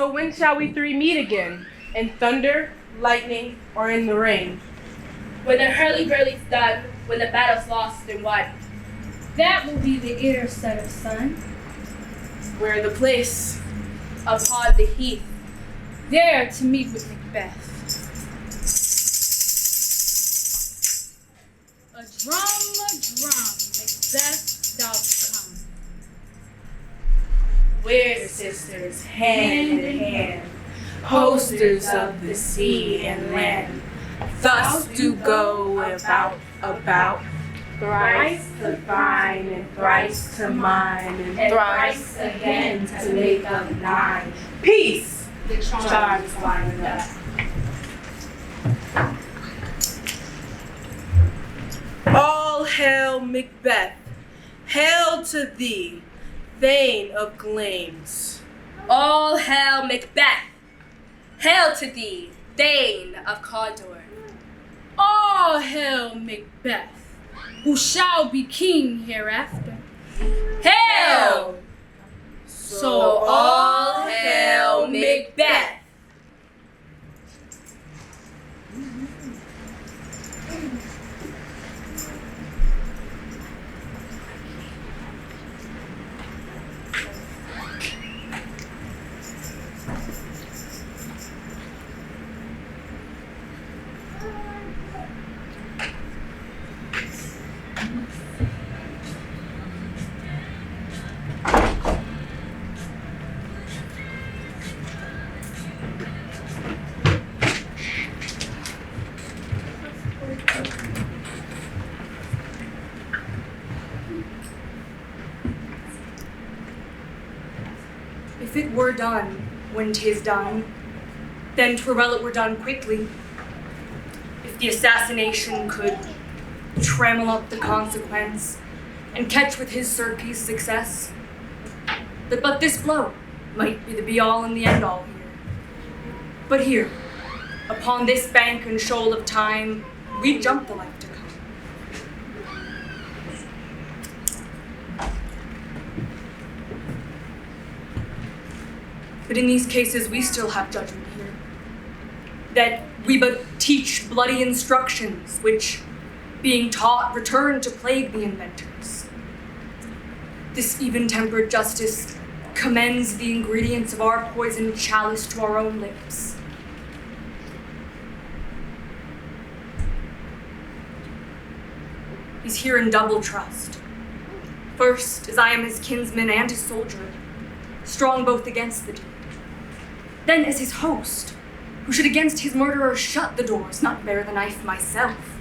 So when shall we three meet again? In thunder, lightning, or in the rain? When the hurly-burly's done, when the battle's lost and won. That will be the inner set of sun. Where the place? Upon the heath. There to meet with Macbeth. A drum, Macbeth doth come. We're sisters, hand in hand, hosters of the sea and land. Thus do go about, thrice to find and thrice to mine and thrice again to make up nine. Peace! The Charms wind up. All hail Macbeth, hail to thee, Thane of Glamis. All hail Macbeth! Hail to thee, Thane of Condor. All hail Macbeth, who shall be king hereafter. Hail! So all hail Macbeth. If it were done when 'tis done, then 'twere well it were done quickly. If the assassination could trammel up the consequence and catch with his surpiece success, that but this blow might be the be-all and the end-all here. But here, upon this bank and shoal of time, we jump the life to come. But in these cases, we still have judgment here. That we but teach bloody instructions, which, being taught, return to plague the inventors. This even-tempered justice commends the ingredients of our poisoned chalice to our own lips. He's here in double trust. First, as I am his kinsman and his soldier, strong both against the deed. Then as his host, who should against his murderer shut the doors, not bear the knife myself.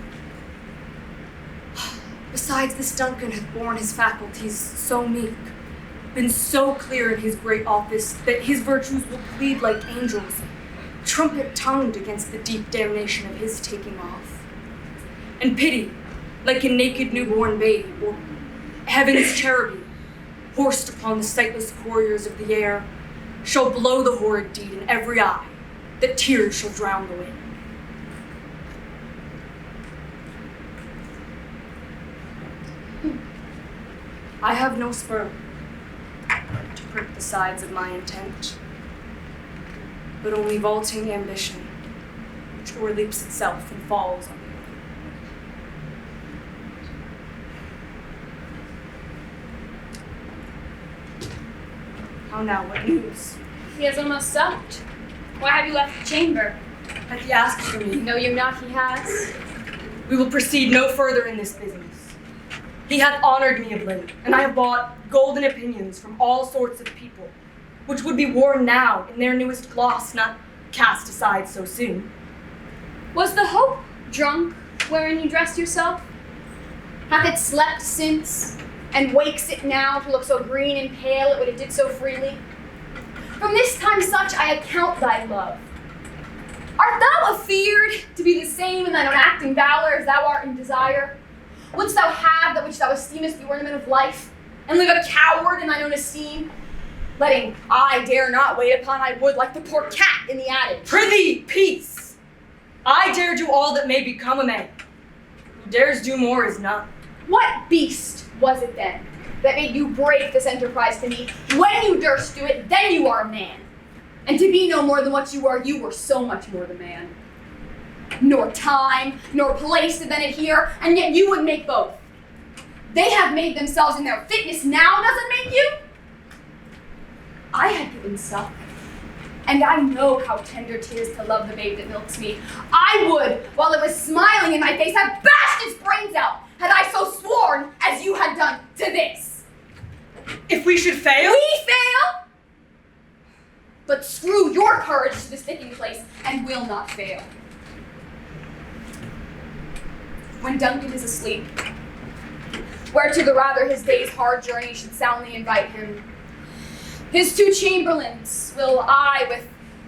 Besides, this Duncan hath borne his faculties so meek, been so clear in his great office, that his virtues will plead like angels, trumpet-tongued against the deep damnation of his taking off. And pity, like a naked newborn babe, or heaven's cherubim, horsed upon the sightless warriors of the air, shall blow the horrid deed in every eye, that tears shall drown the wind. I have no spur to prick the sides of my intent, but only vaulting ambition, which o'erleaps itself and falls on the earth. How now, what news? He has almost supped. Why have you left the chamber? Hath he asked for me? Know you not he has? We will proceed no further in this business. He hath honored me of late, and I have bought golden opinions from all sorts of people, which would be worn now in their newest gloss, not cast aside so soon. Was the hope drunk wherein you dressed yourself? Hath it slept since, and wakes it now to look so green and pale at what it did so freely? From this time such I account thy love. Art thou afeared to be the same in thine own act and valor as thou art in desire? Wouldst thou have that which thou esteemest the ornament of life, and live a coward in thine own esteem? Letting I dare not wait upon I would like the poor cat in the adage. Prithee, peace! I dare do all that may become a man. Who dares do more is none. What beast was it then that made you break this enterprise to me? When you durst do it, then you are a man. And to be no more than what you were so much more the man. Nor time, nor place did then adhere, and yet you would make both. They have made themselves, and their fitness now doesn't make you. I had given suck, and I know how tender 'tis to love the babe that milks me. I would, while it was smiling in my face, have bashed its brains out, had I so sworn as you had done to this. If we should fail? We fail? But screw your courage to the sticking place, and will not fail. When Duncan is asleep, where to the rather his day's hard journey should soundly invite him, his 2 chamberlains will I with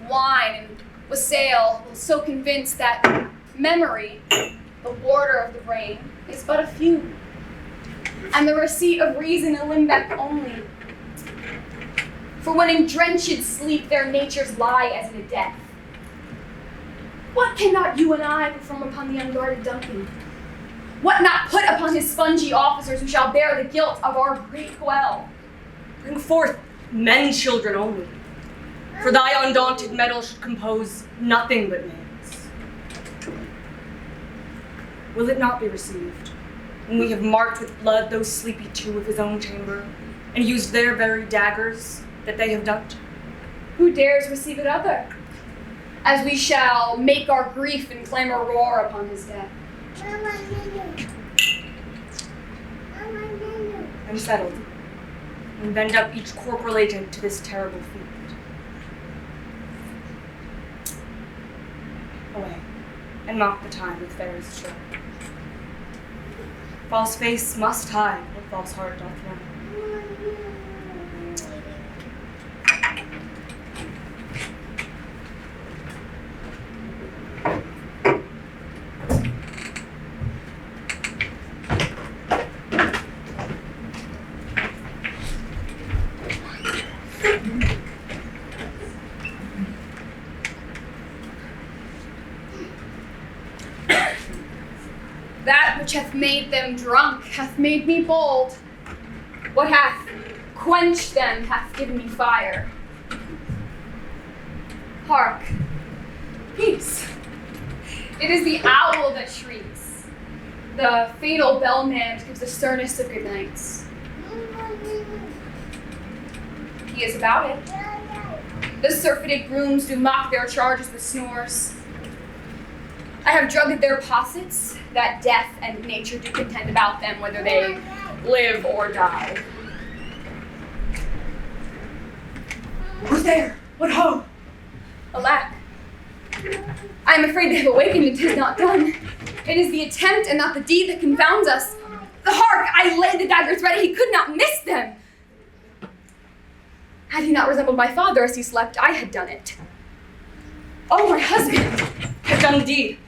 wine and wassail, will so convince that memory, the warder of the brain, is but a few, and the receipt of reason a limbeck only. For when in drenched sleep their natures lie as in a death, what cannot you and I perform upon the unguarded Duncan? What not put upon his spongy officers who shall bear the guilt of our great quell? Bring forth men children only, for thy undaunted mettle should compose nothing but males. Will it not be received, when we have marked with blood those sleepy 2 of his own chamber, and used their very daggers that they have ducked? Who dares receive it other? As we shall make our grief and clamor roar upon his death. I'm settled, and bend up each corporal agent to this terrible feat. Away, and mock the time with fairest show. False face must hide what false heart doth run. That which hath made them drunk hath made me bold. What hath quenched them hath given me fire. Hark, peace. It is the owl that shrieks. The fatal bellman gives the sternest of good nights. He is about it. The surfeited grooms do mock their charges with snores. I have drugged their possets, that death and nature do contend about them, whether they live or die. Who's there? What ho? Alack, I am afraid they have awakened and 'tis not done. It is the attempt and not the deed that confounds us. Hark, I laid the daggers ready, he could not miss them. Had he not resembled my father as he slept, I had done it. Oh, my husband! Have done the deed.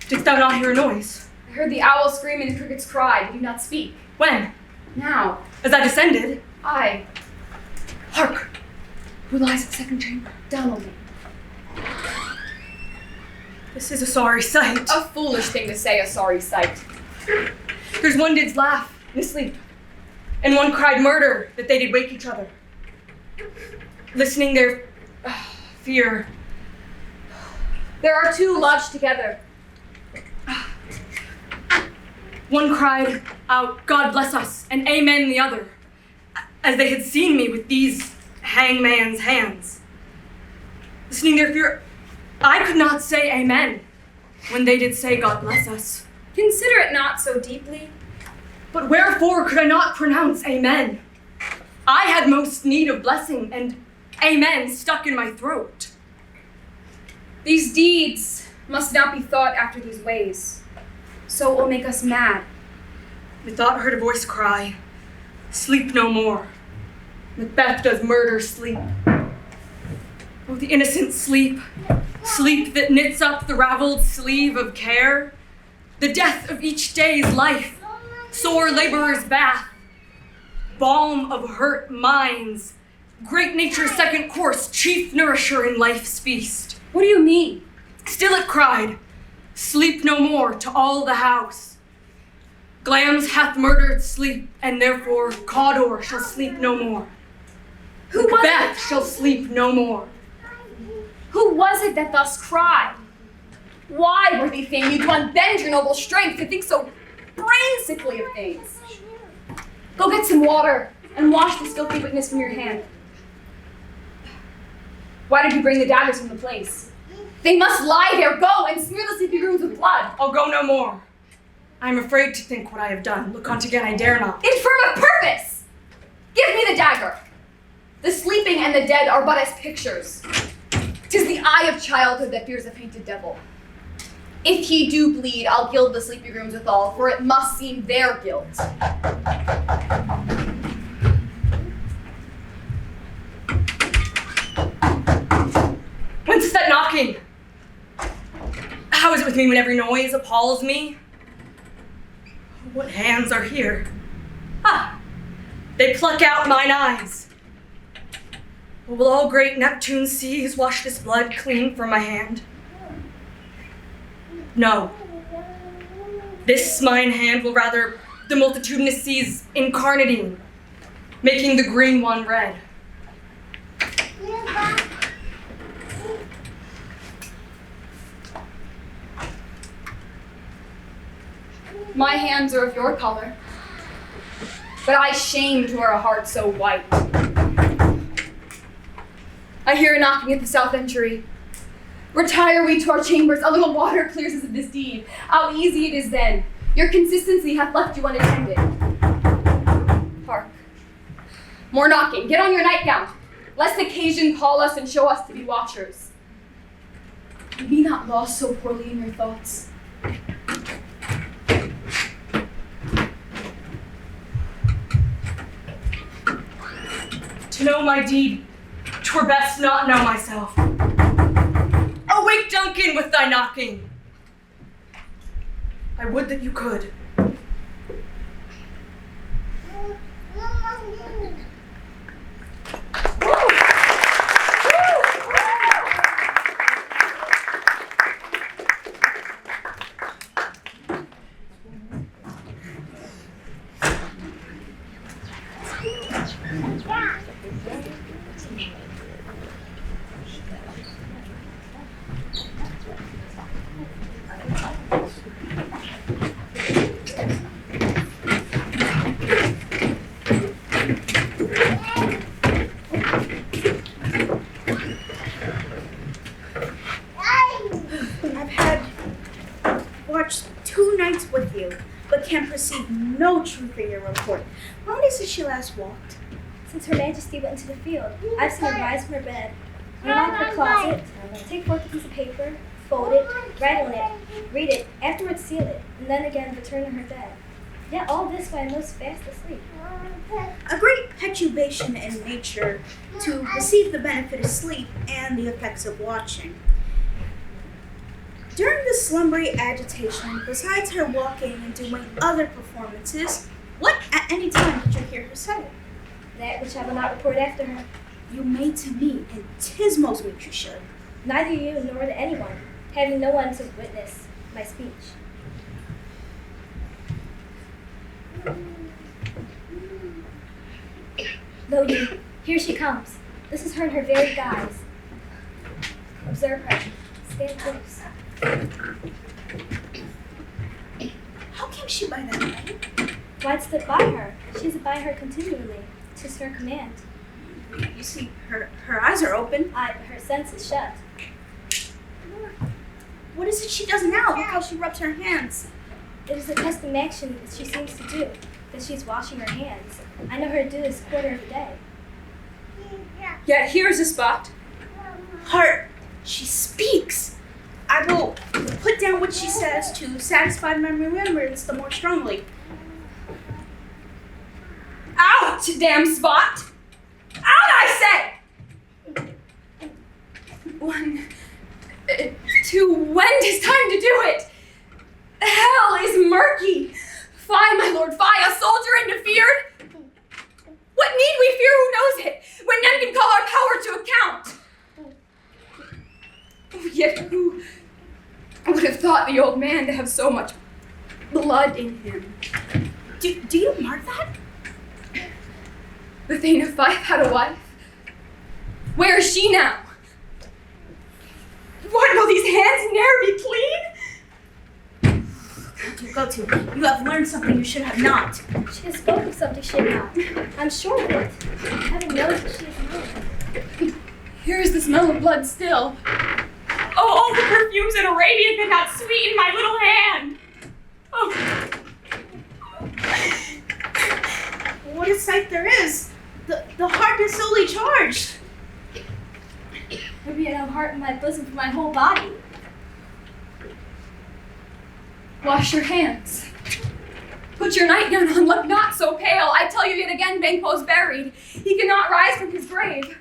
Didst thou not hear a noise? I heard the owl scream and the crickets cry. Did you not speak? When? Now. As I descended? I. Hark! Who lies in the second chamber? Donald. This is a sorry sight. A foolish thing to say, a sorry sight. There's one did laugh in his sleep, and one cried murder that they did wake each other. Listening their fear. There are 2 lodged together. One cried out, God bless us, and amen the other, as they had seen me with these hangman's hands. Listening their fear, I could not say amen when they did say God bless us. Consider it not so deeply. But wherefore could I not pronounce amen? I had most need of blessing, and amen stuck in my throat. These deeds must not be thought after these ways. So it will make us mad. Methought heard a voice cry, sleep no more. Macbeth does murder sleep. Oh, the innocent sleep, sleep that knits up the raveled sleeve of care, the death of each day's life, sore laborer's bath, balm of hurt minds, great nature's second course, chief nourisher in life's feast. What do you mean? Still it cried, sleep no more to all the house. Glamis hath murdered sleep, and therefore Cawdor shall sleep no more. Who was Macbeth shall sleep no more. Who was it that thus cried? Why, worthy thing, you do unbend your noble strength to think so brain-sickly of things? Go get some water and wash this filthy witness from your hand. Why did you bring the daggers from the place? They must lie there. Go and smear the sleeping rooms with blood. I'll go no more. I am afraid to think what I have done. Look once again, I dare not. Infirm of purpose! Give me the dagger. The sleeping and the dead are but as pictures. 'Tis the eye of childhood that fears a painted devil. If he do bleed, I'll gild the sleeping rooms withal, for it must seem their guilt. Whence is that knocking? How is it with me when every noise appalls me? What hands are here? Ah, they pluck out mine eyes. Will all great Neptune's seas wash this blood clean from my hand? No. This mine hand will rather the multitudinous seas incarnadine, making the green one red. My hands are of your color, but I shame to wear a heart so white. I hear a knocking at the south entry. Retire we to our chambers, a little water clears us of this deed. How easy it is then. Your consistency hath left you unattended. Hark. More knocking. Get on your nightgown, lest occasion call us and show us to be watchers. Be not lost so poorly in your thoughts. To know my deed, 'twere best not know myself. Awake, Duncan, with thy knocking. I would that you could. Can perceive no truth in your report. How many since she last walked? Since Her Majesty went into the field, I've seen her rise from her bed, unlock her closet, take forth a piece of paper, fold it, write on it, read it, afterwards seal it, and then again return to her bed. Yet all this while most fast asleep. A great perturbation in nature to receive the benefit of sleep and the effects of watching. During the slumbery agitation, besides her walking and doing other performances, what at any time did you hear her say? That which I will not report after her. You may to me, and 'tis most meet you should. Neither you nor to anyone, having no one to witness my speech. Lo you, here she comes. This is her in her very guise. Observe her. Stand close. How came she by that way? Why stood by her? She is by her continually. 'Tis her command. You see, her eyes are open. Aye, but her sense is shut. What is it she does now? Look how she rubs her hands. It is a custom action that she seems to do, that she's washing her hands. I know her to do this quarter of a day. Yet here is a spot. Heart, she speaks. I will put down what she says to satisfy my remembrance the more strongly. Out, damn spot! Out, I say! 1, 2, when 'tis time to do it? Hell is murky. Fie, my lord, fie, a soldier interfered? What need we fear, who knows it, when none can call our power to account? Yet who would have thought the old man to have so much blood in him? Do you mark that? The Thane of Fife had a wife. Where is she now? What, will these hands ne'er be clean? Go to. You have learned something you should have not. She has spoken something she had not. I'm sure of it. Heaven knows that she is known. Here is the smell of blood still. Oh, all the perfumes in Arabia could not sweeten my little hand. Oh. What a sight there is. The heart is solely charged. There be no heart in my bosom for my whole body. Wash your hands. Put your nightgown on, look not so pale. I tell you yet again, Bangpo's buried. He cannot rise from his grave.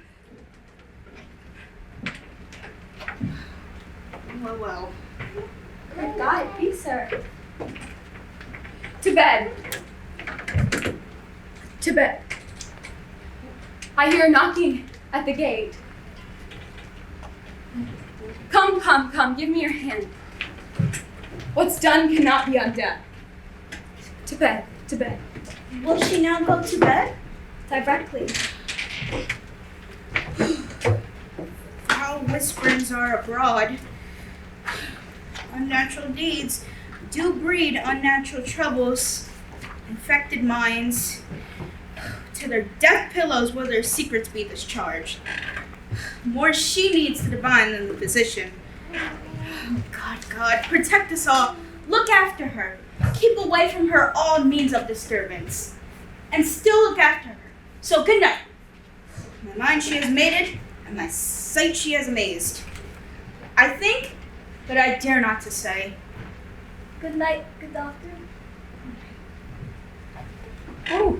Well. Good God, peace, sir. To bed. To bed. I hear knocking at the gate. Come, give me your hand. What's done cannot be undone. To bed, to bed. Will she now go to bed? Directly. How whisperings are abroad. Unnatural deeds do breed unnatural troubles. Infected minds. To their death pillows will their secrets be discharged. More she needs to divine than the physician. God, protect us all. Look after her. Keep away from her all means of disturbance. And still look after her. So good night. My mind she has mated, and my sight she has amazed. I think, but I dare not to say. Good night, good doctor. Oh.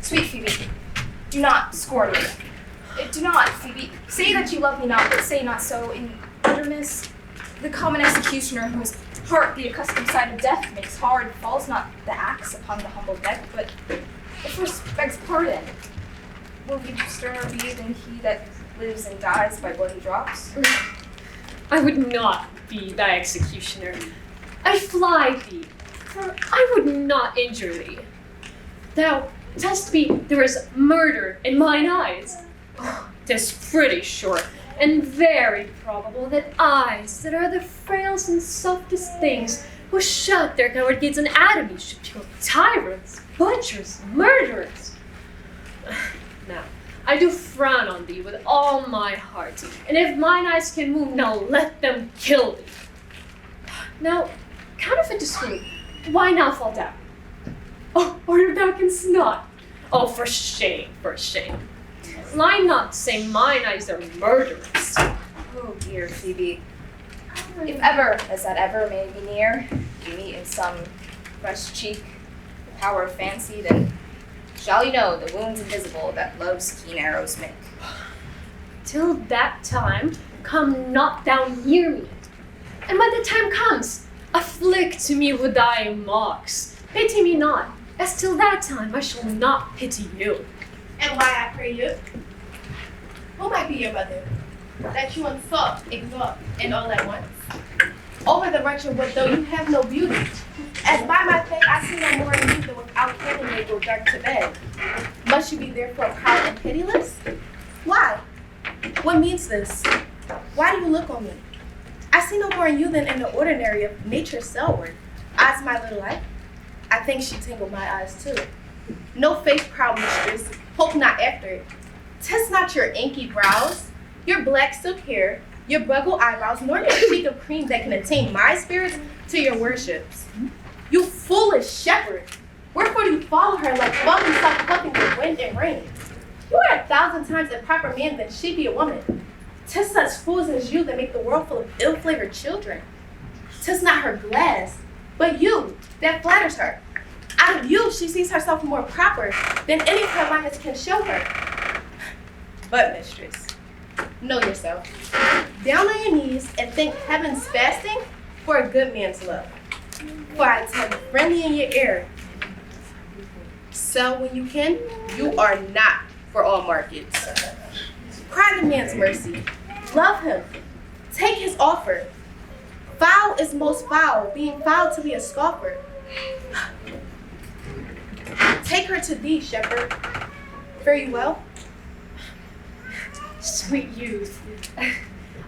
Sweet Phoebe, do not scorn me. Do not, Phoebe. Say that you love me not, but say not so. In bitterness, the common executioner whose heart the accustomed sight of death makes hard falls not the axe upon the humble deck, but the first begs pardon. Will you sterner be than he that lives and dies by bloody drops? I would not be thy executioner. I fly thee, for I would not injure thee. Thou tell'st me there is murder in mine eyes. Oh, 'tis pretty sure and very probable that eyes that are the frailest and softest things who shut their coward gates on atomy should kill tyrants, butchers, murderers. Now, I do frown on thee with all my heart, and if mine eyes can move, now let them kill thee. Now, counterfeit to swoon, why now fall down? Oh, or if thou canst not. Oh, for shame, for shame. Lie not to say mine eyes are murderous. Oh dear Phoebe, if ever, as that ever may be near, you meet in some fresh cheek the power of fancy, then shall you know the wounds invisible that love's keen arrows make. Till that time, come not thou near me. And when the time comes, afflict to me with thy mocks. Pity me not, as till that time I shall not pity you. And why I pray you? Who might be your mother, that you insult, exalt, and all at once? Over the virtue what though you have no beauty, as by my faith I see no more in you than without cannon may go dark to bed. Must you be therefore proud and pitiless? Why? What means this? Why do you look on me? I see no more in you than in the ordinary of nature's cell work. As my little life, I think she tingled my eyes too. No face proud mistress, hope not after it. Test not your inky brows, your black silk hair, your buggle eyebrows, nor your cheek of cream that can attain my spirits to your worships. You foolish shepherd, wherefore Wherefore do you follow her like bumping stuff fluffing the wind and rain? You are 1,000 times a proper man than she be a woman. 'Tis such fools as you that make the world full of ill-flavored children. 'Tis not her glass, but you that flatters her. Out of you she sees herself more proper than any Carolinas can show her. But mistress, know yourself. Down on your knees and thank heaven's fasting for a good man's love. For I tell you friendly in your ear, sell when you can, you are not for all markets. Cry the man's mercy. Love him. Take his offer. Foul is most foul, being foul to be a scoffer. Take her to thee, shepherd. Fare you well? Sweet youth,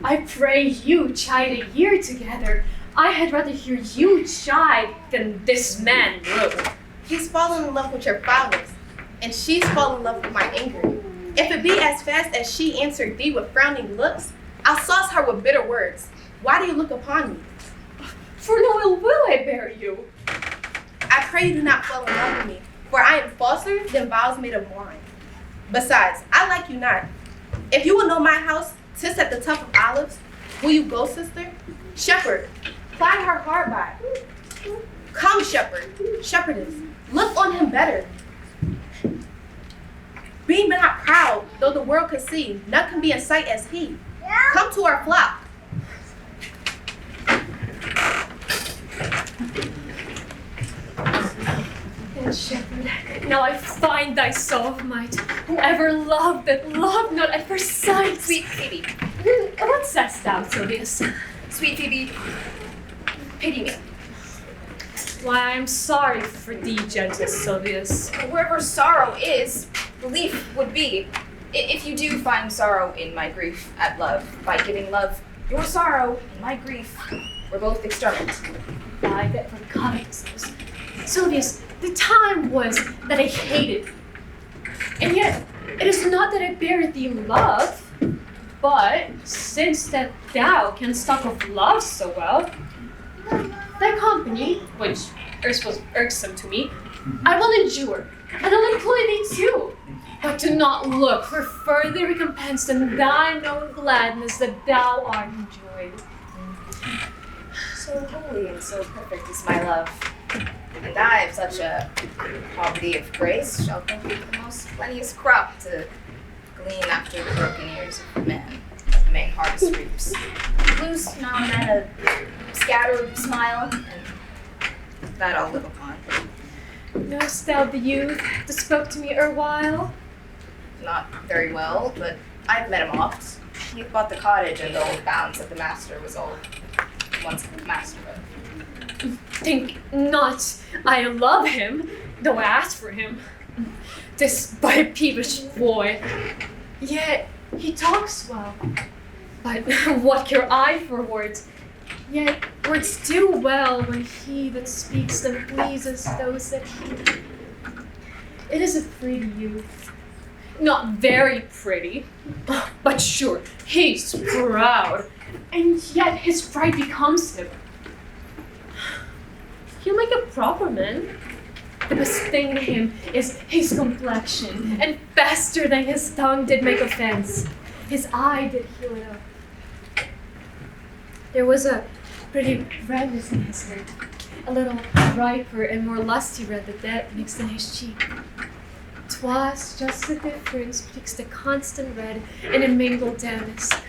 I pray you chide a year together. I had rather hear you chide than this man will. He's fallen in love with your foulness, and she's fallen in love with my anger. If it be as fast as she answered thee with frowning looks, I'll sauce her with bitter words. Why do you look upon me? For no ill will I bear you. I pray you do not fall in love with me, for I am falser than vows made of wine. Besides, I like you not. If you will know my house, 'tis at the top of olives. Will you go, sister? Shepherd, ply her hard by. Come, shepherd, shepherdess, look on him better. Be not proud, though the world could see, none can be in sight as he. Come to our flock. And shepherd, now I find thy soul of might. Whoever loved that loved not at first sight. Sweet Phoebe, What saidst thou, Sylvius? sweet Phoebe, pity me. Why, I'm sorry for thee, gentle Sylvius. Wherever sorrow is, relief would be. If you do find sorrow in my grief at love, by giving love your sorrow and my grief, we're both exterminate. I bet for covetousness. Sylvius, the time was that I hated. And yet, it is not that I bear thee love, but since that thou canst talk of love so well, thy company, which erst was irksome to me, I will endure, and I'll employ thee too. But do not look for further recompense than thine own gladness that thou art enjoyed. So holy and so perfect is my love, and I of such a poverty of grace shall complete the most plenteous crop to glean after the broken ears of men, that may harvest reaps. Lose now and then a scattered smile, and that I'll live upon. Knowest thou the youth that spoke to me erewhile? Not very well, but I've met him oft. He bought the cottage and the old bounds that the master was old. Once the master of. Think not I love him, though I ask for him. 'Tis but a peevish boy. Yet he talks well. But what care I for words? Yet words do well when he that speaks them pleases those that hear. It is a pretty youth. Not very pretty, but sure, he's proud, and yet his pride becomes him. He'll make a proper man. The best thing in him is his complexion, and faster than his tongue did make offense, his eye did heal it up. There was a pretty redness in his lip, a little riper and more lusty red than that mixed in his cheek. 'Twas just the difference betwixt the constant red and a mingled damask.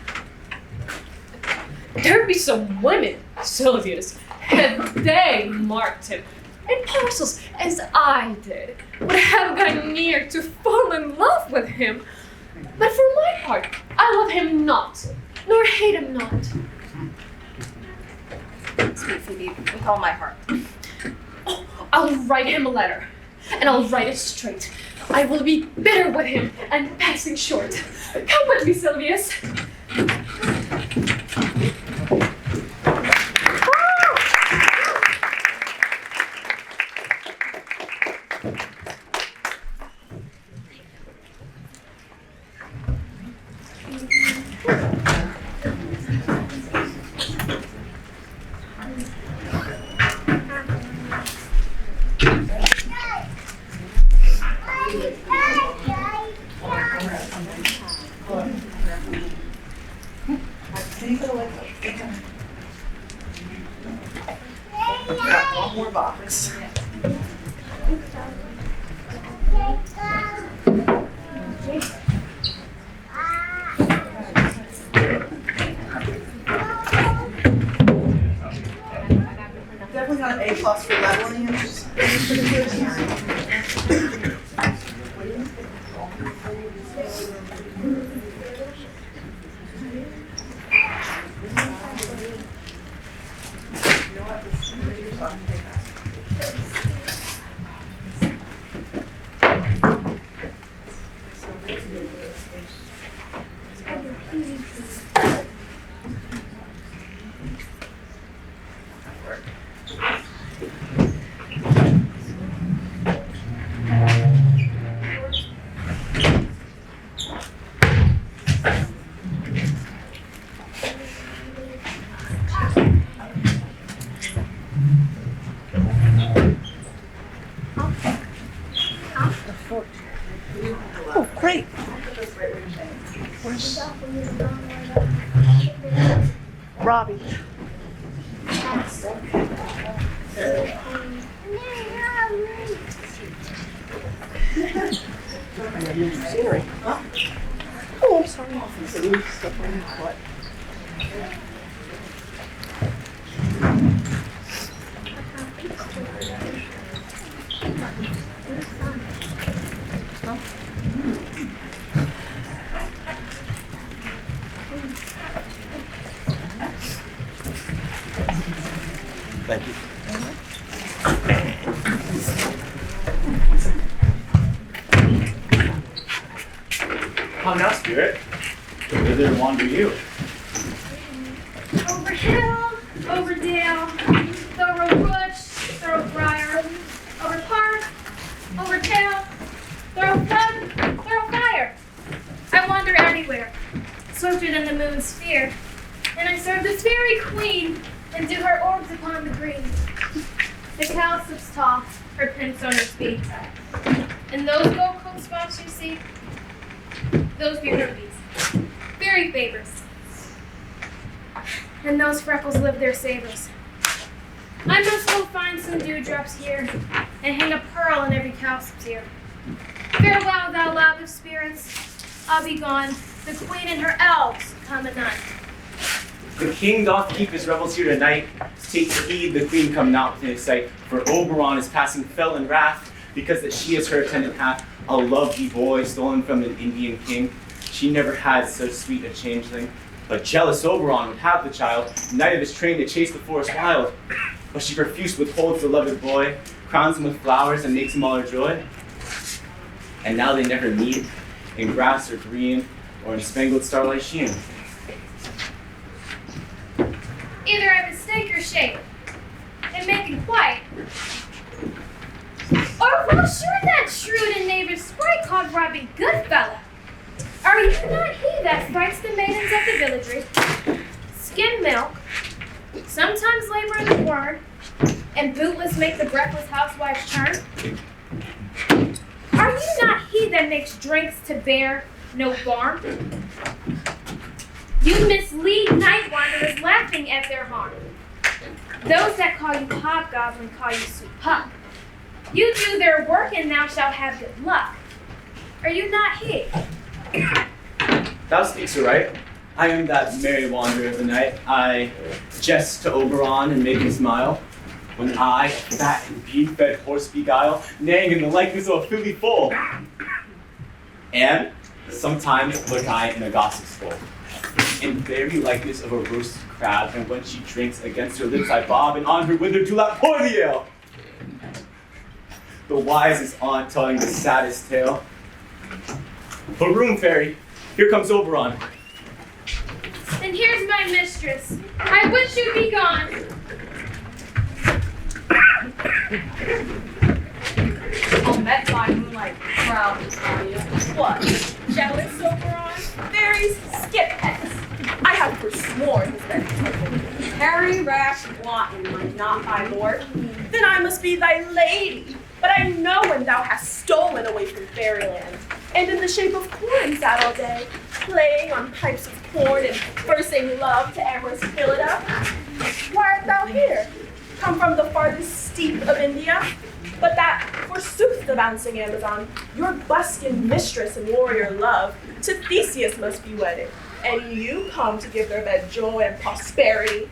There be some women, Sylvius, had they marked him in parcels as I did, would have gone near to fall in love with him. But for my part, I love him not, nor hate him not. Sweet Phoebe, with all my heart. Oh, I'll write him a letter, and I'll write it straight. I will be bitter with him and passing short. Come with me, Sylvius. applause for that, Williams. Oh, great. Where's Robbie? Scenery, huh? Oh, I'm sorry. Stuff on your foot. Thank you. Come now, Spirit. Whither wander you? Over hill, over dale, thorough bush, thorough briar, over park, over tail, thorough flood, thorough fire. I wander everywhere, swifter than the moon's sphere, and I serve this very queen, and do her orbs upon the green. The cowslips tall, her pinsoners be, and those gold-coat spots you see, those be rubies, fairy favors. And those freckles live their savors. I must go find some dewdrops here, and hang a pearl in every cowslip's ear. Farewell, thou loud of spirits, I'll be gone. The queen and her elves come anon. The king doth keep his revels here tonight. Take heed, the queen come not within his sight. For Oberon is passing fell in wrath, because that she is her attendant hath a lovely boy stolen from an Indian king. She never had so sweet a changeling. But jealous Oberon would have the child, knight of his train to chase the forest wild. But she profuse withholds the loved boy, crowns him with flowers and makes him all her joy. And now they never meet, in grass or green, or in spangled starlight sheen. Either I mistake your shape, and make it white, or well sure that shrewd and knavish sprite called Robbie Goodfellow. Are you not he that frights the maidens of the villagery, skim milk, sometimes labor in the ward, and bootless make the breathless housewives turn? Are you not he that makes drinks to bear no barn? You mislead night wanderers laughing at their harm. Those that call you hobgoblin call you sweet pup. You do their work and thou shalt have good luck. Are you not he? Thou speaks aright. I am that merry wanderer of the night. I jest to Oberon and make him smile. When I, fat and bean-fed horse beguile, neighing in the likeness of a filly foal. And sometimes look I in a gossip's bowl, in very likeness of a roasted crab, and when she drinks against her lips I bob, and on her wither do lap pour the ale. The wisest aunt telling the saddest tale. But room, fairy, here comes Oberon. And here's my mistress. I wish you'd be gone. I'll met my moonlight proud to tell you. What? Jealous, Oberon? Fairies, skip pets. I have forsworn his reputation. Harry, rash, wanton, like not my lord. Then I must be thy lady. But I know when thou hast stolen away from fairyland, and in the shape of corn sat all day, playing on pipes of corn and versing love to amorous Phillida. Why art thou here? Come from the farthest steep of India? But that, forsooth, the bouncing Amazon, your buskined mistress and warrior love, to Theseus must be wedded, and you come to give their bed joy and prosperity.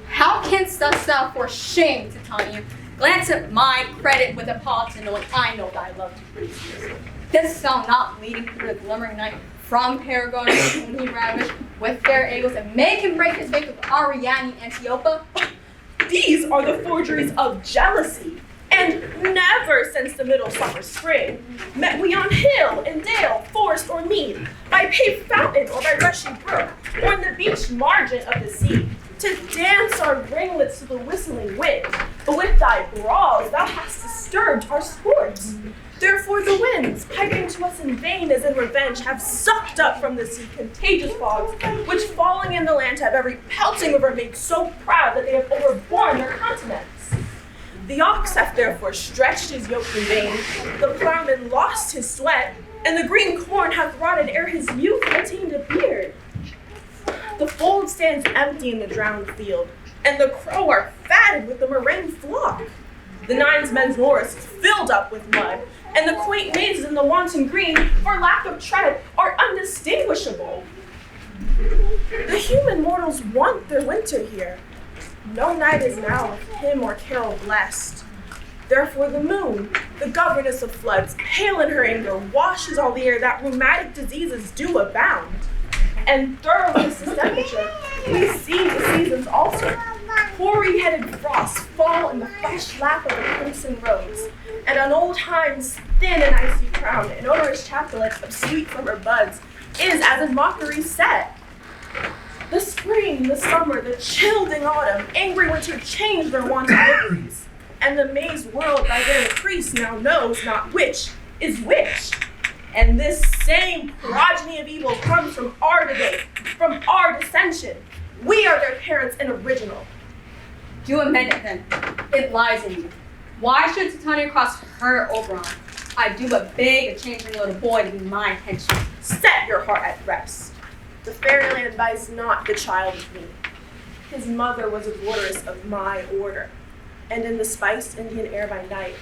How How canst thou for shame, Titania, glance at my credit with a politan, knowing I know thy love to praise? Didst thou not leading through the glimmering night from Paragon whom he ravished with fair eagles and make him break his faith with Ariadne Antiopa? These are the forgeries of jealousy. And never since the middle summer spring met we on hill and dale, forest or mead, by paved fountain or by rushy brook, or in the beach margin of the sea, to dance our ringlets to the whistling wind. But with thy brawls thou hast disturbed our sports. Therefore the winds, piping to us in vain as in revenge, have sucked up from the sea contagious fogs, which falling in the land have every pelting river made so proud that they have overborne their continents. The ox hath therefore stretched his yoke in vain, the plowman lost his sweat, and the green corn hath rotted ere his youth attained a beard. The fold stands empty in the drowned field, and the crow are fatted with the murrain flock. The nines men's moors filled up with mud, and the quaint mazes in the wanton green, for lack of tread, are undistinguishable. The human mortals want their winter here. No night is now with hymn or carol blessed. Therefore the moon, the governess of floods, pale in her anger, washes all the air that rheumatic diseases do abound. And thoroughly temperature, we see the seasons also. Hoary-headed frosts fall in the fresh lap of the crimson rose, and on old Time's thin and icy crown, an odorous chaplet of sweet from her buds, is as in mockery set. The spring, the summer, the chilling autumn, angry winter change their wonted liveries, and the mazed world by their increase now knows not which is which. And this same progeny of evil comes from our debate, from our dissension. We are their parents and original. Do amend it then. It lies in you. Why should Titania cross her Oberon? I do but beg a changeling little boy to be my henchman. Set your heart at rest. The fairyland buys not the child of me. His mother was a votaress of my order, and in the spiced Indian air by night,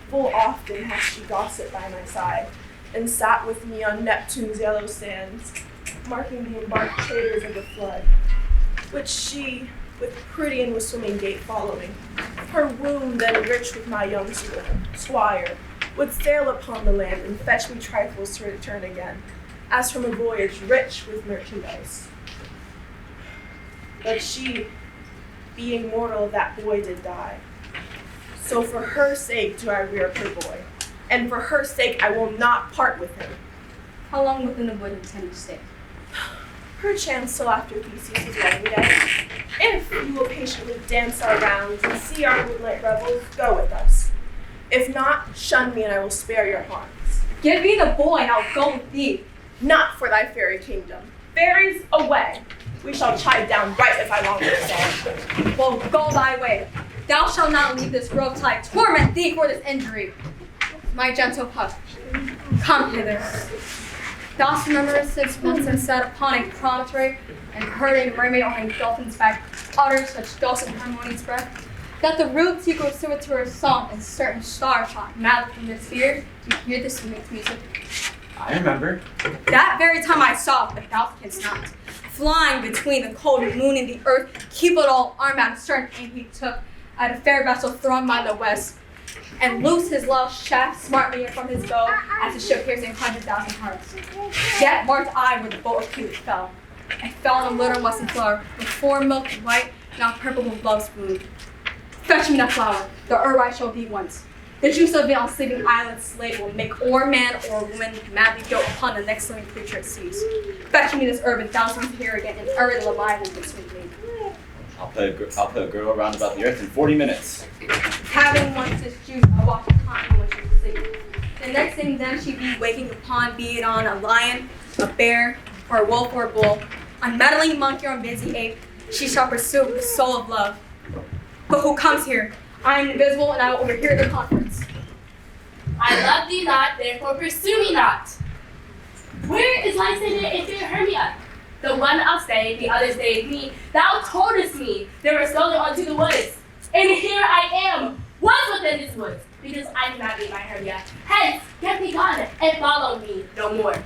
full often hath she gossiped by my side, and sat with me on Neptune's yellow sands, marking the embarked traders of the flood, which she, with pretty and with swimming gait following, her womb then rich with my young squire, would sail upon the land and fetch me trifles to return again, as from a voyage rich with merchandise. But she, being mortal, that boy did die. So for her sake do I rear up her boy, and for her sake I will not part with him. How long within the wood intend to stay? Perchance till after Theseus' wedding day. If you will patiently dance our rounds and see our moonlight revels, go with us. If not, shun me and I will spare your harms. Give me the boy and I'll go with thee. Not for thy fairy kingdom. Fairies, away. We shall chide down right if I long to say. Well, go thy way. Thou shalt not leave this grove till I torment thee for this injury. My gentle pup, come hither. Dost remember since once I sat upon a promontory and heard a mermaid on a dolphin's back utter such dulcet harmonious breath, that the rude sea grew silver to her song and certain stars shot madly from the sphere to hear this sweet music? I remember. That very time I saw, but thou canst not, flying between the cold moon and the earth, keep it all arm out, stern aim he took at a fair vessel thronged by the west, and loose his love shaft smartly from his bow as the ship piercing 100,000 hearts. Yet marked I where the bolt of Cupid fell. I fell on a little western flower, with four milky white, now purple with love's wound. Fetch me that flower, the herb I shall be once. The juice of it on sleeping island's slave will make or man or woman madly go upon the next living creature it sees. Fetch me this herb and thousands here again, and ever the Leviathan would sweet me. I'll put a girl around about the earth in 40 minutes. Having once this juice, I watch the time when she was asleep. The next thing then she'd be waking upon, be it on a lion, a bear, or a wolf or a bull, on meddling monkey or busy ape, she shall pursue with the soul of love. But who comes here? I am invisible and I will overhear the conference. I love thee not, therefore pursue me not. Where is Lysander and fair Hermia? The one outstayed, the other stayed me. Thou toldest me they were stolen unto the woods. And here I am, once within this woods, because I cannot be my Hermia. Hence, get me gone and follow me no more.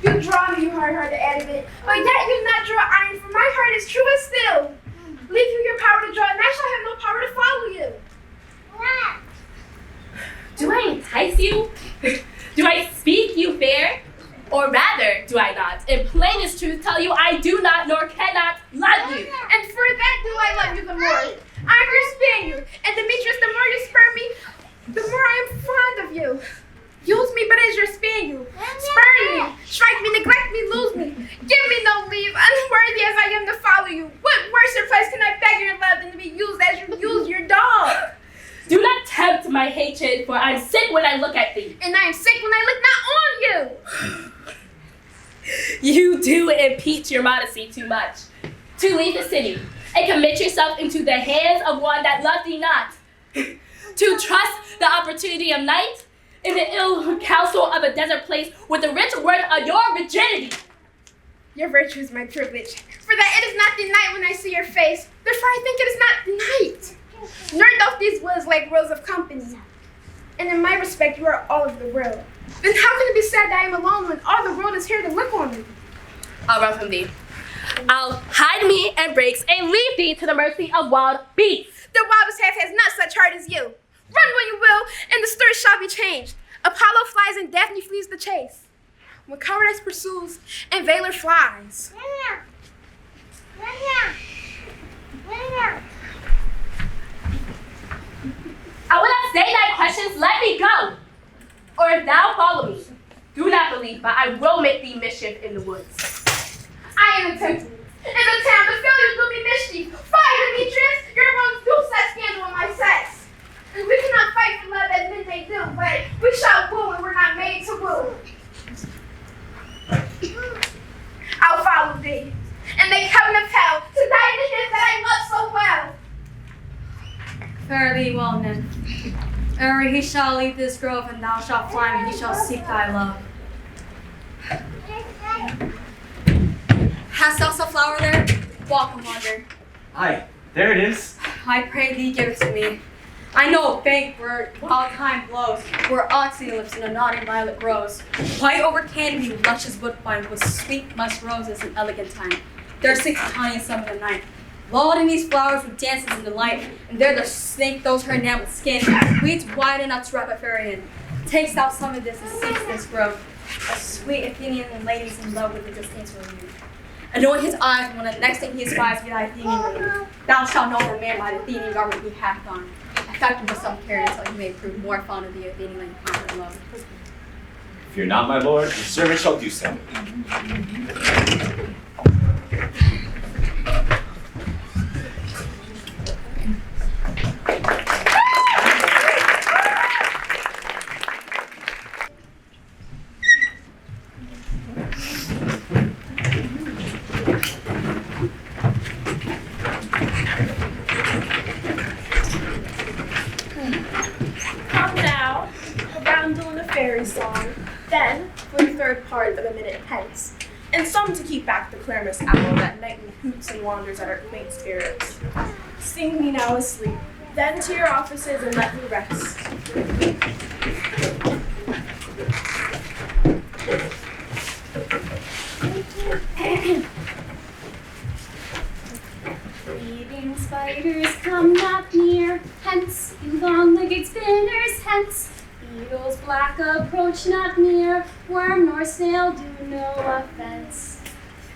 You draw me, you hard-hearted adamant, but yet you not draw iron, for my heart is true and still. Leave you your power to draw tell you I do not nor cannot love you. And for that do I love you the more. I'm your Spaniard, and Demetrius, the more you spurn me, the more I am fond of you. Use me but as your Spaniard. Spurn me, strike me, neglect me, lose me. Give me no leave, unworthy as I am to follow you. What worse place can I beg your love than to be used as you use your dog? Do not tempt my hatred, for I'm sick when I look at thee. And I am sick when I look not on you. You do impeach your modesty too much. To leave the city and commit yourself into the hands of one that loved thee not. To trust the opportunity of night in the ill counsel of a desert place with the rich worth of your virginity. Your virtue is my privilege, for that it is not the night when I see your face, therefore I think it is not night. Nor doth these woods like rows of company. And in my respect, you are all of the world. Then how can it be said that I am alone when all the world is here to look on me? I'll run from thee. I'll hide me and breaks and leave thee to the mercy of wild beasts. The wildest half has not such heart as you. Run when you will, and the story shall be changed. Apollo flies and Daphne flees the chase. When cowardice pursues and valor flies. I will not say thy questions, let me go. Or if thou follow me, do not believe, but I will make thee mischief in the woods. I am tempted. In the town, the failures do me mischief. Fight, Demetrius! Your wrongs do set scandal in my sex. And we cannot fight for love as men they do, but we shall woo and we're not made to woo. I'll follow thee, and make heaven of hell to die in the hands that I love so well. Fare thee well, nymph. Ere he shall leave this grove, and thou shalt fly, and he shall seek thy love. Hast thou some flower there? Welcome, wonder. Aye, there it is. I pray thee give it to me. I know a bank where all time blows, where oxy lips and a nodding violet grows. White over canopy, luscious woodbine, with sweet musk roses and elegant time. There sits tiny in summer the night. Lulled in these flowers with dances and delight, and there the snake throws her enameled skin, weeds wide enough to wrap a fairy in. Takes thou some of this and seeks this grove, a sweet Athenian and ladies in love with the distasteful youth. Anoint his eyes when the next thing he espies be thy Athenian lady. Thou shalt know the man by the Athenian garment he hath on. Affect him with some care until he may prove more fond of the Athenian than conquered love. Fear not, my lord, your servant shall do so. Come now, a roundel and a fairy song. Then, for the third part of a minute hence, and some to keep back the clamorous owl that nightly hoots and wanders at our quaint spirits. Sing me now asleep, then to your offices and let me rest. Weaving spiders come not near, hence, you long-legged spinners, hence. Beetles black approach not near, worm nor snail do no offense.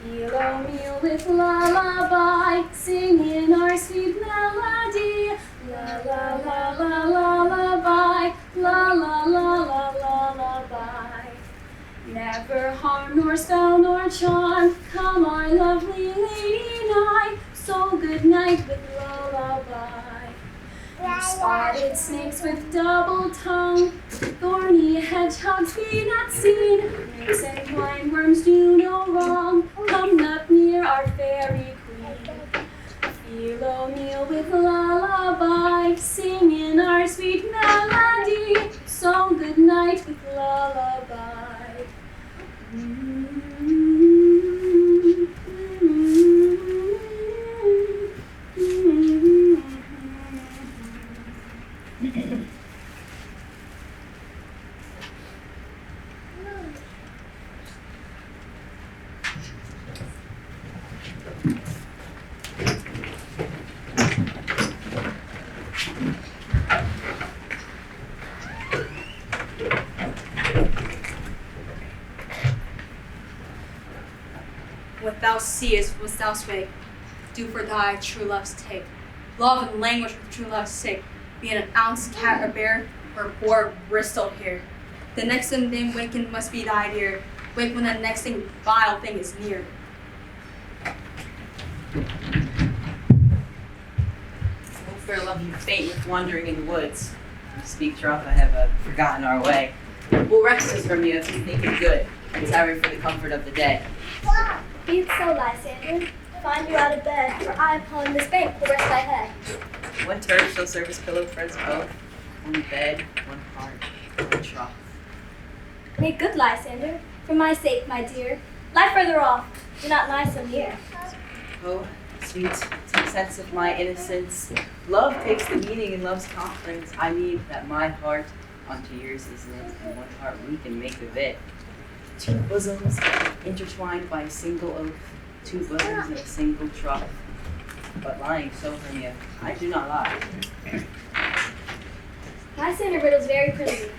Philo meal with lullaby, singing our sweet melody. La la la la lullaby, la la la la lullaby. Never harm nor spell nor charm, come our lovely lady nigh. So good night with lullaby. You spotted snakes with double tongue, thorny hedgehogs be not seen. Nymphs and twine worms do no wrong, come not near our fairy queen. Philo meal with lullaby, singing our sweet melody. So good night with lullaby. What thou seest, what thou spake, do for thy true love's take. Love and language for true love's sake, be it an ounce cat or bear, or boar bristled here. The next thing wakened must be thy dear. Wake when the next thing vile thing is near. Fair love you faint with wandering in the woods. Speak troth, I have forgotten our way. We'll rest us from you if you think it good, and tarry for the comfort of the day. Be it so, Lysander. Find you out of bed, for I upon this bank will rest thy head. One turf shall serve as pillow for us both. One bed, one heart, one troth. Make good, Lysander, for my sake, my dear. Lie further off, do not lie so near. Oh, sweet, take sense of my innocence. Love takes the meaning in love's conference. I need that my heart unto yours is knit, and one heart we can make of it. Two bosoms intertwined by a single oath, two bosoms in a single troth. But lying so, Hermia, I do not lie. Lysander riddles very prettily.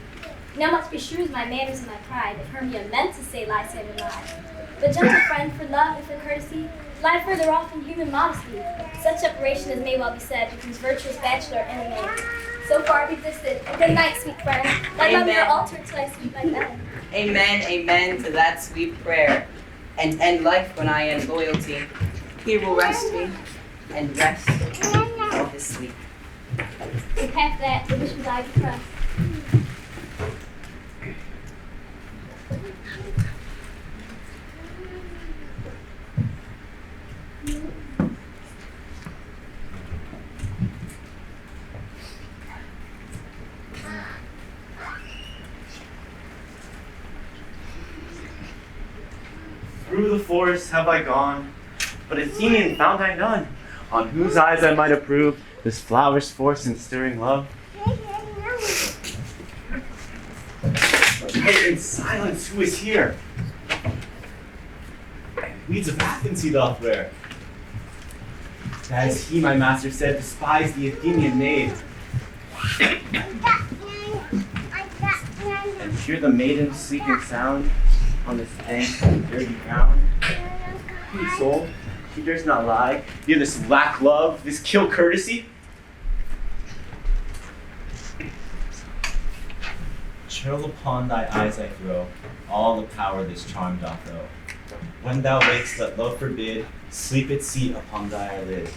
Now must be shrewd my manners and my pride, if Hermia meant to say Lysander lied. But gentle friend, for love and for courtesy, lie further off in human modesty. Such separation as may well be said between virtuous bachelor and a maid. So far be distant, and good night, sweet friend. Thy love your altar till I sleep my bed. Amen, amen to that sweet prayer. And end life when I end loyalty. Here will rest me, and rest all his sleep. And half that, the wish was I to trust. Through the forest have I gone, but Athenian found I none, on whose eyes I might approve this flower's force and stirring love. Hey, in silence, who is here? Weeds of Athens he doth wear. As he, my master said, despised the Athenian maid. And hear the maiden sleep and sound on this dank and dirty ground. Sweet soul, she dares not lie. Near this lack love, this kill courtesy. Chill upon thy eyes I throw, all the power this charm doth owe. When thou wakest, let love forbid, sleep its seat upon thy eyelid.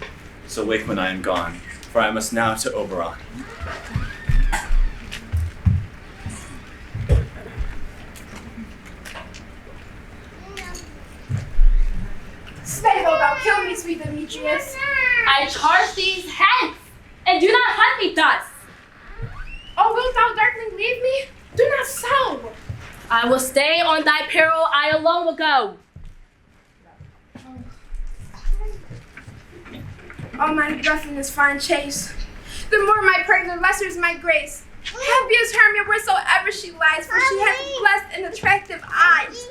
So wake when I am gone, for I must now to Oberon. Stay, though thou kill me, sweet Demetrius. I charge these hence, and do not hunt me thus. Oh, wilt thou darkling leave me? Do not so. I will stay on thy peril, I alone will go. All my breath in this fine chase. The more my praise, the lesser is my grace. Happy is Hermia wheresoever she lies, for she has blessed and attractive eyes.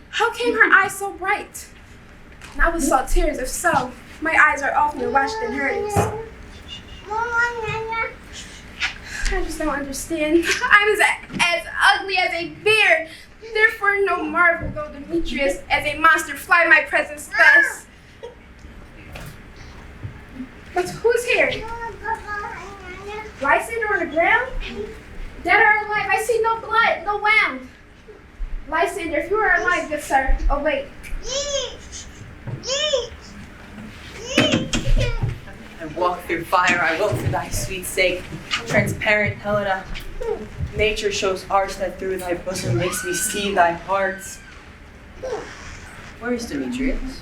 How came her eyes so bright? And I was saw tears, if so, my eyes are oftener washed than hers. I just don't understand. I was as ugly as a bear. Therefore, no marvel though Demetrius, as a monster, fly my presence thus. But who's here? Lysander on the ground? Dead or alive? I see no blood, no wound. Lysander, if you are alive, good sir, awake. I walk through fire, I will for thy sweet sake. Transparent Helena, nature shows art that through thy bosom makes me see thy heart. Where is Demetrius?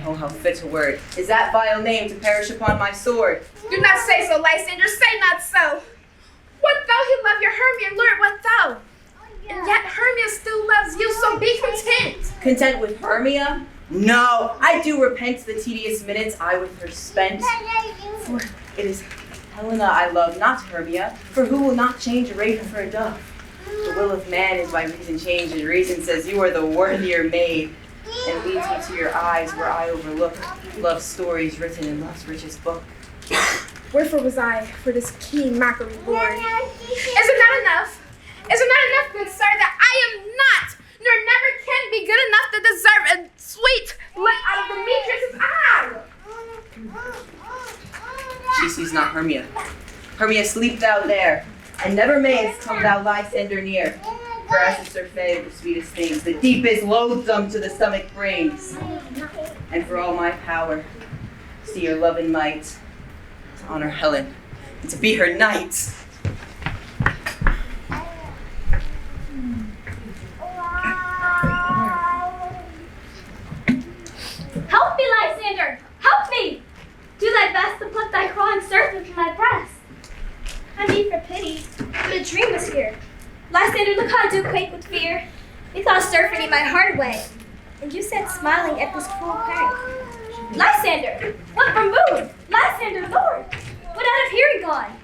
Oh, how fit a word. Is that vile name to perish upon my sword? Do not say so, Lysander, say not so. What though he love your Hermia, Lord, what though? And yet Hermia still loves you, so be content. Content with Hermia? No, I do repent the tedious minutes I with her spent. For it is Helena I love, not Hermia. For who will not change a raven for a dove? The will of man is by reason changed, and reason says you are the worthier maid, and leads me to your eyes where I overlook love stories written in love's richest book. Wherefore was I for this keen mockery born? Is it not enough? Is it not enough, good sir, that I am not, nor never can be good enough to deserve a sweet look out of Demetrius' eye. She sees not Hermia. Hermia, sleep thou there, and never mayest come thou Lysander near. For as is surfeit the sweetest things, the deepest loathsome to the stomach brings. And for all my power, see your love and might, to honor Helen, and to be her knight. Help me, Lysander! Help me! Do thy best to pluck thy crawling serpent from thy breast. I need for pity, but a dream was here. Lysander, look how I do quake with fear. You thought serpent eat my heart away, and you sat smiling at this cruel prank. Lysander, what for mood? Lysander, Lord, what out of hearing gone?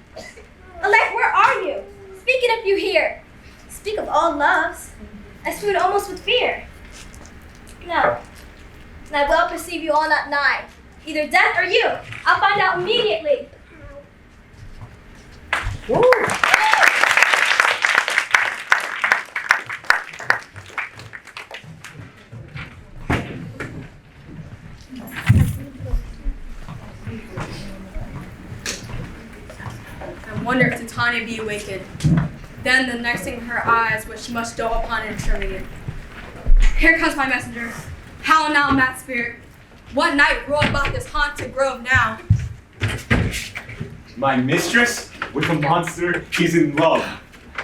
Alack, where are you? Speak it if you hear. Speak of all loves. I swoon almost with fear. No, and I well perceive you all not nigh. Either death or you. I'll find out immediately. Woo! I wonder if Titania be awakened. Then the next thing her eyes which she must dote upon and terminate. Here comes my messenger. How now, mad spirit? What night rolled about this haunted grove now? My mistress with a monster, he's in love.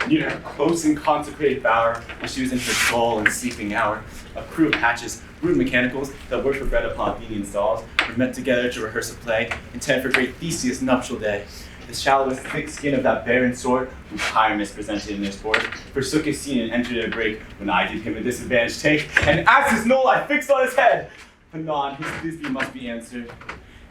Near her close and consecrated bower, as she was in her dull and sleeping hour, a crew of hatches, rude mechanicals that worked for bread upon Athenian stalls, were met together to rehearse a play, intent for great Theseus' nuptial day. The shallowest thick skin of that barren sort, whom Pyramus presented in their sport, forsook his scene and entered a break, when I did him a disadvantage take, and as his knoll I fixed on his head. Anon, his Thisbe must be answered.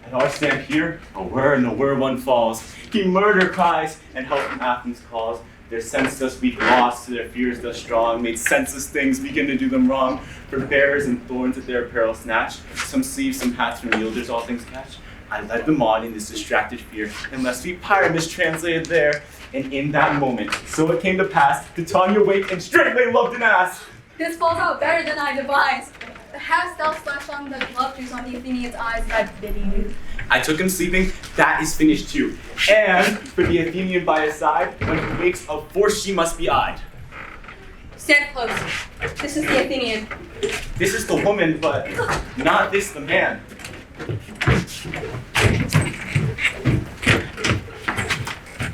At our stand here, a whir and a whir one falls. He murder cries, and help from Athens calls. Their sense thus weak lost, to their fears thus strong, made senseless things begin to do them wrong. For bears and thorns at their apparel snatch, some sleeves, some hats from yielders all things catch. I led them on in this distracted fear, unless sweet Pyramus translated there. And in that moment, so it came to pass, Titania waked and straightway loved an ass. This falls out better than I devised. Hast thou slashed on the love juice on the Athenian's eyes by bidding you? I took him sleeping, that is finished too. And for the Athenian by his side, when he wakes, of force she must be eyed. Stand close. This is the Athenian. This is the woman, but not this the man.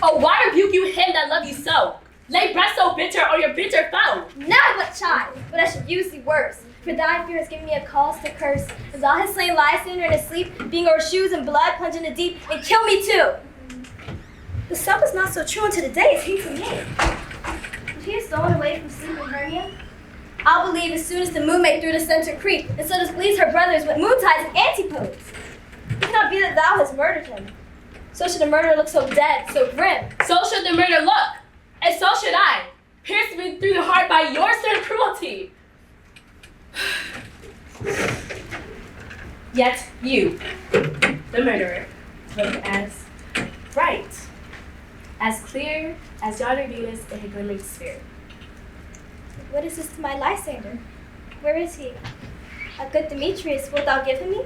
Oh, why rebuke you him that love you so? Lay breast so bitter or your bitter foe. Now what child, but I should use thee worse. For thy fear has given me a cause to curse. As thou hast slain Lysander in his sleep, being o'er shoes and blood, plunge in the deep, and kill me too. The sun was not so true unto the day as he to me. If he is stolen away from sleep and Hermia, I'll believe as soon as the moon may through the center creep, and so displease her brothers with moontides and antipodes. It cannot be that thou hast murdered him. So should the murderer look so dead, so grim. So should the murder look, and so should I, pierced through the heart by your stern cruelty. Yet you, the murderer, look as bright, as clear as yonder Venus in her glimmering sphere. What is this to my Lysander? Where is he? A good Demetrius, wilt thou give him me?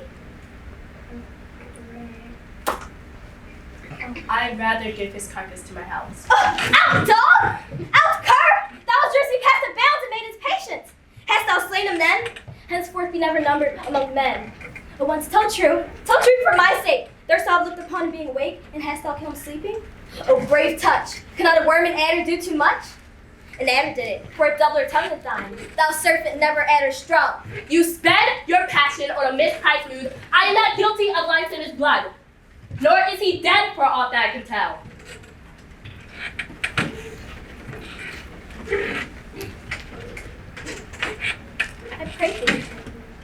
I'd rather give his carcass to my house. Out, dog! Out, cur! Thou hast driven me past the bounds and made his patience. Hast thou slain him then? Henceforth be never numbered among men. But once tell true for my sake. Durst thou have looked upon him being awake, and hast thou killed him sleeping? Oh, brave touch! Cannot a worm and adder do too much? An adder did it, for a doubler tongue than thine. Thou serpent never adder strung. You spend your passion on a mispriced mood. I am not guilty of Lysander's blood, nor is he dead for aught that I can tell. I pray thee,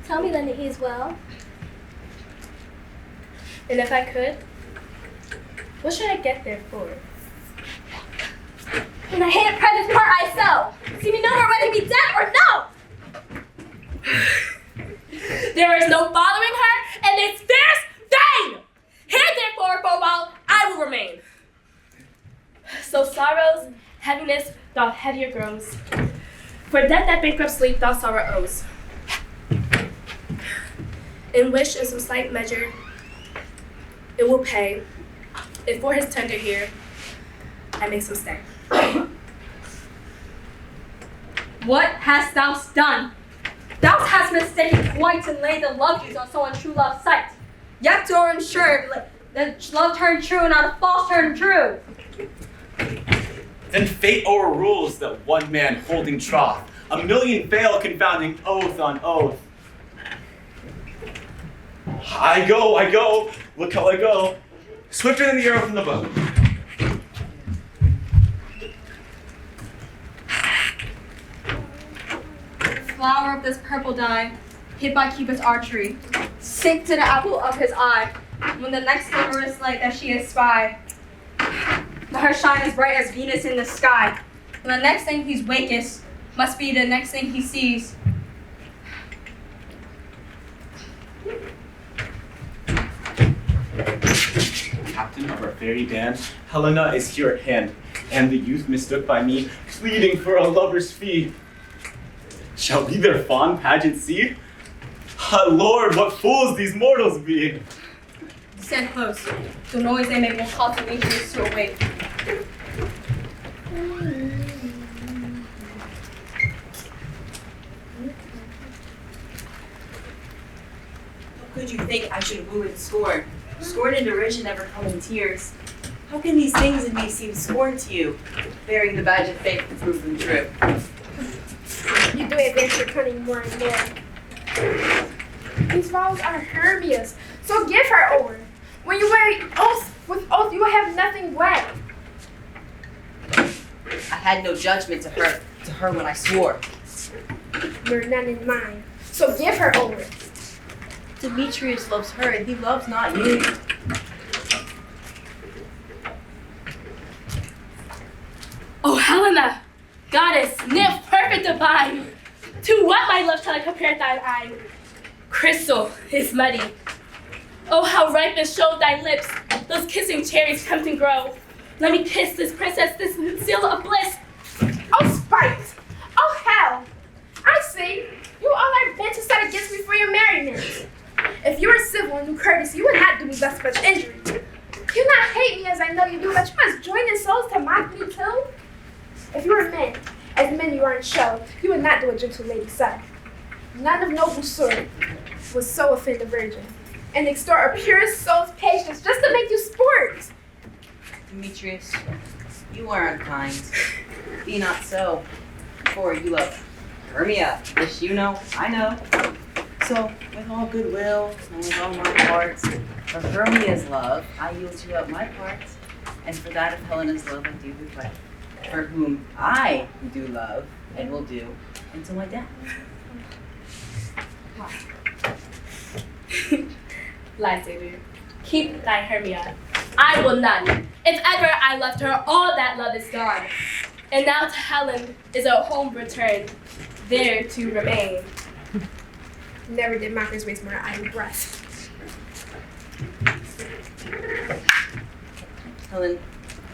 tell me then that he is well. And if I could, what should I get there for? In the hated presence part I sow. See me no more whether he be dead or no. There is no following her, and its fierce vain. Here therefore, for a while, I will remain. So sorrows, heaviness, doth heavier grows. For debt that bankrupt sleep thou sorrow owes. In which in some slight measure it will pay, if for his tender here I make some stay. What hast thou done? Thou hast mistaken quite and laid the luxuries on so untrue love's sight. Yet to our ensure that love turned true and not a false turned true. Then fate overrules that one man holding troth. A million fail, confounding oath on oath. I go, look how I go. Swifter than the arrow from the bow. Flower of this purple dye, hit by Cupid's archery, sink to the apple of his eye, when the next glimmerous light that she espied, let her shine as bright as Venus in the sky. And the next thing he's wakest must be the next thing he sees. Captain of our fairy dance, Helena is here at hand, and the youth mistook by me, pleading for a lover's fee. Shall we their fond pageant see? Ah, Lord, what fools these mortals be! Stand close. The noise they make will cause Demetrius to awake. How could you think I should woo and scorn? Scorn and derision never come in tears. How can these things in me seem scorn to you? Bearing the badge of faith to prove them true. You do advance your cunning more and more. These vows are Hermia's, so give her over. When you wear oath with oath, you will have nothing wet. I had no judgment to her when I swore. You're none in mine, so give her over. Demetrius loves her, and he loves not you. Oh, Helena, goddess, nymph, perfect divine, to what my love shall I compare thine eye? Crystal is muddy. Oh, how ripe and show thy lips, those kissing cherries come to grow. Let me kiss this princess, this seal of bliss. Oh, spite! Oh, hell! I see, you all are bent to set against me for your merriment. If you were civil and knew courtesy, you would not do me thus much injury. You not hate me as I know you do, but you must join in souls to mock me too. If you were men, as men you are in show, you would not do a gentle lady such. None of noble sort would so offend a virgin, and extort a purest soul's patience just to make you sport. Demetrius, you are unkind. Be not so, for you love Hermia. This you know, I know. So, with all goodwill and with all my heart, for Hermia's love, I yield to you up my part, and for that of Helena's love, I do requite. For whom I do love and will do until my death. Lysander, keep thy Hermia. I will none. If ever I loved her, all that love is gone. And now to Helen is a home returned, there to remain. Never did mockers waste more idle breath. Helen,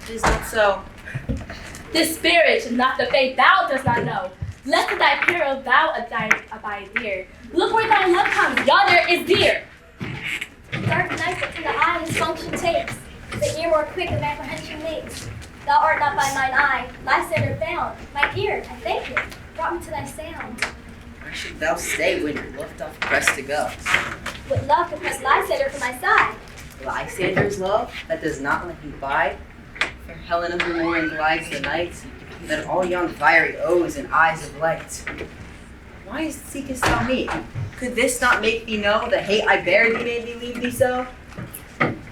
it is not so. This spirit, not the fate thou dost not know. Let thy peril thou abide dear. Look where thy love comes, yonder is dear. Dark night that to the eye his function takes, the ear more quick of apprehension makes. Thou art not by mine eye, Lysander found. My ear, I thank thee, brought me to thy sound. Where should thou stay when your love doth press to go? With love to press Lysander from my side. Lysander's love that does not let me bide? For Helena who more glides the night, than all yon fiery O's and eyes of light. Why seekest thou me? Could this not make thee know the hate I bear thee made me leave thee so?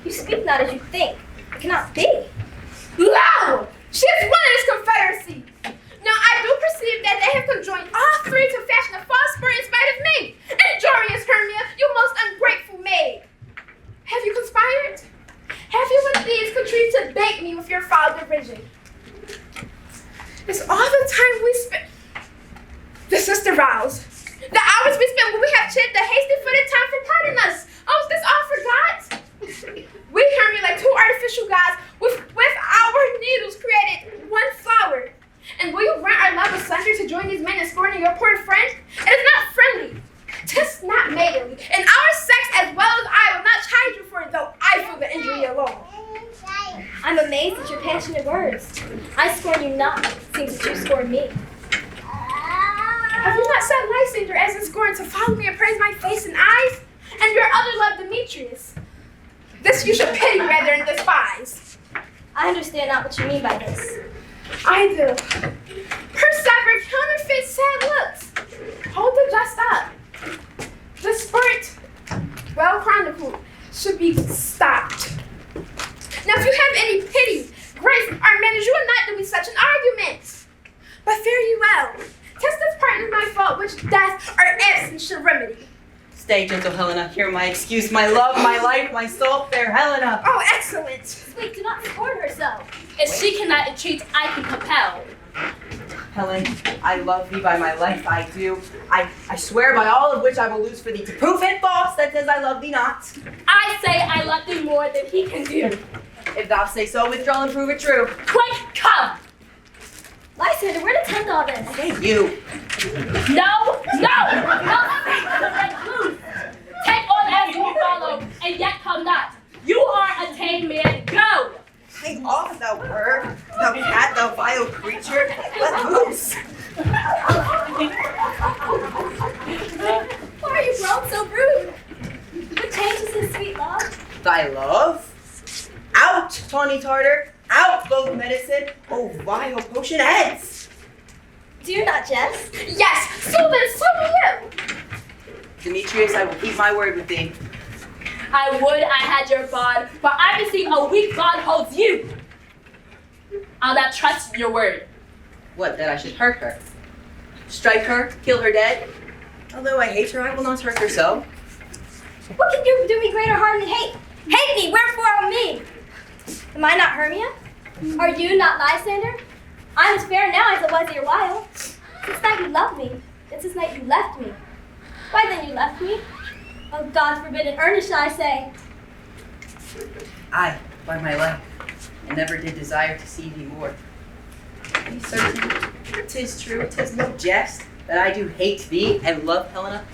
You speak not as you think. It cannot be. Lo! She is one in this confederacy. Now I do perceive that they have conjoined all three to fashion a false spur in spite of me. Injurious Hermia, you most ungrateful maid. Have you conspired? Have you with these contrived to bait me with your foul derision? It's all the time we spent. This is the rouse. The hours we spent when we have chid the hasty-footed time for parting us. Oh, is this all forgot? We Hermia, like two artificial gods, with our needles created one flower. And will you rent our love asunder to join these men in scorn words. I scorn you not, seems that you scorn me. Have you not set Lysander as in scorn to follow me and praise my face and eyes? And your other love, Demetrius? This you should pity rather than despise. I understand not what you mean by this. I do. Persever counterfeit sad looks. Hold the just up. The spurt, well chronicled, should be stopped. Now if you have any pity, grace, or manners, you will not do me such an argument. But fare you well. Test this part in my fault, which death or absence should remedy. Stay, gentle Helena. Hear my excuse, my love, my life, my soul, fair Helena. Oh, excellent. Sweet, do not scorn her so. If she cannot entreat, I can compel. Helen, I love thee by my life, I do. I swear by all of which I will lose for thee to prove it false that says I love thee not. I say I love thee more than he can do. If thou say so, withdraw and prove it true. Quick, come! Lysander, where to tend all this? Hey, you. No! Let loose! Take on as you follow, and yet come not. You are a tame man. Go! Take off, thou bird, thou cat, thou vile creature. Let loose. Why are you grown so rude? What changes his sweet love? Thy love? Out, tawny tartar. Out, loathed medicine. Oh, vile potion heads. Do you not jest? Yes, so do you. Demetrius, I will keep my word with thee. I would I had your bond, but I perceive a weak bond holds you. I'll not trust your word. What, that I should hurt her? Strike her, kill her dead? Although I hate her, I will not hurt her so. What can you do me greater harm than hate? Hate me, wherefore on me? Am I not Hermia? Are you not Lysander? I'm as fair now as I was ere while. Since night you loved me, and since night you left me. Why then you left me? Oh, God forbid in earnest I say. I, by my life, and never did desire to see thee more. Be certain, 'tis true, 'tis no jest, that I do hate thee and love Helena.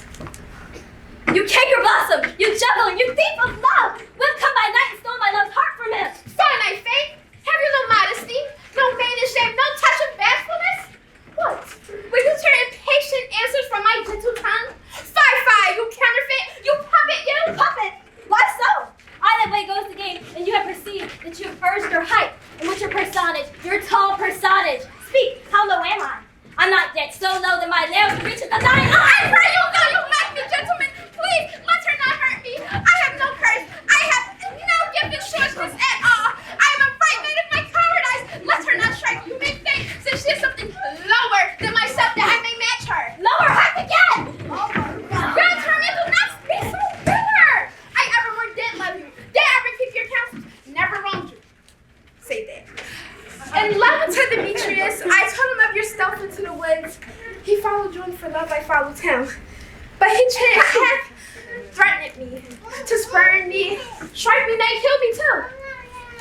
You canker blossom! You juggler! You thief of love! Will come by night and stole my love's heart from him! Finite faith, have you no modesty? No maiden shame, no touch of bashfulness? What? Will you turn impatient answers from my gentle tongue? Fie, you counterfeit! You puppet, you! Puppet! Why so? I that way goes the game, and you have perceived that you have urged your height, and with your personage, your tall personage. Speak, how low am I? I'm not yet so low that my nails reach the thine eye! I pray you go, you like me, gentlemen! Please, let her not hurt me! I have no courage! I have no gift in shortness at all! I am a right maid of my cowardice! Let her not strike you mid-face, since she is something lower than myself that I may match her! Lower, hark again! Good, Hermia, do not speak so bitter! I evermore did love you, did ever keep your counsel, never wronged you. Say that. And love to Demetrius, I told him of your stealth into the woods. He followed you, and for love I followed him. But he half threatened me, to spurn me, strike me, nay, kill me too.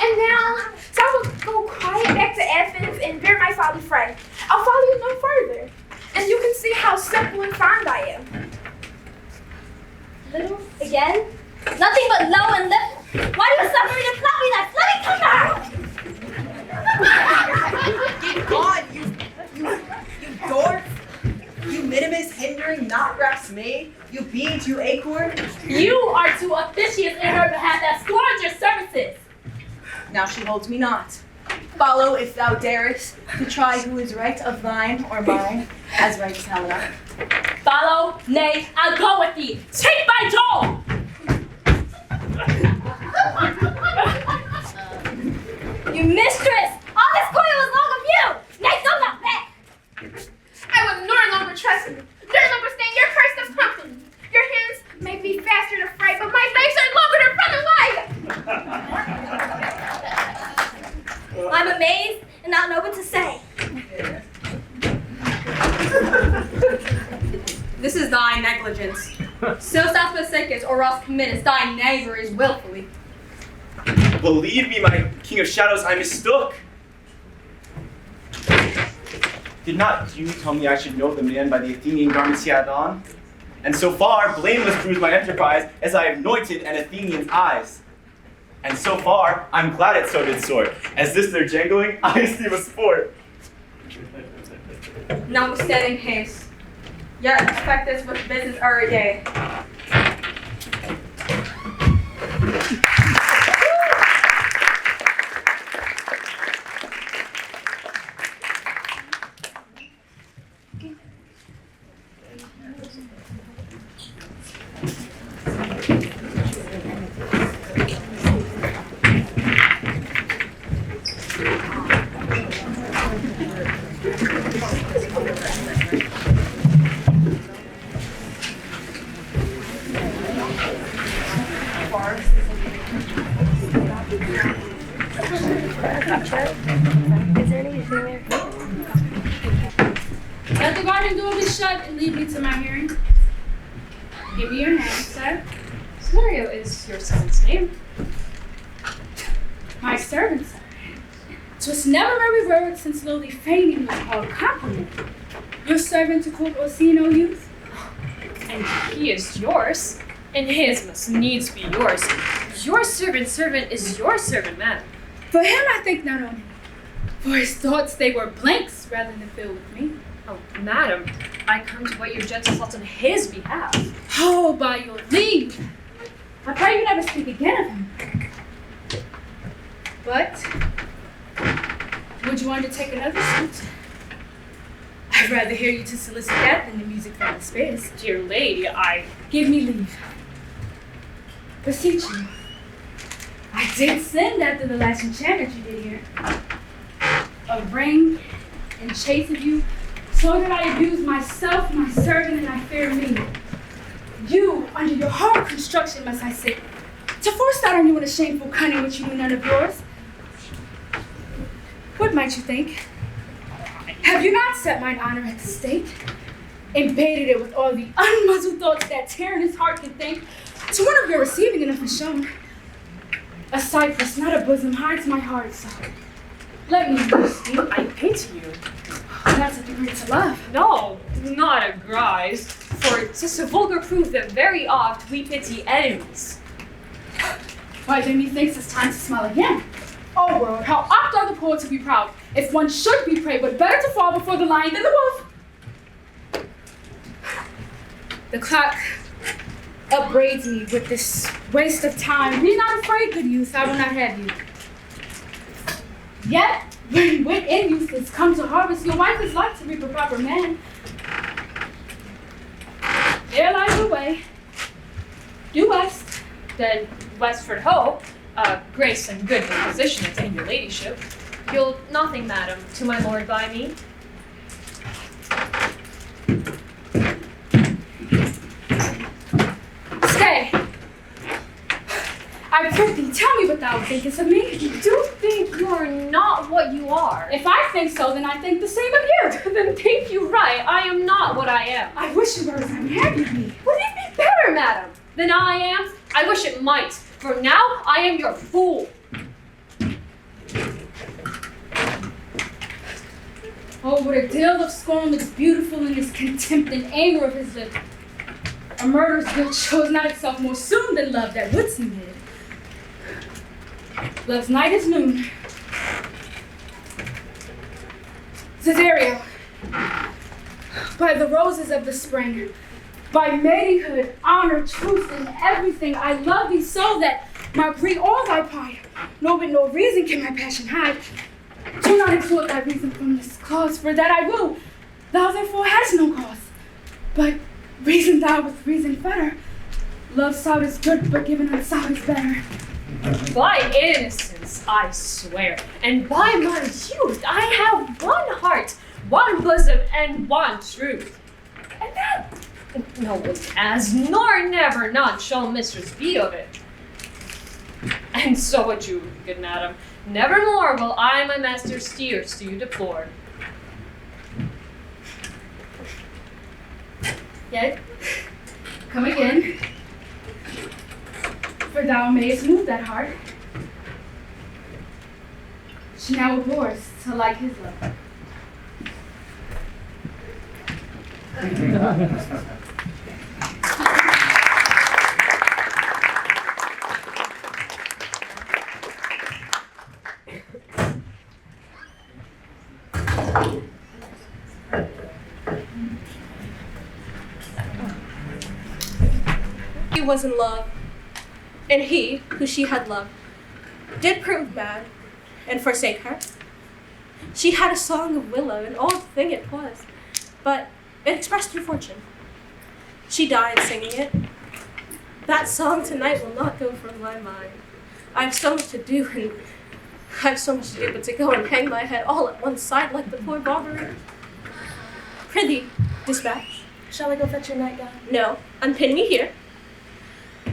And now, so I will go quiet back to Athens and bear my folly fray. I'll follow you no further, and you can see how simple and fond I am. Little? Again? Nothing but low and lip. Why do you suffer me to plot me thus? Let me come back! Get gone, you dwarf! You minimus hindering not grasp me? You being too acorn? You are too officious in her behalf that scorns your services. Now she holds me not. Follow if thou darest, to try who is right of thine or mine, as right as Helena. Follow, nay, I'll go with thee. Take my jaw! You mistress! All this coil is long of you! Nay, go not back! I will no longer trust you, no longer stand your curse of company. Your hands may be faster to fight, but my legs are longer to run away. I'm amazed and not know what to say. This is thy negligence. So thou forsakest or else committest thy knaveries willfully. Believe me, my king of shadows, I mistook. Did not you tell me I should know the man by the Athenian garments he had on? And so far, blameless proves my enterprise, as I have anointed an Athenian's eyes. And so far, I'm glad it so did sort, as this their jangling I esteem a sport. Notwithstanding haste, yet affect this with business every day. Let the garden door be shut and leave me to my hearing. Give me your hand, sir. Scenario is your son's name. My servant, sir. 'Twas never my word since lowly feigning was called compliment. Your servant to quote Orsino youth. And he is yours, and his must needs be yours. Your servant's servant is your servant, madam. For him I think not only. For his thoughts they were blanks rather than filled with me. Oh, madam, I come to wait your gentle thoughts on his behalf. Oh, by your leave. I pray you never speak again of him. But, would you undertake another suit? I'd rather hear you to solicit that than the music from the space. Dear lady, Give me leave. Beseech you. I did send after the last enchantment you did here. A ring and chase of you, so that I abuse myself, my servant, and I fear me. You, under your hard construction, must I sit, to force out on you in a shameful cunning which you knew none of yours. What might you think? Have you not set mine honor at the stake? Invaded it with all the unmuzzled thoughts that tyrannous heart can think, to one of your receiving enough is shown. A cypress, not a bosom, hides my heart, so let me loose you. I pity you. That's a degree to love. No, not a grise, for 'tis a vulgar proof that very oft we pity enemies. Why, then methinks it's time to smile again. Oh world, how oft are the poor to be proud, if one should be prey, but better to fall before the lion than the wolf. The clock upbraids me with this waste of time. Be not afraid, good youth, I will not have you. Yet, when wit and youth is come to harvest, your wife is like to reap a proper man. There lies the way. Due west. Then westward ho, grace and good disposition attain your ladyship. You'll nothing, madam, to my lord by me. Stay. I prithee, tell me what thou thinkest of me. You do think you are not what you are. If I think so, then I think the same of you. Then think you right, I am not what I am. I wish you were as unhappy with me. Would it be better, madam, than I am? I wish it might, for now I am your fool. Oh, what a deal of scorn looks beautiful in his contempt and anger of his lip. A murder's guilt shows not itself more soon than love that would seem hid. Love's night is noon. Cesario, by the roses of the spring, by maidenhood, honor, truth, and everything, I love thee so that my greed all thy pride, no with no reason can my passion hide. Do not extort thy reason from this cause, for that I will. Thou therefore hast no cause. But reason thou with reason fetter. Love sought is good, but given unsought is better. By innocence, I swear, and by my youth, I have one heart, one bosom, and one truth. And that no one as, nor never none shall mistress be of it. And so would you, good madam, nevermore will I my master's steers to you deplore. Yet, come again, for thou mayest move that heart. She now abhors to like his love. was in love, and he, who she had loved, did prove mad, and forsake her. She had a song of willow, an old thing it was, but it expressed her fortune. She died singing it. That song tonight will not go from my mind. I have so much to do, and I have so much to do but to go and hang my head all at one side like the poor Barbary. Prithee, dispatch. Shall I go fetch your nightgown? No, unpin me here.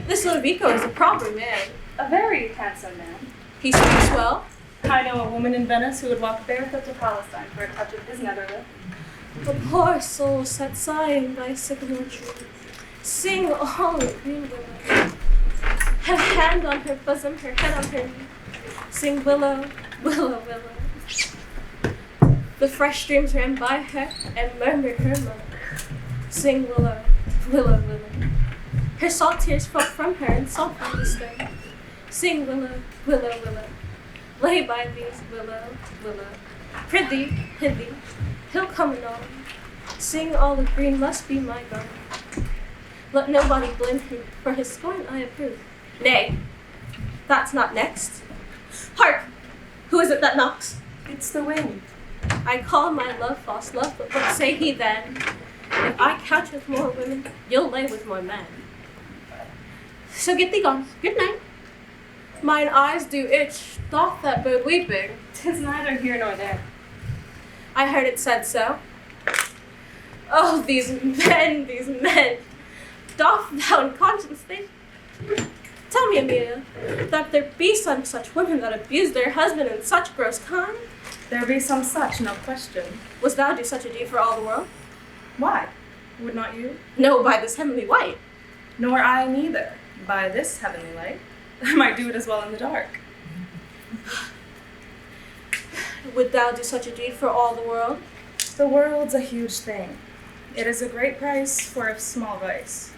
This Ludovico is a proper man. A very handsome man. He speaks well. I know a woman in Venice who would walk barefoot to Palestine for a touch of his nether lip. The poor soul sat sighing by a sycamore tree. Sing all the green willow. Her hand on her bosom, her head on her knee. Sing willow, willow, willow. The fresh streams ran by her and murmured her love. Sing willow, willow, willow. Her salt tears fell from her and salt on the stone. Sing willow, willow, willow. Lay by these willow, willow. Prithee, prithee, he'll come anon. Sing all the green must be my garden. Let nobody blame him, for his scorn I approve. Nay, that's not next. Hark! Who is it that knocks? It's the wind. I call my love false love, but what say he then? If I couch with more women, you'll lay with more men. So get thee gone. Good night. Mine eyes do itch, doth that bode weeping? 'Tis neither here nor there. I heard it said so. Oh, these men, these men. Doth thou in conscience think? Tell me, Amelia, that there be some such women that abuse their husband in such gross kind? There be some such, no question. Wouldst thou do such a deed for all the world? Why? Would not you? No, by this heavenly light. Nor I neither. By this heavenly light. I might do it as well in the dark. Would thou do such a deed for all the world? The world's a huge thing. It is a great price for a small vice.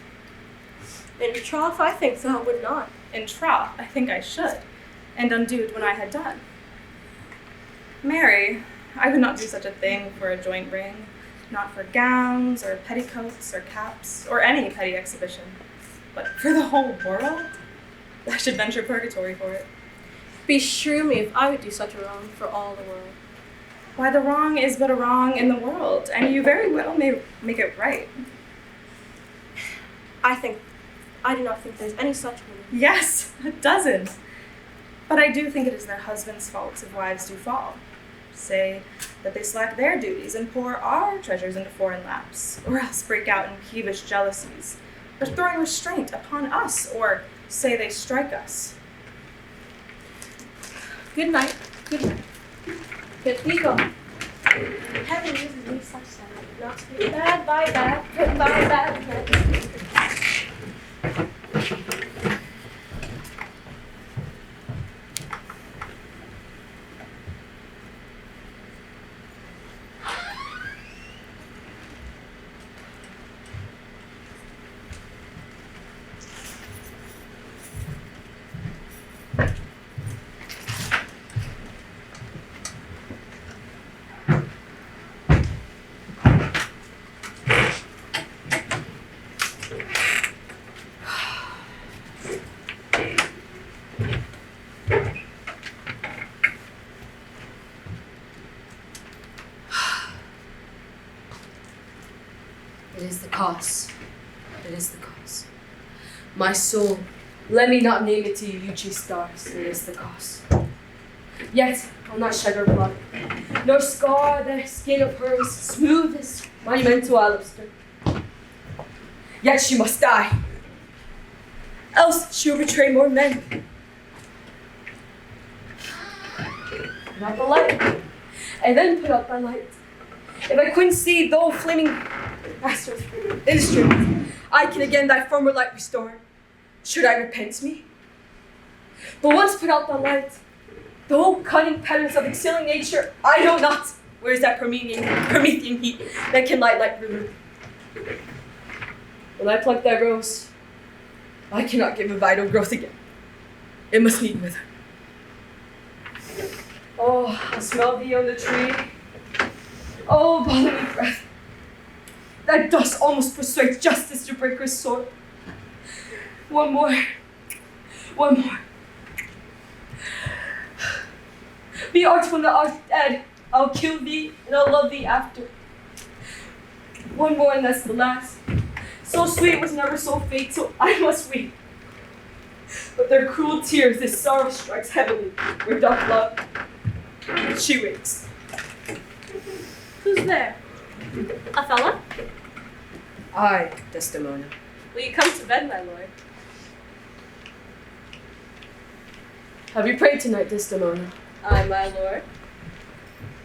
In troth, I think thou would not. In troth, I think I should, and undo it when I had done. Mary, I would not do such a thing for a joint ring, not for gowns, or petticoats, or caps, or any petty exhibition. But for the whole world? I should venture purgatory for it. Beshrew me if I would do such a wrong for all the world. Why, the wrong is but a wrong in the world, and you very well may make it right. I do not think there's any such woman. Yes, a dozen. But I do think it is their husbands' faults if wives do fall. Say that they slack their duties and pour our treasures into foreign laps, or else break out in peevish jealousies, or throwing restraint upon us, or say they strike us. Good night. Good night. Good we go. Heaven uses me such sad, not to be bad by bad, good by bad, bad. It is the cause. It is the cause. My soul, let me not name it to you, you chaste stars. It is the cause. Yet I'll not shed her blood, nor scar the skin of hers smooth as monumental alabaster. Yet she must die, else she will betray more men. Put out the light, and then put out the light. If I couldn't see, though flaming master's instrument, I can again thy former light restore. Should I repent me? But once put out the light, though cunning patterns of excelling nature, I know not where is that Promethean heat that can light river. When I pluck thy rose, I cannot give a vital growth again. It must need wither. Oh, I smell thee on the tree. Oh, bodily breath, that dust almost persuades justice to break her sword. One more. One more. Be art when thou art dead. I'll kill thee and I'll love thee after. One more and that's the last. So sweet was never so fatal, I must weep. But their cruel tears, this sorrow strikes heavily, where doth love. And she wakes. Who's there? Othello? Aye, Desdemona. Will you come to bed, my lord? Have you prayed tonight, Desdemona? Aye, my lord.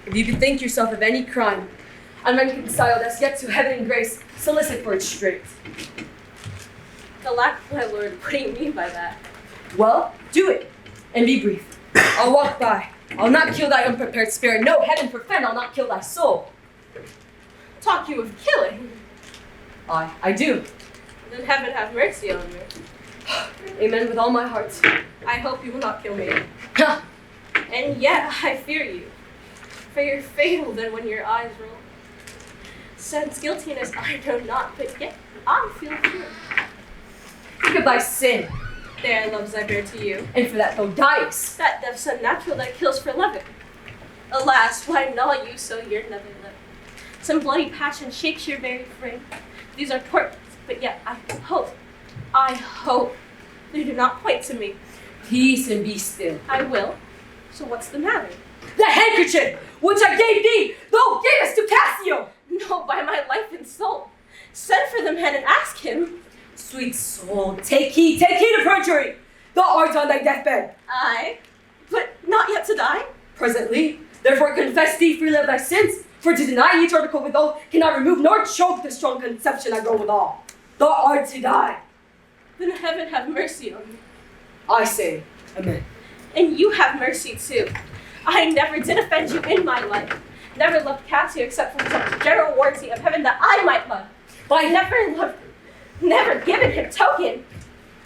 If you bethink yourself of any crime, unreconciled as yet to heaven and grace, solicit for it straight. Alack, my lord, what do you mean by that? Well, do it, and be brief. I'll walk by. I'll not kill thy unprepared spirit. No, heaven forfend, I'll not kill thy soul. Talk you of killing? Aye, I do. Then heaven have mercy on me. Amen with all my heart. I hope you will not kill me. Ha! And yet I fear you, for you're fatal than when your eyes roll. Since guiltiness I know not, but yet I feel fear. Think of thy sin, There loves I bear to you. and for that thou diest. That death's unnatural that kills for loving. Alas, why gnaw you so your nether lip? Some bloody passion shakes your very frame. These are portraits, but yet I hope they do not point to me. Peace and be still. I will. So what's the matter? The handkerchief which I gave thee, thou gavest to Cassio. No, by my life and soul. Send for the man and ask him. Sweet soul, take heed to perjury. Thou art on thy deathbed. Aye, but not yet to die. Presently, therefore confess thee freely of thy sins. For to deny each article with oath cannot remove nor choke the strong conception I grow withal. Thou art to die. Then heaven have mercy on me. I say, amen. And you have mercy too. I never did offend you in my life. Never loved Cassio except for such general warranty of heaven that I might love. But I never loved him, never given him token.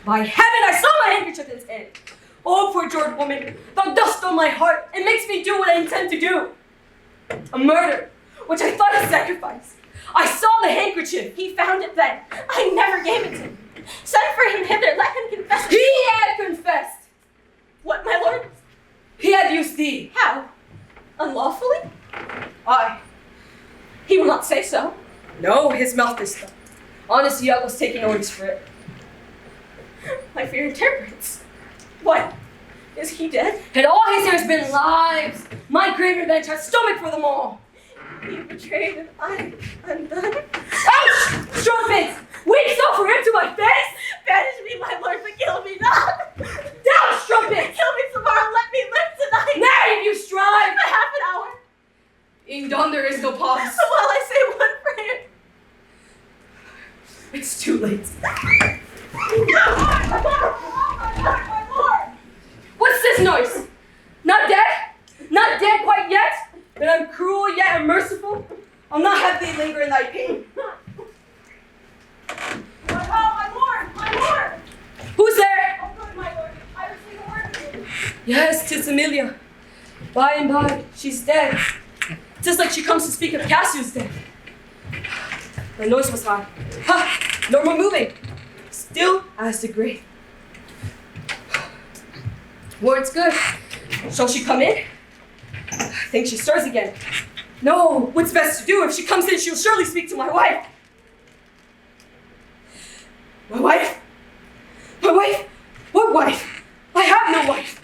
By heaven, I saw my handkerchief in his hand. Oh, perjured woman, thou dost on my heart. It makes me do what I intend to do. A murder, which I thought a sacrifice. I saw the handkerchief. He found it then. I never gave it to him. Send for him hither, let him confess. He had confessed. What, my lord? He had used thee. How? Unlawfully? Aye. He will not say so. No, his mouth is stuck. Honest Iago's taking orders for it. My fear interprets. What? Is he dead? And all his years been lives. My great revenge has stomach for them all. He betrayed and I undone. Ouch! Strumpets! Weak so for him to my face! Banish me, my lord, but kill me not! Down, Strumpet! Kill me tomorrow, let me live tonight! Nay, if you strive! For half an hour! In dawn there is no pause. While I say one prayer. It's too late. My lord! What's this noise? Not dead? Not dead quite yet? Then I'm cruel yet unmerciful? I'll not have thee linger in thy pain. My lord! My lord! Who's there? Oh, good, my lord. I received a word from you. Yes, 'tis Amelia. By and by, she's dead. 'Tis like she comes to speak of Cassio's death. The noise was high. Ha! No more moving. Still as the grave. Word's good. Shall she come in? I think she stirs again. No, what's best to do? If she comes in, she'll surely speak to my wife. My wife? My wife? What wife? I have no wife.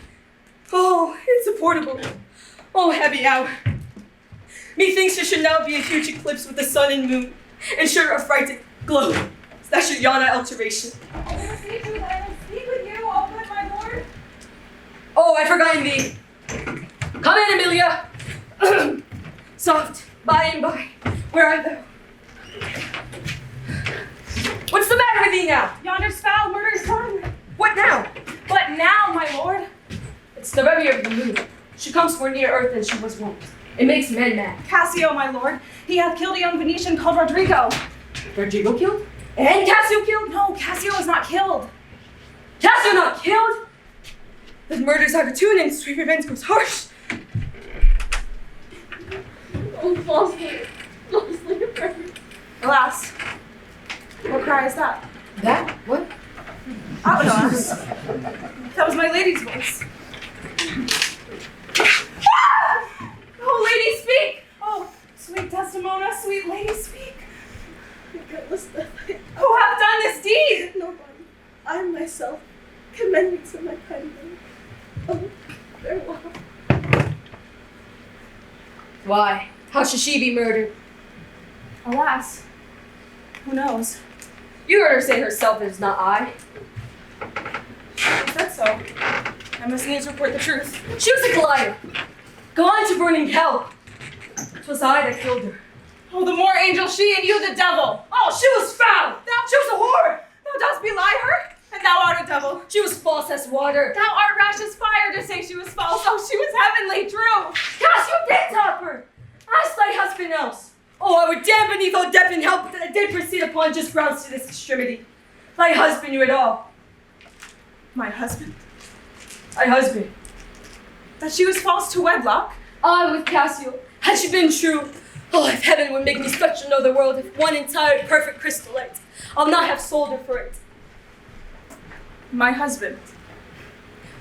Oh, insupportable. Oh, heavy hour. Methinks there should now be a huge eclipse with the sun and moon, and sure affrighted glow. That should yawn at alteration. I will speak with you, oh good, my lord. Oh, I forgot thee. Come in, Amelia. Soft, by and by. Where art thou? What's the matter with thee now? Yonder's foul, murder's done. What now? What now, my lord? It's the revy of the moon. She comes more near earth than she was wont. It makes men mad. Cassio, my lord. He hath killed a young Venetian called Rodrigo. Rodrigo killed? And Cassio killed? No, Cassio is not killed. Cassio not killed? Then murders are tune and sweet revenge goes harsh. Oh, falsely perfect. Alas, what cry is that? That? What? alas, that was my lady's voice. Oh, lady, speak! Oh, sweet Desdemona, sweet lady, speak. Who hath done this deed? Nobody. I myself commend me to my kind lady. Oh, farewell. Why? How should she be murdered? Alas, who knows? You heard her say herself it is not I. She said so. I must needs report the truth. She was a liar. Gone to burning hell. 'Twas I that killed her. Oh, the more angel she and you the devil. Oh, she was foul! She was a whore! Thou dost belie her, and thou art a devil. She was false as water. Thou art rash as fire to say she was false. Oh, she was heavenly true. Cassio did top her! Ask thy husband else. Oh, I would damn beneath all depth and help that I did proceed upon just grounds to this extremity. Thy husband knew it all. My husband? Thy husband. That she was false to wedlock? I with Cassio. Had she been true, oh, if heaven would make me such another world, if one entire perfect crystallite, I'll not have sold her for it. My husband?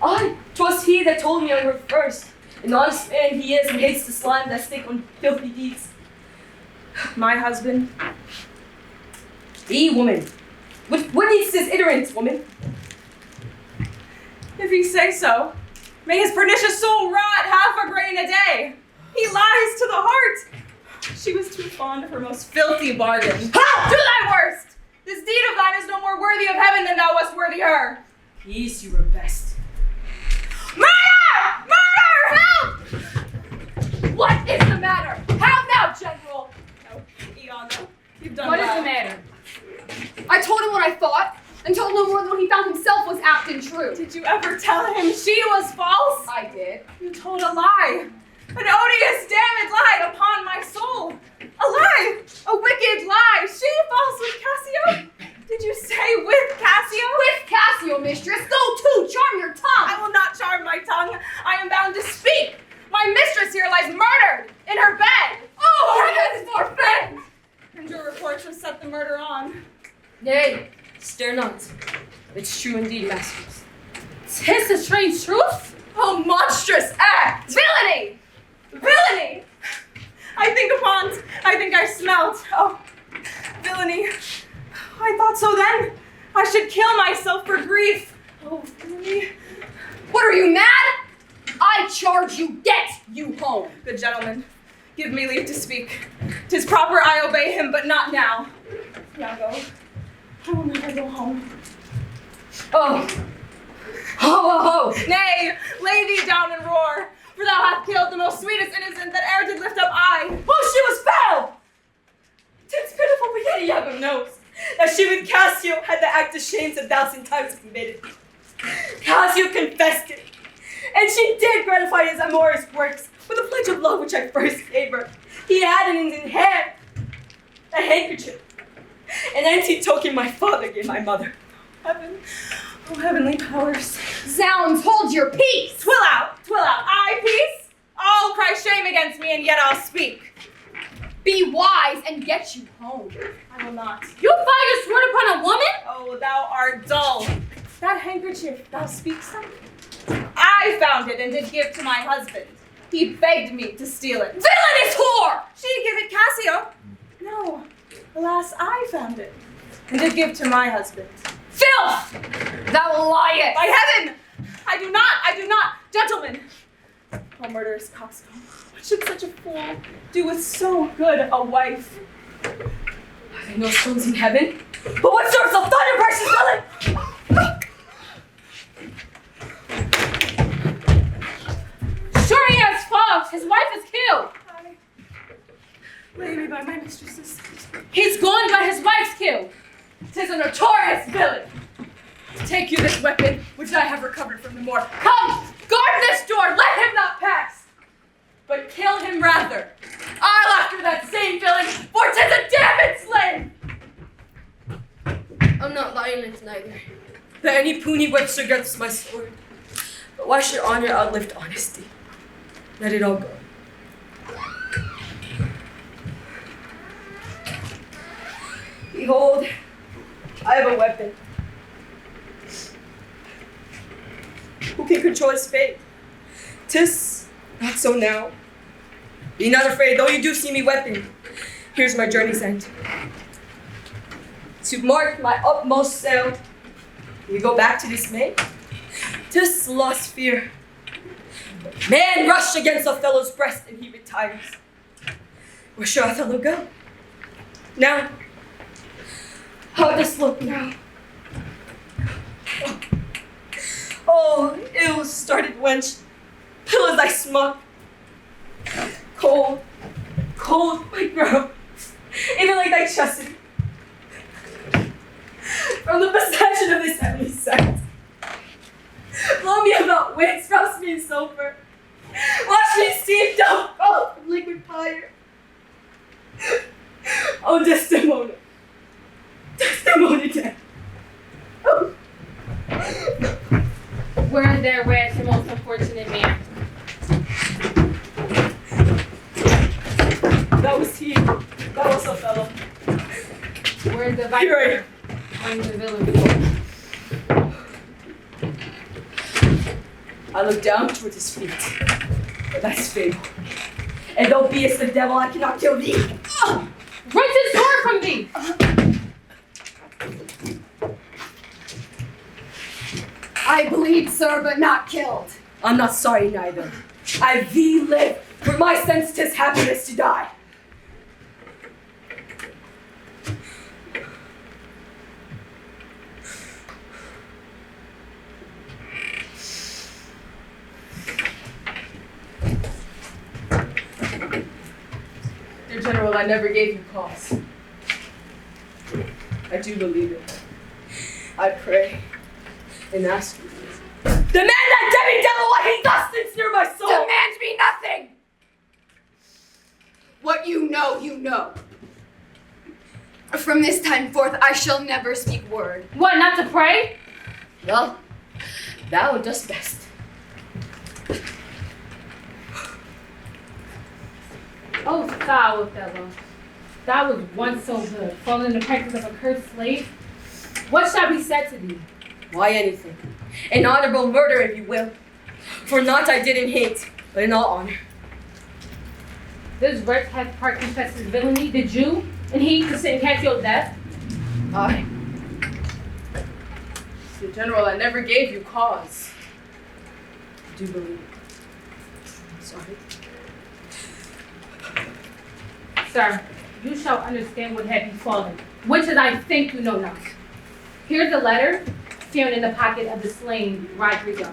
Aye, 'twas he that told me on her first. An honest man he is and hates the slime that stink on filthy deeds. My husband? Thee, woman. What needs this iterance, woman? If he say so, may his pernicious soul rot half a grain a day. He lies to the heart. She was too fond of her most filthy bargain. Ha! Do thy worst! This deed of thine is no more worthy of heaven than thou wast worthy her. Peace, you were best. Murder! Murder! Help! What is the matter? How now, General? No, Iago, you've done What well. is the matter? I told him what I thought, and told no more than what he found himself was apt and true. Did you ever tell him she was false? I did. You told a lie. An odious, damned lie upon my soul. A lie! A wicked lie! She false with Cassio? Did you say with Cassio? With Cassio, mistress. Go to, charm your tongue. I will not charm my tongue. I am bound to speak. My mistress here lies murdered in her bed. Oh, heavens forfend! And your reports will set the murder on. Nay, stare not. It's true indeed, masters. 'Tis the strange truth? Oh, monstrous act! Villainy! Villainy! I think I smelt. Oh, villainy. I thought so then. I should kill myself for grief. Oh, villainy. What are you, mad? I charge you, get you home. Good gentleman, give me leave to speak. 'Tis proper I obey him, but not now. Iago, I will never go home. Oh. Ho! Nay, lay thee down and roar, for thou hast killed the most sweetest innocent that e'er did lift up eye. Oh, she was foul! 'Tis pitiful, but yet Iago knows that she with Cassio had the act of shame 1,000 times committed. Cassio confessed it, and she did gratify his amorous works with a pledge of love which I first gave her. He had in his hand a handkerchief, an empty token my father gave my mother. Heaven, oh heavenly powers. Zounds, hold your peace. Twill out, I peace. All cry shame against me, and yet I'll speak. Be wise and get you home. I will not. You find your sword upon a woman? Oh, thou art dull. That handkerchief thou speakst of, I found it and did give to my husband. He begged me to steal it. Villainous whore! She gave it Cassio. No, alas, I found it and did give to my husband. Filth! Thou liest! By heaven! I do not! Gentlemen! Oh, murderous coxcomb, what should such a fool do with so good a wife? Are there no stones in heaven? But what sorts of thunder precious villain? Sure he has fault. His wife is killed. Lay me by my mistress's. He's gone, but his wife's killed. 'Tis a notorious villain. Take you this weapon, which I have recovered from the moor. Come, guard this door, let him not pass. But kill him rather. I'll after that same villain, for 'tis a damned slave. I'm not violent neither. That any puny webster gets my sword. But why should honor outlive honesty? Let it all go. Behold, I have a weapon. who can control his fate. 'Tis not so now. Be not afraid, though you do see me weapon. Here's my journey's end. To mark my utmost sail, we go back to dismay. 'Tis lost fear. Man rushed against Othello's breast and he retires. Where shall Othello go? Now, how does look now? Oh, ill-started wench, pill as I smoke. Cold, cold my brow, even like thy chastity. From the possession of this heavenly sight. Blow me about winds, rouse me in sulfur. Watch me steam down cold from liquid fire. Oh, Desdemona. Desdemona dead. Oh. Where is their rash and most unfortunate man? That was he. That was Othello. Where's the Here I viper? Where's the villain? I look down toward his feet. But that's fatal. And though beest the devil, I cannot kill thee. Wrench his sword from thee! I bleed, sir, but not killed. I'm not sorry neither. I thee live, for my sense 'tis happiness to die. Dear General, I never gave you cause. I do believe it. I pray and ask you. Demand that demi devil why he thus ensnare my soul! Demand me nothing! What you know, you know. From this time forth, I shall never speak word. What, not to pray? Well, thou dost best. Oh, foul Othello. Thou was once so good, fallen in the practice of a cursed slave. What shall be said to thee? Why anything? An honorable murder, if you will. For naught I did in hate, but in all honor. This wretch hath part confessed his villainy, did you? And he to send Cassio's death? Aye. Sir General, I never gave you cause. I do believe it. Sorry. Sir, you shall understand what had befallen, which as I think you know not. Here's a letter found in the pocket of the slain Rodrigo.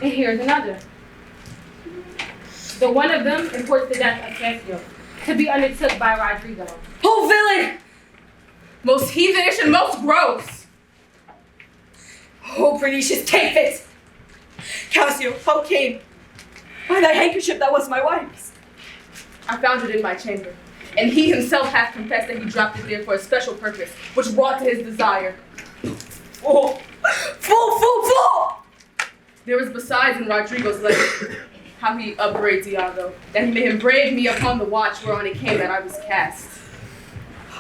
And here's another. The one of them imports the death of Cassio, to be undertook by Rodrigo. Oh, villain! Most heathenish and most gross! Oh, pernicious, take it! Cassio, how came? By thy handkerchief that was my wife's. I found it in my chamber, and he himself hath confessed that he dropped it there for a special purpose, which wrought to his desire. Oh, fool! There was besides in Rodrigo's letter how he upbraids Iago, that he made him brave me upon the watch whereon it came that I was cast.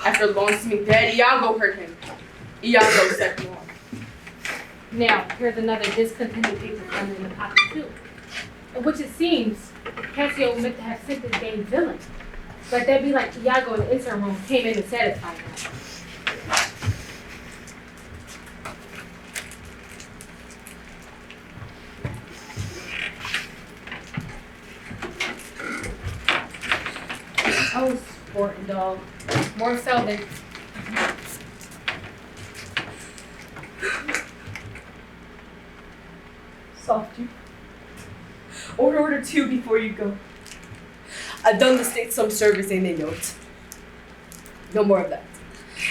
After long seeming dead, Iago heard him. Iago set him on. Now, here's another discontented paper found in the pocket too, in which it seems Cassio meant to have sent this dame villain, but that be like Iago in the interim room came in to satisfy that. Oh, sporting dog. More so than Soft you. Order two before you go. I've done the state some service and they know it. No more of that.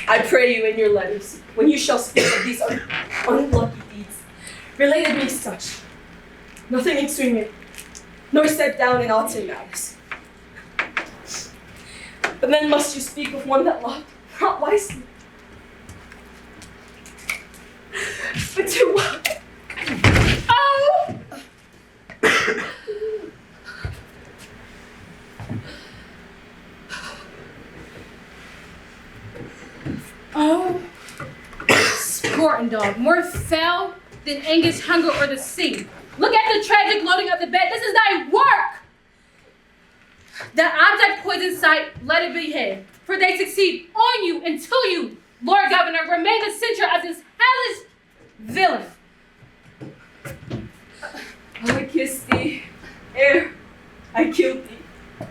I pray you in your letters, when you shall speak of these unlucky deeds, related me such. Nothing extreme, nor set down in aught in matters. But then must you speak of one that loved, not wisely, but too well. Oh! Oh, sporting dog. More fell than anguish, hunger, or the sea. Look at the tragic loading of the bed. This is thy work. The object poison sight, let it be hid. For they succeed on you until you, Lord Governor, remain the censure of this hellish villain. I kissed thee, ere I killed thee.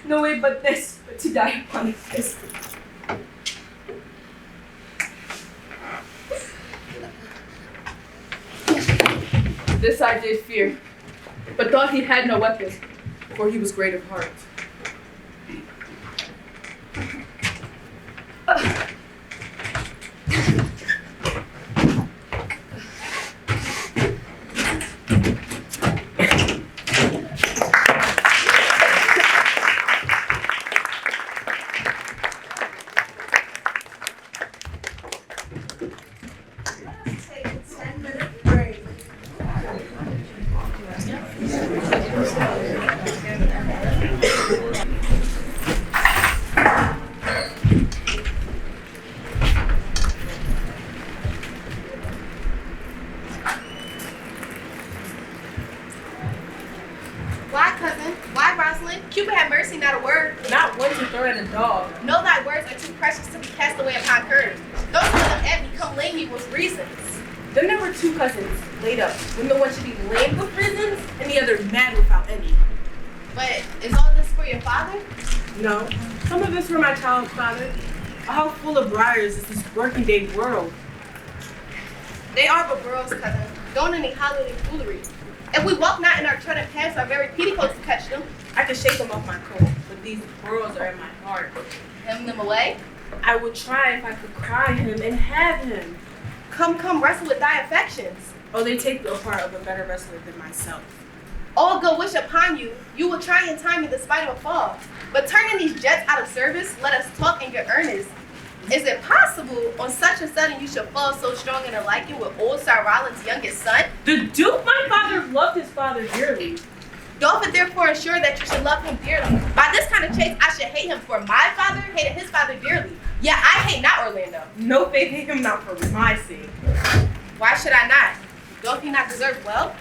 No way but this, but to die upon a kiss. This I did fear, but thought he had no weapon, for he was great of heart. Why, cousin? Why, Rosalind? Cupid had mercy, not a word. Not one to throw at a dog. Know thy words are too precious to be cast away upon curtains. Those who look at me come lame me with reasons. Then there were two cousins laid up, when the one should be lame with reasons and the other mad without any. But is all this for your father? No, some of it's for my child's father. How full of briars is this working day world? They are but burrows, cousin. Don't any holiday foolery. If we walk not in our trodden paths, our very petticoats to catch them. I can shake them off my coat, but these burrows are in my heart. Hem them away. I would try if I could cry him and have him. Come, wrestle with thy affections. Oh, they take the part of a better wrestler than myself. All good wish upon you. You will try and time me despite of a fall. But turning these jets out of service, let us talk and get earnest. Is it possible on such a sudden you should fall so strong in a liking with old Sir Roland's youngest son? The Duke, my father, loved his father dearly. Doth it therefore ensure that you should love him dearly? By this kind of chase, I should hate him, for my father hated his father dearly. Yet I hate not Orlando. No, they hate him not for my sake. Why should I not? Doth he not deserve well?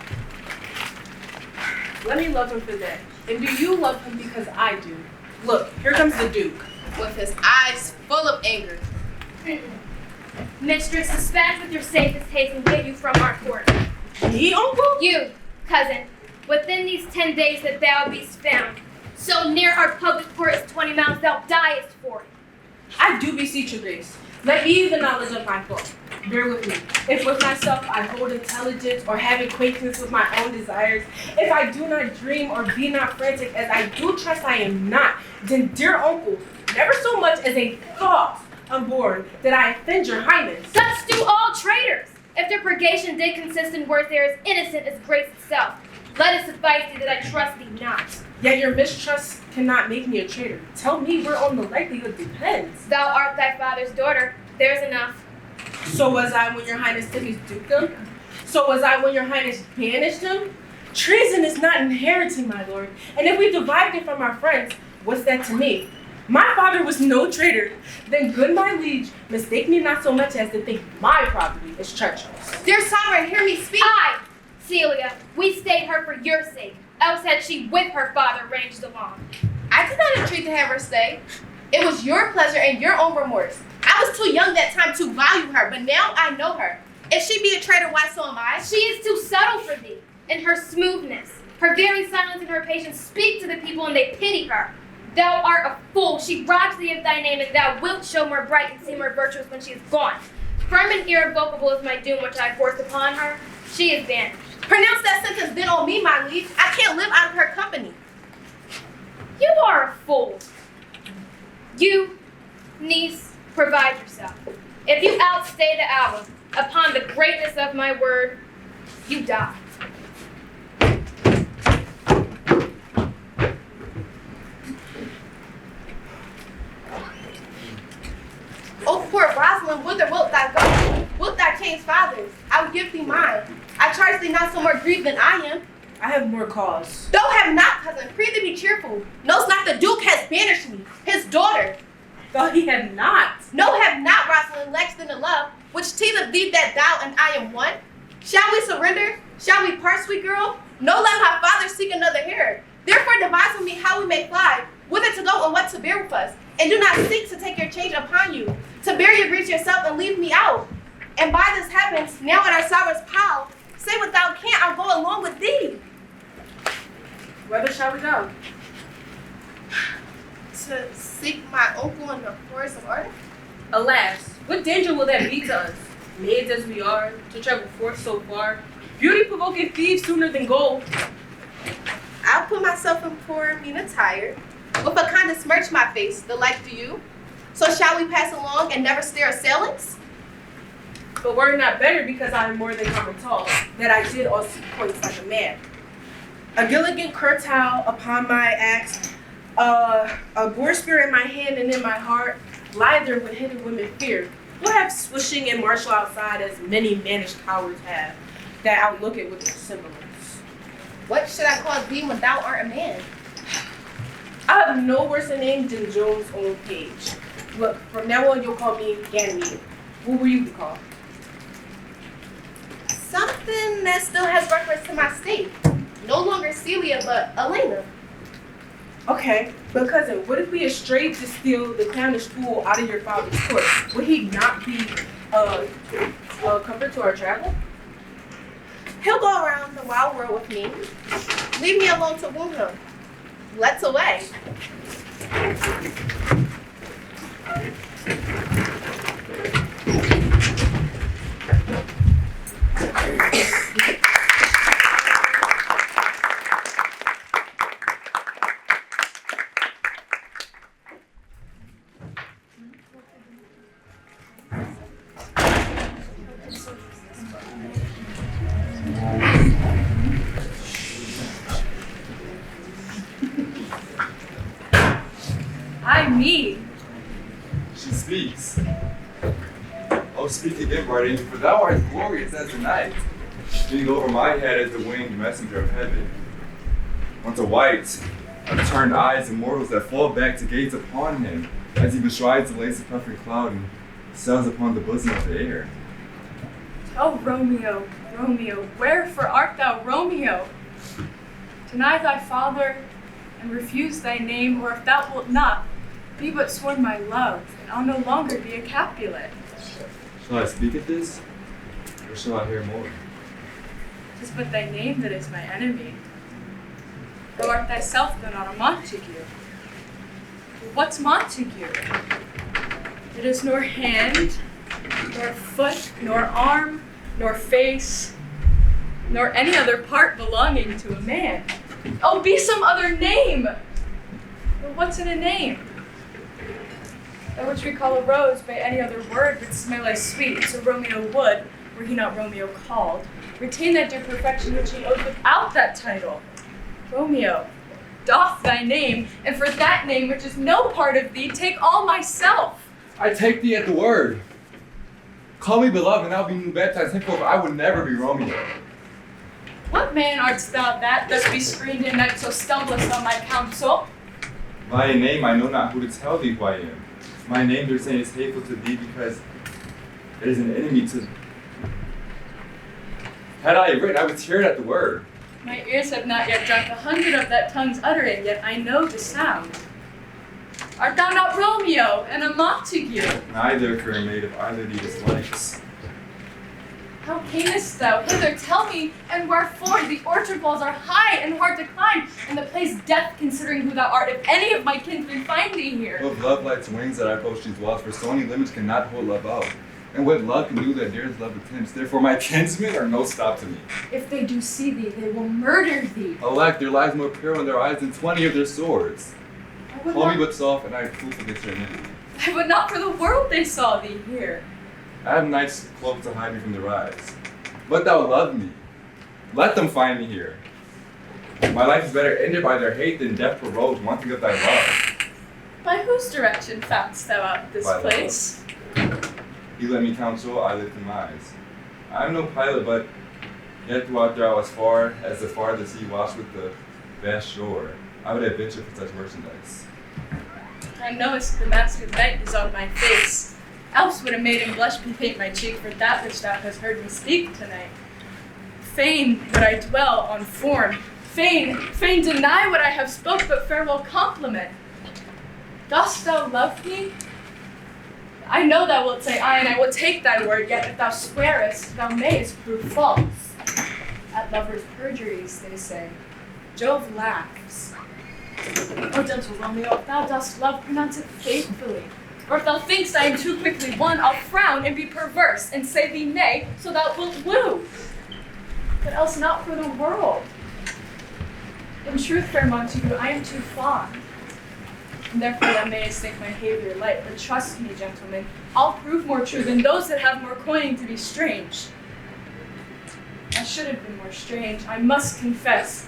Let me love him for that. And do you love him because I do? Look, here comes the Duke. With his eyes full of anger. Mistress, dispense with your safest haste and get you from our court. Me, uncle? You, cousin, within these 10 days that thou beest found, so near our public court as 20 miles thou diest for it. I do beseech your grace. Let me the knowledge of my fault. Bear with me. If with myself I hold intelligence or have acquaintance with my own desires, if I do not dream or be not frantic as I do trust I am not, then dear uncle, never so much as a thought unborn that I offend your highness. Such do all traitors. If their purgation did consist in words, they are as innocent as grace itself. Let it suffice thee that I trust thee not. Yet your mistrust cannot make me a traitor. Tell me whereon the likelihood depends. Thou art thy father's daughter. There's enough. So was I when your highness took his dukedom? So was I when your highness banished him? Treason is not inheriting, my lord. And if we divide it from our friends, what's that to me? My father was no traitor. Then good my liege, mistake me not so much as to think my property is treacherous. Dear sovereign, hear me speak. Aye, Celia, we stayed her for your sake. Else had she with her father ranged along. I did not entreat to have her stay. It was your pleasure and your own remorse. I was too young that time to value her, but now I know her. If she be a traitor, why so am I? She is too subtle for thee. In her smoothness, her very silence and her patience speak to the people and they pity her. Thou art a fool. She robs thee of thy name, and thou wilt show more bright and seem more virtuous when she is gone. Firm and irrevocable is my doom which I forced upon her. She is banished. Pronounce that sentence then on me, my liege. I can't live out of her company. You are a fool. You, niece, provide yourself. If you outstay the hour, upon the greatness of my word, you die. Oh, poor Rosalind, whither wilt thou go? Wilt thou change fathers? I will give thee mine. I charge thee not so more grief than I am. I have more cause. Thou have not, cousin. Prithee be cheerful. Knows not the Duke has banished me, his daughter. Thought he had not. No, have not, Rosalind, less than the love, which teaseth thee that thou and I am one. Shall we surrender? Shall we part, sweet girl? No, let my father seek another heir. Therefore devise with me how we may fly, whither to go and what to bear with us. And do not seek to take your change upon you, to bear your griefs yourself and leave me out. And by this heavens, now in our sorrow's pile, say what thou canst, I'll go along with thee. Whither shall we go? To seek my uncle in the forest of Arden? Alas, what danger will that be to us? Maids as we are, to travel forth so far, beauty-provoking thieves sooner than gold. I'll put myself in poor, mean attire, with a kind of smirch my face, the like do you. So shall we pass along and never stare assailants? But we're not better because I am more than common tall, that I did all see points like a man. A gilligan curtal upon my axe, a boar spear in my hand and in my heart, lie there with hidden women fear. We'll have swishing and martial outside as many managed cowards have, that outlook it with their semblance. What should I call thee when thou art a man? I have no worse a name than Jones' own page. Look, from now on you'll call me Ganymede. What will you be called? Something that still has reference to my state. No longer Celia, but Elena. Okay, but cousin, what if we are strayed to steal the clownish fool out of your father's court? Would he not be a comfort to our travel? He'll go around the wild world with me. Leave me alone to woo him. Let's away. Me. She speaks. Oh, speak again, bright angel, for thou art glorious as the night, being over my head as the winged messenger of heaven. Once a white, upturned eyes and mortals that fall back to gaze upon him, as he bestrides the lace of perfect cloud and sails upon the bosom of the air. Oh, Romeo, Romeo, wherefore art thou Romeo? Deny thy father and refuse thy name, or if thou wilt not, be but sworn my love, and I'll no longer be a Capulet. Shall I speak of this, or shall I hear more? 'Tis but thy name that is my enemy. Thou art thyself though not a Montague. What's Montague? It is nor hand, nor foot, nor arm, nor face, nor any other part belonging to a man. Oh, be some other name! But what's in a name? That which we call a rose by any other word would smell as sweet, so Romeo would, were he not Romeo called, retain that dear perfection which he owed without that title. Romeo, doff thy name, and for that name which is no part of thee, take all myself. I take thee at the word. Call me beloved, and I'll be new baptized. Henceforth, I would never be Romeo. What man art thou that thus be screened in night, so stumblest on my counsel? By a name I know not who to tell thee who I am. My name, they're saying, is hateful to thee because it is an enemy to... Had I written, I would tear it at the word. My ears have not yet drunk 100 of that tongue's uttering, yet I know the sound. Art thou not Romeo and a Montague? Neither, fair maid, of either thee dislikes. How camest thou hither? Tell me, and wherefore? The orchard walls are high and hard to climb, and the place death, considering who thou art, if any of my kinsmen find thee here. With love like's wings that I approach these walls, for so many limits cannot hold love out. And what love can do that dares love attempts. Therefore my kinsmen are no stop to me. If they do see thee, they will murder thee. Alack, there lies more peril in their eyes than 20 of their swords. Call me but soft, and I have proof against your enemy. I would not for the world they saw thee here. I have night's cloak to hide me from their eyes. But thou love me. Let them find me here. My life is better ended by their hate than death prorogued, wanting of thy love. By whose direction foundst thou out this By place? You let me counsel, I lift them eyes. I am no pilot, but yet throughout there I was far as the farthest sea washed with the vast shore. I would adventure for such merchandise. Thou knowest the mask of night is on my face. Else would a maiden blush bepaint my cheek for that which thou hast heard me speak tonight. Fain would I dwell on form. Fain deny what I have spoke, but farewell compliment. Dost thou love me? I know thou wilt say aye, and I will take thy word, yet if thou swearest, thou mayest prove false. At lovers' perjuries, they say. Jove laughs. O gentle Romeo, if thou dost love, pronounce it faithfully. Or if thou thinkst I am too quickly won, I'll frown and be perverse, and say thee nay, so thou wilt woo. But else not for the world. In truth, fair Montague, I am too fond. And therefore thou mayest think my behavior light, but trust me, gentlemen, I'll prove more true than those that have more coining to be strange. I should have been more strange, I must confess,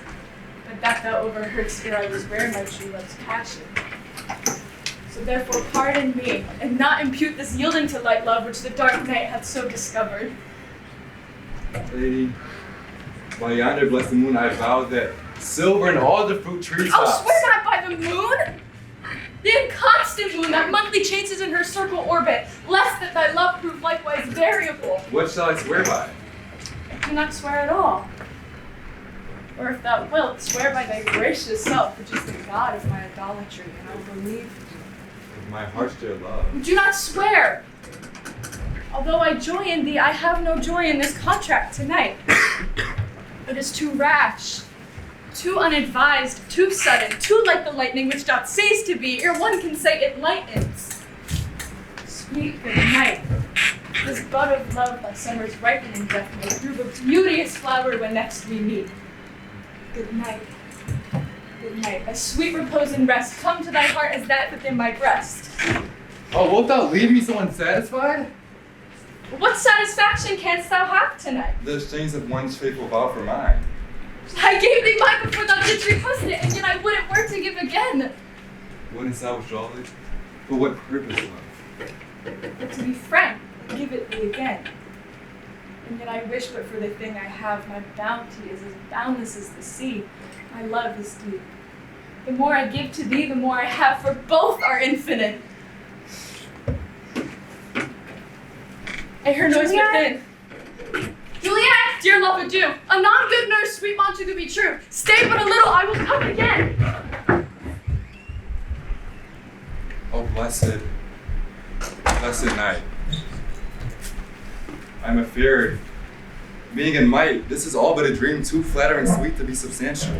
but that thou overheardst ere I was where my true love's passion. So therefore pardon me, and not impute this yielding to light love which the dark night hath so discovered. Lady, by yonder blessed moon I vow that silver and all the fruit trees. I'll swear not by the moon! The inconstant moon that monthly changes in her circle orbit, lest that thy love prove likewise variable. What shall I swear by? Do not swear at all. Or if thou wilt, swear by thy gracious self, which is the god of my idolatry, and I will believe thee. My heart's dear love. Do not swear! Although I joy in thee, I have no joy in this contract tonight. It is too rash, too unadvised, too sudden, too like the lightning which doth cease to be, ere one can say it lightens. Sweet good night. This bud of love by summer's ripening doth may prove a beauteous flower when next we meet. Good night. Good night. A sweet repose and rest come to thy heart as that within my breast. Oh, wilt thou leave me so unsatisfied? What satisfaction canst thou have tonight? The exchange of one's faithful vow for mine. I gave thee mine before thou didst request it, and yet I wouldn't work to give again. Wouldn't thou withdraw it? For what purpose, love? But to be frank, give it thee again. And yet I wish but for the thing I have, my bounty is as boundless as the sea. My love is deep. The more I give to thee, the more I have, for both are infinite. I hear noise within. Juliet! Dear love, adieu. Anon, good nurse, sweet Montague, be true. Stay but a little, I will come again. Oh, blessed night. I'm afeard. Being in might, this is all but a dream too flattering sweet to be substantial.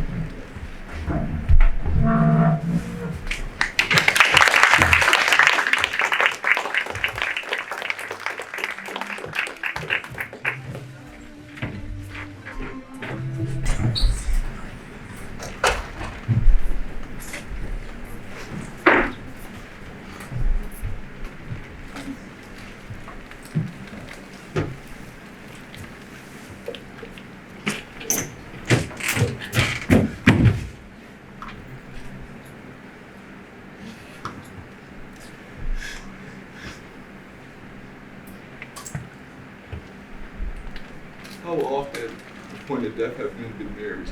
How often, upon the death have men been married?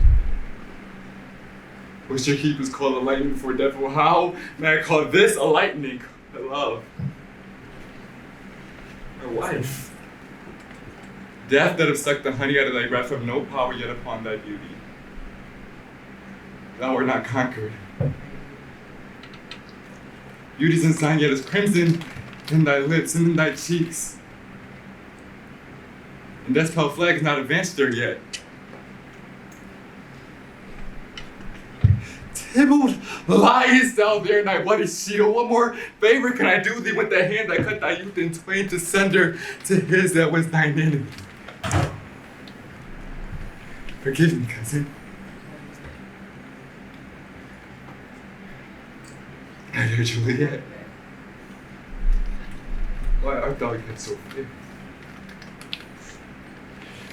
What your keepers call a lightning before death? Well, how may I call this a lightning? My love. My wife. Death that have sucked the honey out of thy breath have no power yet upon thy beauty. Thou art not conquered. Beauty's ensign yet is crimson in thy lips and in thy cheeks. And death's pale flag has not advanced there yet. Tybalt, liest thou there, thy bloody sheet? Oh, what more favor can I do thee with the hand that cut thy youth in twain to sunder to his that was thine enemy? Forgive me, cousin. My dear Juliet, why art thou yet so fair?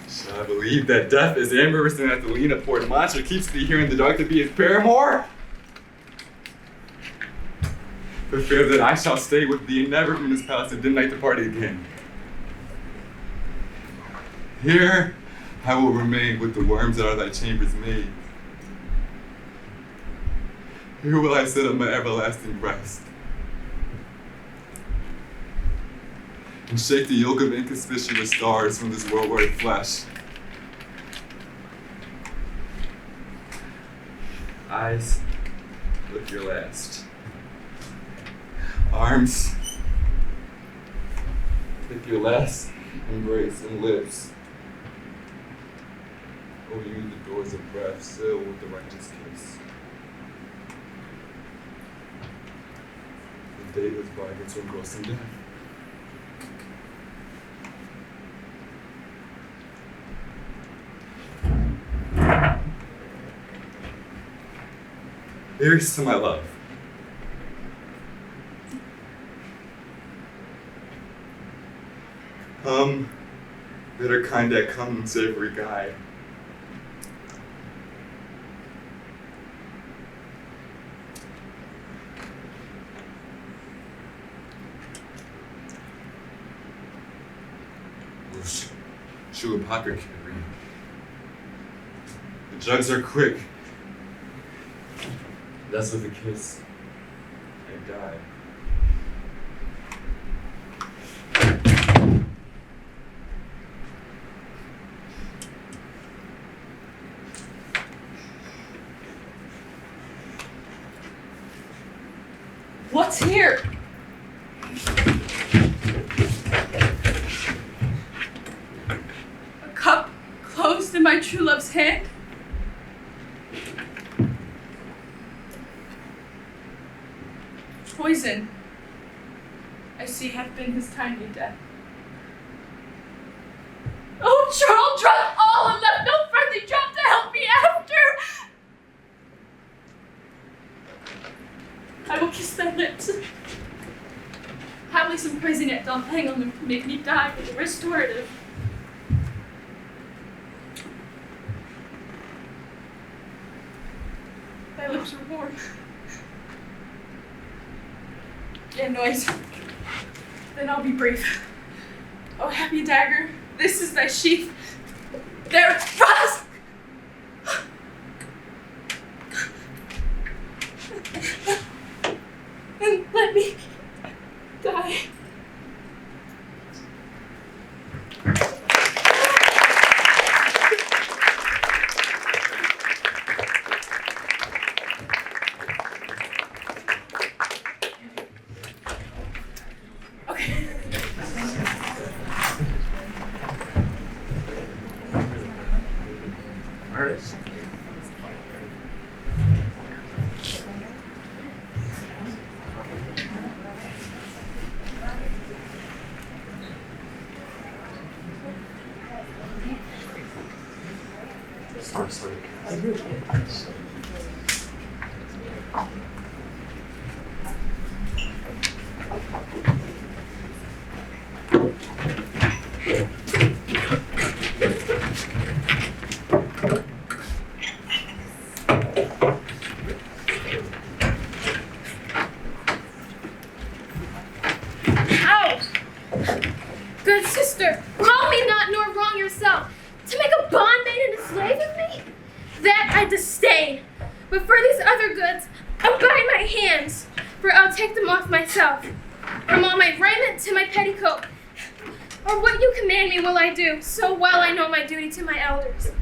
Shall I believe that death is amorous and that the lean abhorred monster keeps thee here in the dark to be his paramour? For fear that I shall stay with thee and never from this palace and night depart again. Here I will remain with the worms that are thy chambers made. Here will I sit on my everlasting rest and shake the yoke of inconspicuous stars from this world-weary flesh. Eyes, look your last. Arms, take your last embrace, and lips. Oh, you the doors of breath, seal with the righteous kiss. The day goes by, gets engrossed in death. Here's to my love. Bitter kind that comes every guy. Shoe apothecary. The jugs are quick. That's with a kiss. I die. What's here? A cup closed in my true love's hand. Poison, I see, hath been his timely death. Oh, Charles, drunk all and left no friendly drop to help me after. I will kiss thy lips. Haply some poison yet doth hang on them to make me die with a restorative. Thy lips are warm. Yeah, noise. Then I'll be brave. Oh, happy dagger, this is thy sheath. There, rise! And let me die. Good sister, wrong me not nor wrong yourself. To make a bondmaid and a slave of me? That I disdain. But for these other goods, abide my hands, for I'll take them off myself. From all my raiment to my petticoat, or what you command me will I do, so well I know my duty to my elders.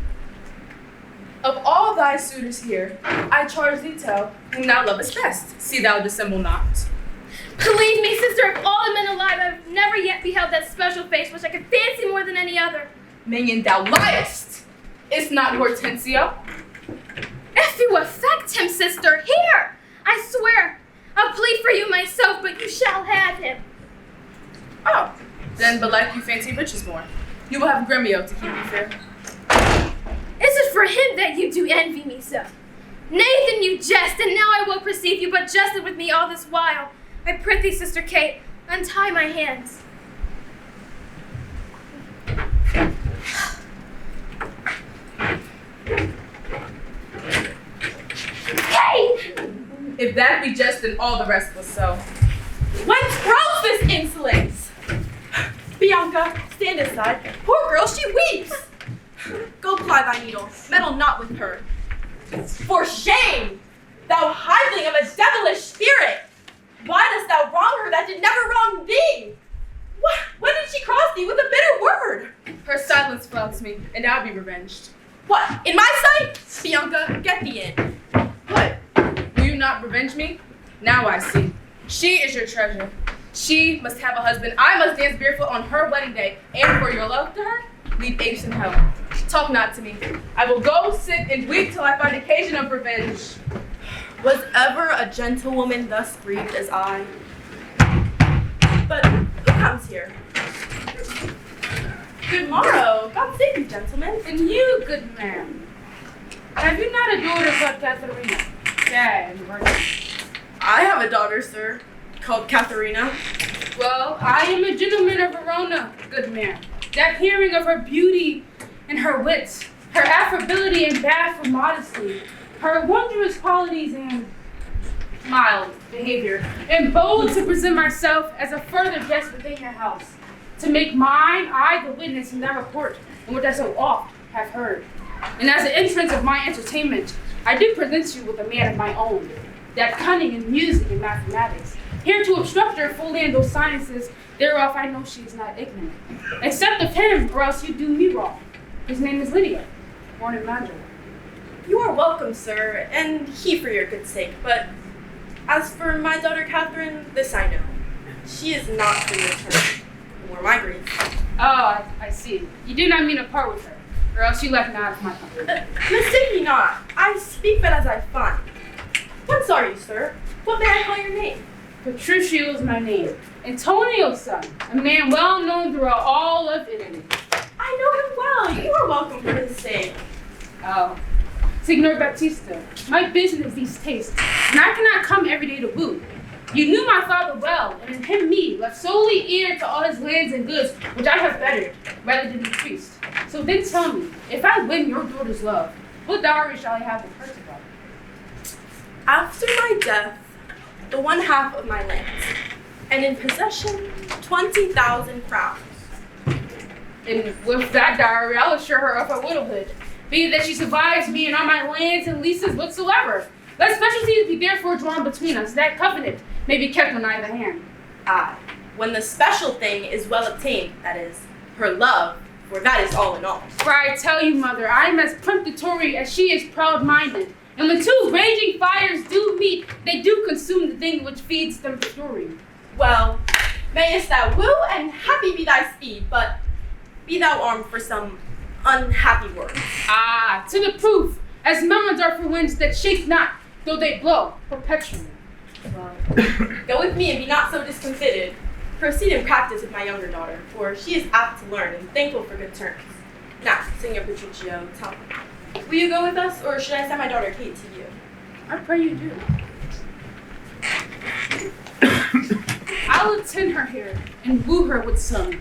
Of all thy suitors here, I charge thee tell whom thou lovest best. See thou dissemble not. Believe me, sister, of all the men alive, I've never yet beheld that special face which I could fancy more than any other. Minion, thou liest! Is not Hortensio? If you affect him, sister, here! I swear, I'll plead for you myself, but you shall have him. Oh, then belike you fancy riches more. You will have Gremio to keep you fair. Is it for him that you do envy me so? Nay, then you jest, and now I will perceive you but jested with me all this while. I prithee, Sister Kate, untie my hands. Kate! If that be just, then all the rest was so. Whence grows this insolence? Bianca, stand aside. Poor girl, she weeps. Go ply thy needle, meddle not with her. For shame, thou hireling of a devilish spirit! Why dost thou wrong her that did never wrong thee? When did she cross thee with a bitter word? Her silence flouts me, and I'll be revenged. What, in my sight? Bianca, get thee in. What, not revenge me? Now I see. She is your treasure. She must have a husband. I must dance barefoot on her wedding day. And for your love to her, leave apes in hell. Talk not to me. I will go sit and weep till I find occasion of revenge. Was ever a gentlewoman thus grieved as I? But who comes here? Good morrow. God save you, gentlemen. And you, good man, have you not a daughter called Katharina? Yeah, and virgin. I have a daughter, sir, called Katharina. Well, I am a gentleman of Verona, good man. That hearing of her beauty and her wits, her affability and bad for modesty, her wondrous qualities and mild behavior, and bold to present myself as a further guest within your house, to make mine, I the witness in that report, in which I so oft have heard. And as the entrance of my entertainment, I do present you with a man of my own, that cunning in music and mathematics, here to instruct her fully in those sciences, thereof I know she is not ignorant. Accept of him, or else you do me wrong. His name is Lydia, born in Mandra. You are welcome, sir, and he for your good sake, but as for my daughter Catherine, this I know. She is not for your turn, or my grief. Oh, I see. You do not mean to part with her, or else you left not of my company. Mistake me not, I speak but as I find. Whence are you, sir? What may I call your name? Petruchio is my name. Antonio's son, a man well known throughout all of Italy. I know him well. You are welcome for his sake. Oh, Signor Baptista, my business these tastes, and I cannot come every day to woo. You knew my father well, and in him me, left solely heir to all his lands and goods, which I have bettered, rather than decreased. So then tell me, if I win your daughter's love, what dowry shall I have with her to buy? After my death, the 1/2 of my lands, and in possession 20,000 crowns. And with that dowry, I'll assure her of her widowhood, be it that she survives me and all my lands and leases whatsoever. Let specialties be therefore drawn between us, that covenant may be kept on either hand. Aye, when the special thing is well obtained, that is, her love, for that is all in all. For I tell you, mother, I am as peremptory as she is proud-minded. And when two raging fires do meet, they do consume the thing which feeds them fury. Well, mayest thou woo, and happy be thy speed, but be thou armed for some unhappy words. Ah, to the proof, as melons are for winds that shake not, though they blow perpetually. Well, go with me and be not so discomfited. Proceed in practice with my younger daughter, for she is apt to learn and thankful for good turns. Now, Signor Petruchio, tell me, will you go with us, or should I send my daughter Kate to you? I pray you do. I'll attend her here and woo her with some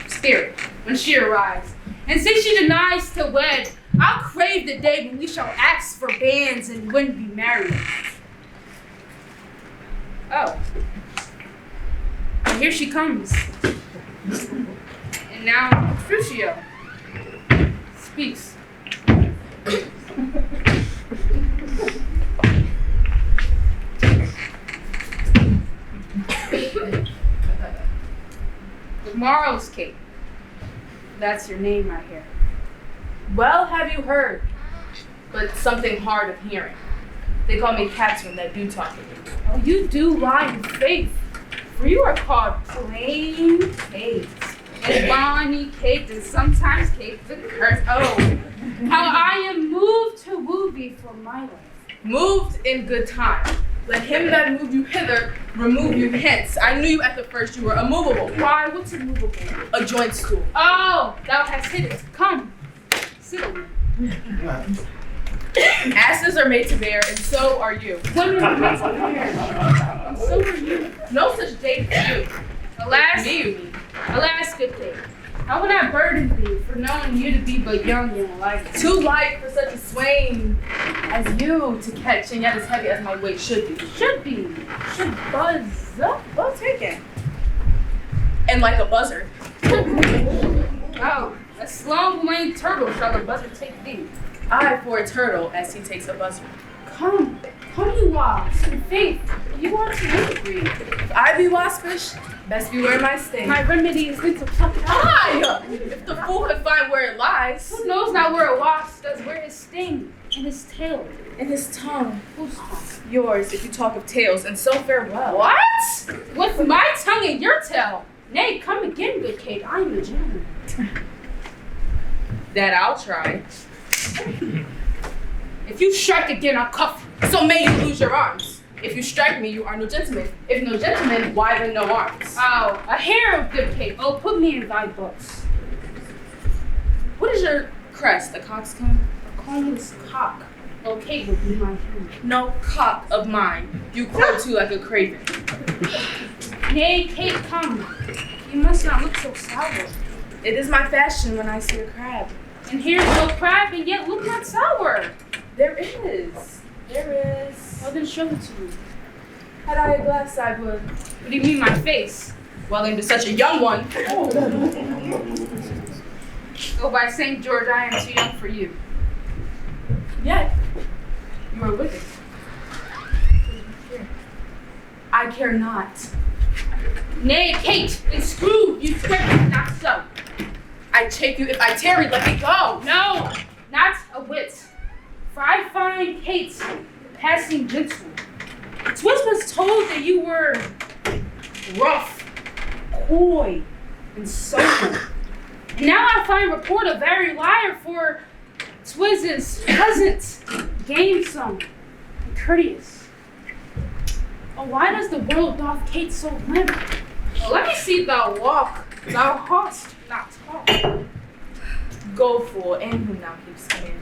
spirit when she arrives. And since she denies to wed, I'll crave the day when we shall ask for bands and when be married. Oh. And here she comes. And now Petruchio speaks. The morrow's Kate. That's your name, I hear. Well, have you heard? But something hard of hearing. They call me Catherine that do talk with you. Oh, you do lie in faith, for you are called plain Kate, and Bonnie Kate, and sometimes Kate the curse. Oh, how I am moved to woo thee for my life. Moved in good time. Let him that moved you hither remove you hence. I knew you at the first you were immovable. Why, what's immovable? A joint stool. Oh, thou hast hit it. Come, sit on me. Asses are made to bear, and so are you. Women are made to bear, and so are you. No such day for you. Alas, Me, you mean. alas, good day. How would I burden thee for knowing you to be but young and light? Too light for such a swain as you to catch, and yet as heavy as my weight should be. Should be. Should buzz up. Well taken. And like a buzzard. Oh, a slung-winged turtle shall the buzzard take thee. I for a turtle as he takes a buzzard. Come, you wasp, in faith, you are to agree. If I be waspish, best beware my sting. My remedy is then to pluck it out. Aye! If the fool could find where it lies. Who knows not where a wasp does wear his sting? and his tail. And his tongue. Whose tongue? Yours, if you talk of tails, and so farewell. What? With my tongue and your tail? Nay, come again, good Kate. I am a gentleman. That I'll try. If you strike again, I'll cuff you. So may you lose your arms. If you strike me, you are no gentleman. If no gentleman, why then no arms? Oh, a hero, good Kate. Oh, put me in thy books. What is your crest? A coxcomb? A calmless cock. Oh, Kate would be my hero. No cock of mine. You crow too like a craven. Nay, Kate, come. You must not look so sour. It is my fashion when I see a crab. And here's no crab, and yet look not sour. There is. There is. Well, then show it to me. Had I a glass, I would. What do you mean, my face? Well, into such a young one. Oh, by St. George, I am too young for you. Yet, you are wicked. I care not. Nay, Kate, and screw, you swear not so. I take you if I tarry, let me go. No, not a whit. For I find Kate passing gentle. 'Twas was told that you were rough, coy, and sober. And now I find report a very liar, for 'twas is pleasant, gamesome, and courteous. Oh, why does the world doth Kate so limp? Oh, let me see thou walk, thou hast not talk. Go, fool, and whom thou keepst command.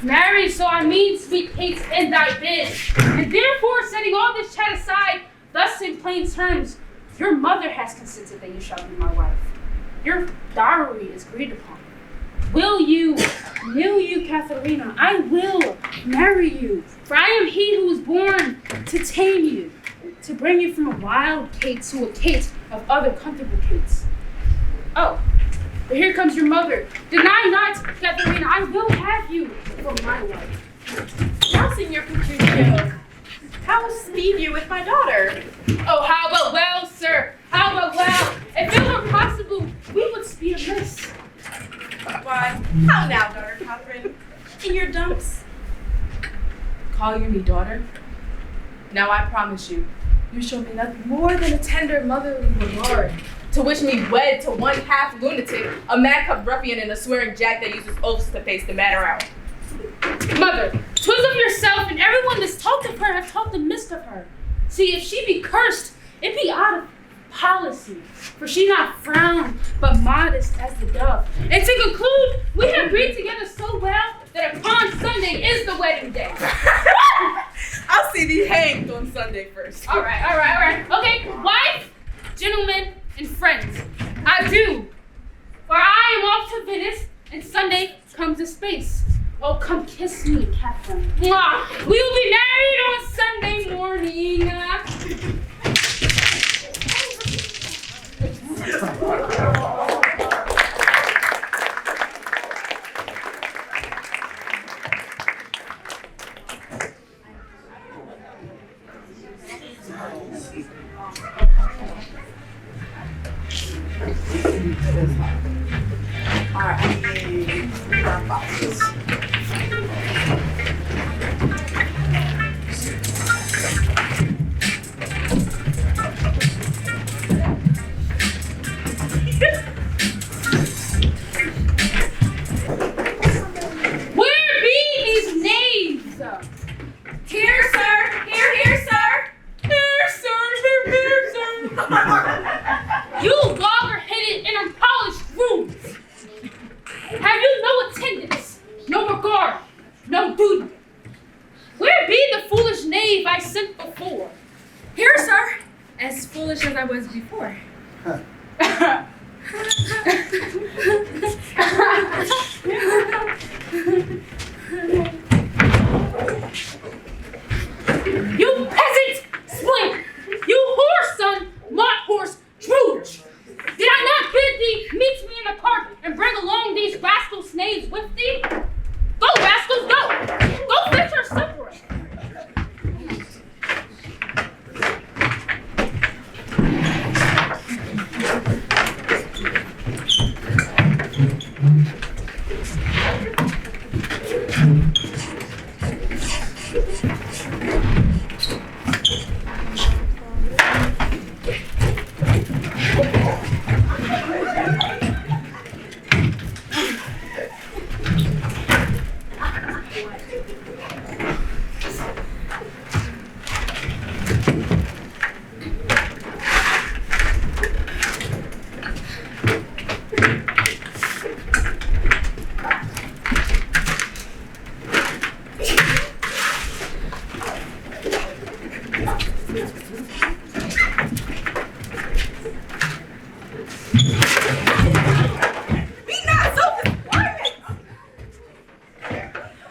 Marry, so I mean, sweet Kate, in thy bid. And therefore, setting all this chat aside, thus in plain terms, your mother has consented that you shall be my wife. Your dowry is agreed upon. Will you, Katharina, I will marry you. For I am he who was born to tame you, to bring you from a wild Kate to a Kate of other comfortable Kates. Oh, but here comes your mother. Deny not, Katharina, I will have you for my wife. Now, Signor Petruchio, how speed you with my daughter? Oh, how about well, sir? How about well? If it were possible, we would speed of this. Why, how now, daughter Catherine? In your dumps? Call you me daughter? Now I promise you, you show me nothing more than a tender motherly regard. To wish me wed to one half lunatic, a madcap ruffian, and a swearing jack that uses oaths to face the matter out. Mother, 'twas of yourself and everyone that's talked of her have talked the mist of her. See, if she be cursed, it be out of policy, for she not frown, but modest as the dove. And to conclude, we have agreed together so well that upon Sunday is the wedding day. I'll see thee hanged on Sunday first. All right. Okay, wife, gentlemen, and friends, I do. For I am off to Venice, and Sunday comes to space. Oh, come kiss me, Catherine. Mwah! We will be married on Sunday morning.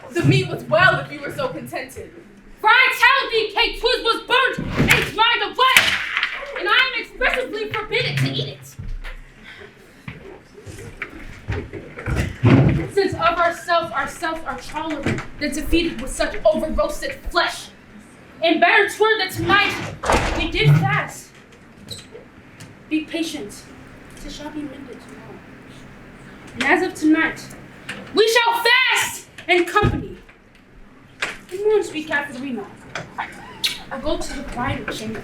The meat was well if you were so contented. For I tell thee, cake twiz was burnt and dried away, and I am expressively forbidden to eat it. Since of ourselves are tolerant, that defeated with such over-roasted flesh. And better 'twere that tonight we did fast. Be patient, it shall be mended tomorrow. And as of tonight, we shall fast in company. Good morning, sweet Katharina. I'll go to the bridal chamber.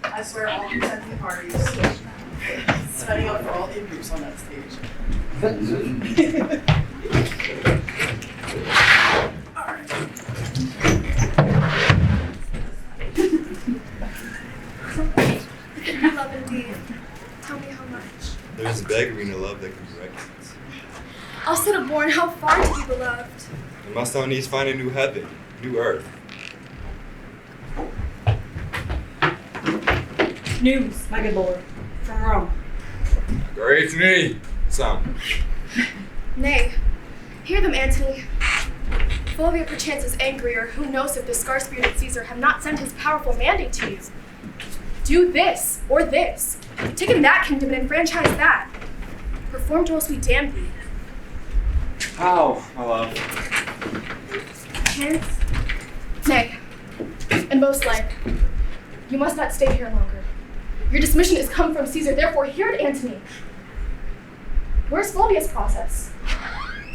I swear all consenting parties signing up for all the groups on that stage. Love indeed. Tell me how much. There's beggary in love that can be recognized. Also born, how far to be beloved? And must on needs find a new heaven, new earth. News, my good lord, from Rome. Great to me. Some. Nay, hear them, Antony. Fulvia perchance is angry, or who knows if the scar-spirited Caesar have not sent his powerful mandate to you. Do this, or this. Take in that kingdom and enfranchise that. Perform or else we damn thee. How, my love? Hence? Nay, and most like, you must not stay here longer. Your dismission is come from Caesar, therefore hear it, Antony. Where's Fulvia's process?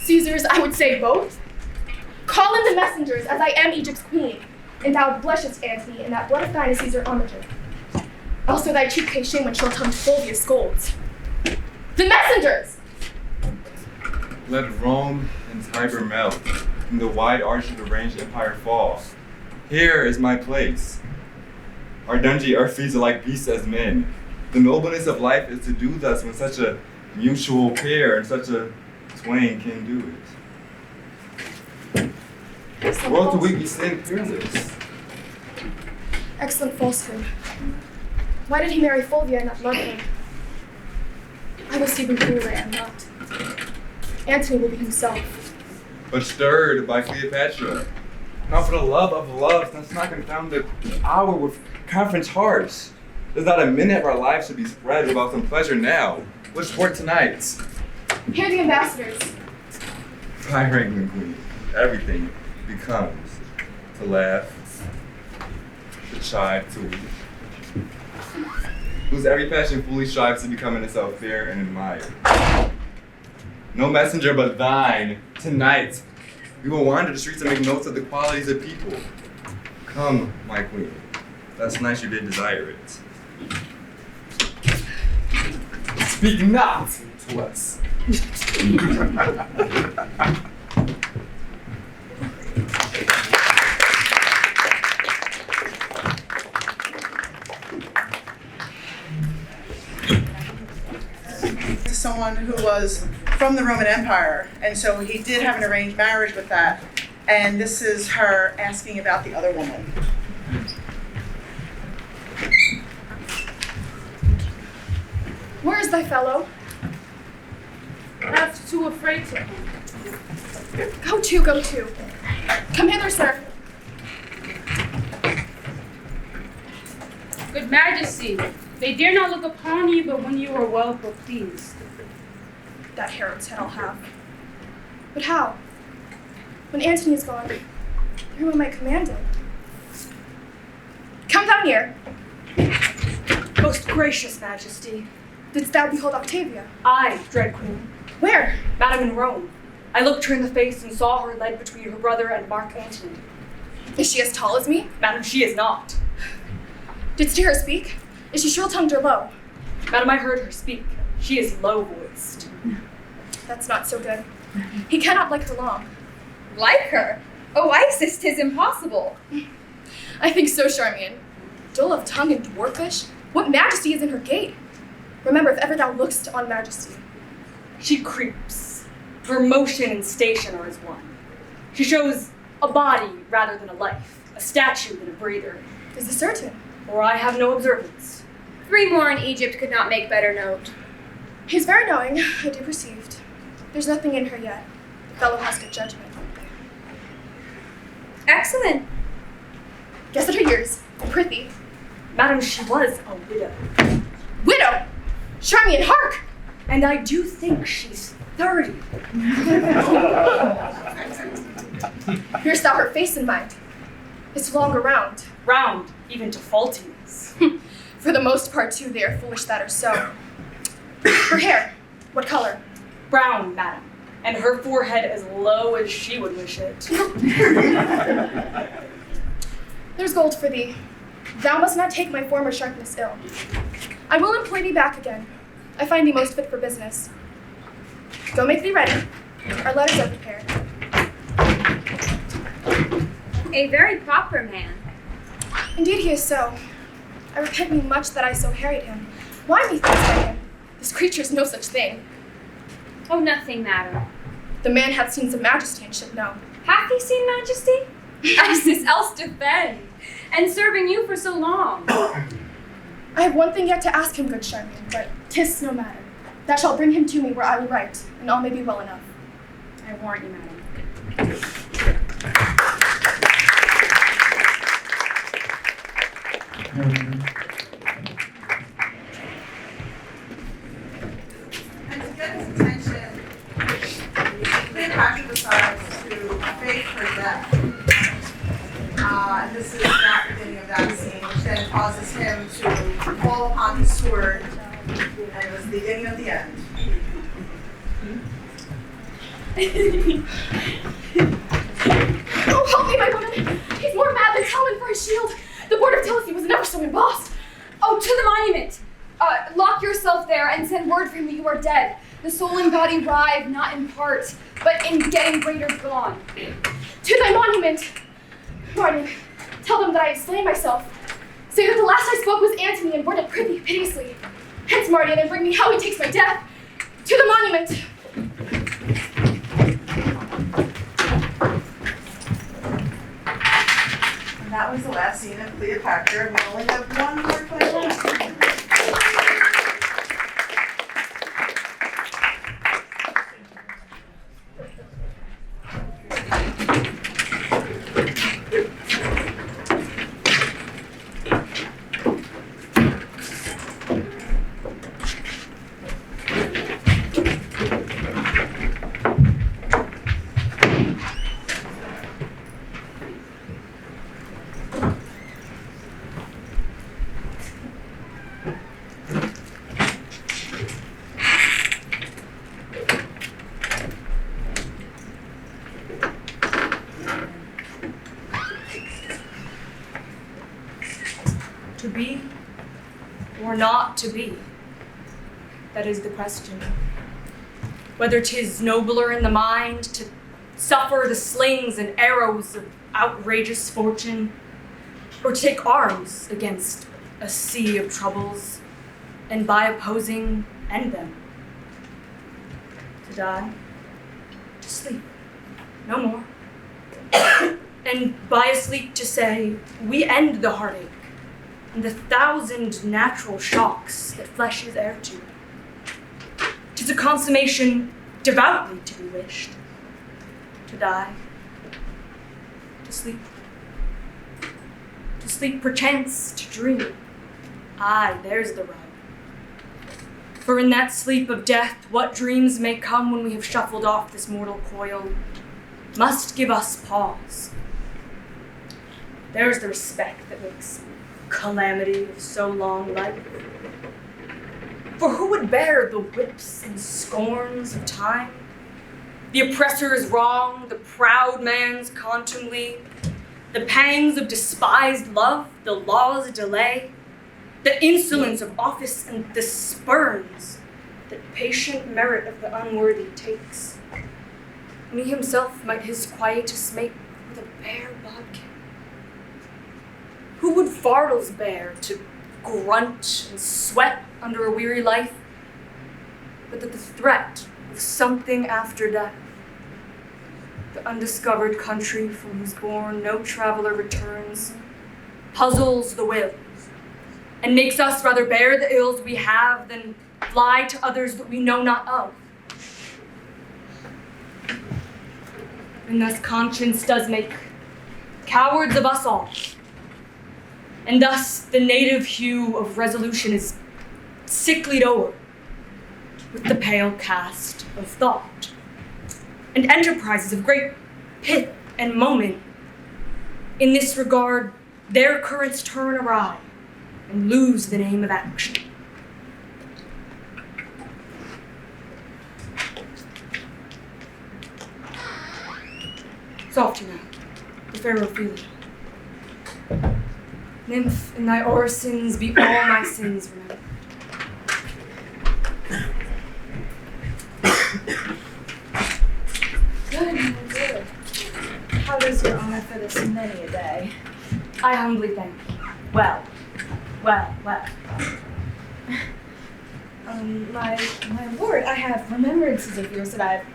Caesar's, I would say both. Call in the messengers, as I am Egypt's queen, and thou blushest, Antony, in that blood of thine is Caesar homager. Also thy cheek pay shame when short-tongued Fulvia scolds. The messengers! Let Rome and Tiber melt, and the wide arch of the ranged empire fall. Here is my place. Our dungy earth feeds alike beasts as men. The nobleness of life is to do thus when such a mutual pair and such a twain can do it. World to weak we stand peerless. Excellent falsehood. Why did he marry Fulvia and not love him? I will see him clearly, I am not. Antony will be himself. But stirred by Cleopatra. Now for the love of love, let's not confound the hour with conference hearts. There's not a minute of our lives should be spread without some pleasure now. What's for tonight? Here are the ambassadors. High ranking queen, everything becomes to laugh, to chide, to weep. Whose every passion fully strives to become in itself fair and admired. No messenger but thine, tonight. We will wander the streets and make notes of the qualities of people. Come, my queen. Last night you did desire it. Speak not to us. Someone who was from the Roman Empire, and so he did have an arranged marriage with that. And this is her asking about the other woman. Where is thy fellow? Perhaps too afraid to come. Go to, go to. Come hither, sir. Good Majesty, they dare not look upon you but when you are well pleased. That Herod's head I'll have. But how? When Antony is gone, whom am I commanding? Come down here. Most gracious Majesty. Didst thou behold Octavia? I, dread queen. Where? Madam in Rome. I looked her in the face and saw her led between her brother and Mark Antony. Is she as tall as me? Madam, she is not. Didst hear her speak? Is she shrill-tongued or low? Madam, I heard her speak. She is low-voiced. That's not so good. He cannot like her long. Like her? Oh, Isis, 'tis impossible. I think so, Charmian. Dull of tongue and dwarfish? What majesty is in her gait? Remember, if ever thou look'st on majesty. She creeps. Her motion and station are as one. She shows a body rather than a life, a statue than a breather. Is this certain? Or I have no observance. 3 more in Egypt could not make better note. He's very knowing, I do perceived. There's nothing in her yet. The fellow has good judgment. Excellent. Guess at her years. Prithee. Madam, she was a widow. Widow! Charmian, hark! And I do think she's 30. Hear'st thou her face in mind? It's long around. Round, even to faultiness. For the most part, too, they are foolish that are so. Her hair, what color? Brown, madam, and her forehead as low as she would wish it. There's gold for thee. Thou must not take my former sharpness ill. I will employ thee back again. I find thee most fit for business. Go make thee ready. Our letters are prepared. A very proper man. Indeed he is so. I repent me much that I so harried him. Why methinks by him? This creature's no such thing. Oh, nothing, madam. The man hath seen some majesty and should know. Hath he seen majesty? Isis, else defend, and serving you for so long. I have one thing yet to ask him, good Charmian, but 'tis no matter. Thou shalt bring him to me where I will write, and all may be well enough. I warrant you, madam. And to get his attention, Cleopatra decides to fake her death. And this is not the beginning of that scene, which then causes him to fall upon his sword, and it was the beginning of the end. Oh, help me, my woman! He's more mad than Talon for his shield. The board of Tennessee was never so embossed. Oh, to the monument! Lock yourself there and send word for him that you are dead. The soul and body rive, not in part, but in getting greater gone. To thy monument! Martin, tell them that I have slain myself. Say that the last I spoke was Antony and word it prithee piteously. Hence, Martin, and bring me how he takes my death. To the monument! And that was the last scene of Cleopatra. We only have one more play left. To be or not to be? That is the question. Whether 'tis nobler in the mind to suffer the slings and arrows of outrageous fortune, or to take arms against a sea of troubles, and by opposing end them. To die, to sleep, no more. And by a sleep to say, we end the heartache, and the 1,000 natural shocks that flesh is heir to. 'Tis a consummation devoutly to be wished. To die, to sleep perchance to dream. Aye, there's the rub. For in that sleep of death, what dreams may come when we have shuffled off this mortal coil, must give us pause. There's the respect that makes calamity of so long life. For who would bear the whips and scorns of time? The oppressor's wrong, the proud man's contumely, the pangs of despised love, the law's delay, the insolence of office and the spurns that patient merit of the unworthy takes. And he himself might his quietus make with a bare bodkin. Who would fardels bear to grunt and sweat under a weary life, but that the threat of something after death, the undiscovered country from whose bourne no traveler returns, puzzles the will, and makes us rather bear the ills we have than fly to others that we know not of. And thus conscience does make cowards of us all, and thus the native hue of resolution is sicklied o'er with the pale cast of thought, and enterprises of great pith and moment in this regard their currents turn awry and lose the name of action. Softer now, the pharaoh feeleth. Nymph, in thy orisons be all my sins remembered. Good. How does your honor for this many a day? I humbly thank you. Well. My lord, I have remembrances of yours that I have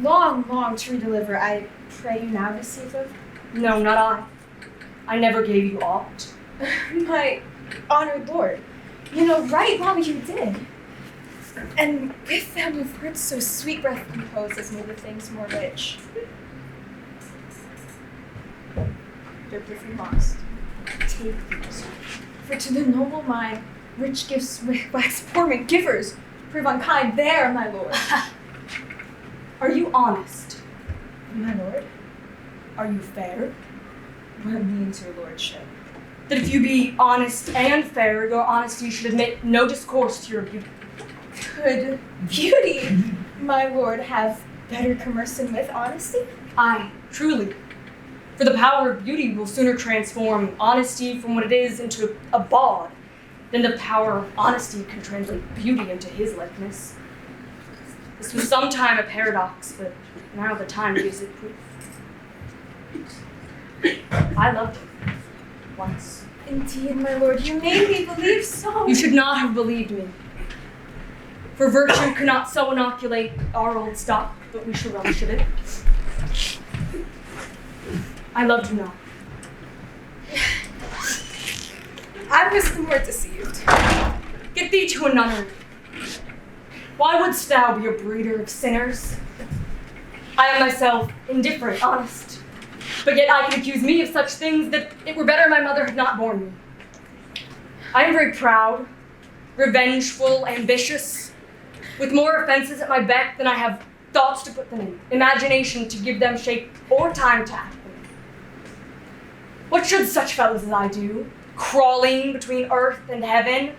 long to deliver. I pray you now receive them. No, not I. I never gave you aught. My honored lord, you know right well you did. And with them of words so sweet breath composed as made the things more rich. Their perfume lost. Take these. For to the noble mind, rich gifts wax poor men givers, prove unkind there, my lord. Are you honest? My lord? Are you fair? What means your lordship? That if you be honest and fair, your honesty should admit no discourse to your beauty. Could beauty, my lord, have better commercing with honesty? Aye, truly. For the power of beauty will sooner transform honesty from what it is into a bawd than the power of honesty can translate beauty into his likeness. This was sometime a paradox, but now the time gives it proof. I loved him once. Indeed, my lord, you made me believe so. You should not have believed me. For virtue cannot so inoculate our old stock, but we shall relish of it. I loved you not. I was the more deceived. Get thee to a nunnery. Why wouldst thou be a breeder of sinners? I am myself indifferent, honest, but yet I can accuse me of such things that it were better my mother had not borne me. I am very proud, revengeful, ambitious, with more offenses at my beck than I have thoughts to put them in, imagination to give them shape, or time to act them. What should such fellows as I do, crawling between earth and heaven?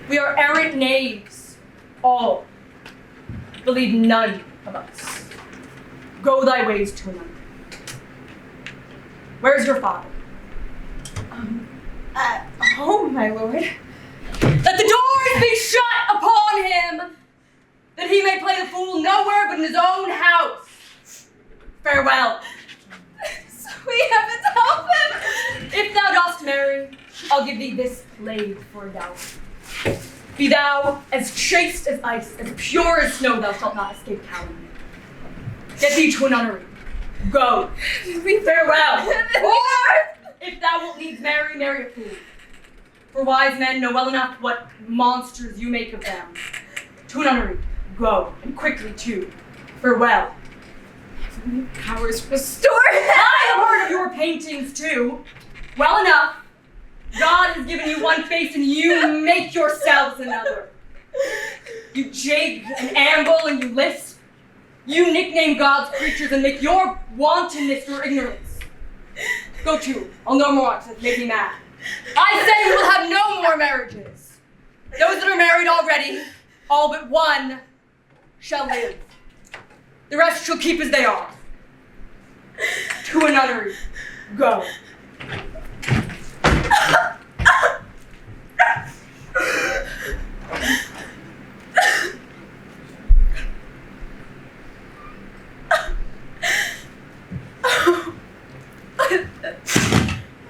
We are errant knaves, all. Believe none of us. Go thy ways to another. Where is your father? At home, my lord. Let the doors be shut upon him, that he may play the fool nowhere but in his own house. Farewell. We haven't helped him. If thou dost marry, I'll give thee this blade for a dowry. Be thou as chaste as ice, as pure as snow, thou shalt not escape calumny. Get thee to a nunnery. Go. Farewell. Or, if thou wilt needs marry a fool. For wise men know well enough what monsters you make of them. To a nunnery. Go, and quickly too. Farewell. Powers restored. I have heard of your paintings too. Well enough. God has given you one face and you make yourselves another. You jig and amble and you lisp. You nickname God's creatures and make your wantonness your ignorance. Go to, I'll no more, it make me mad. I say we will have no more marriages. Those that are married already, all but one shall live. The rest shall keep as they are. To another go.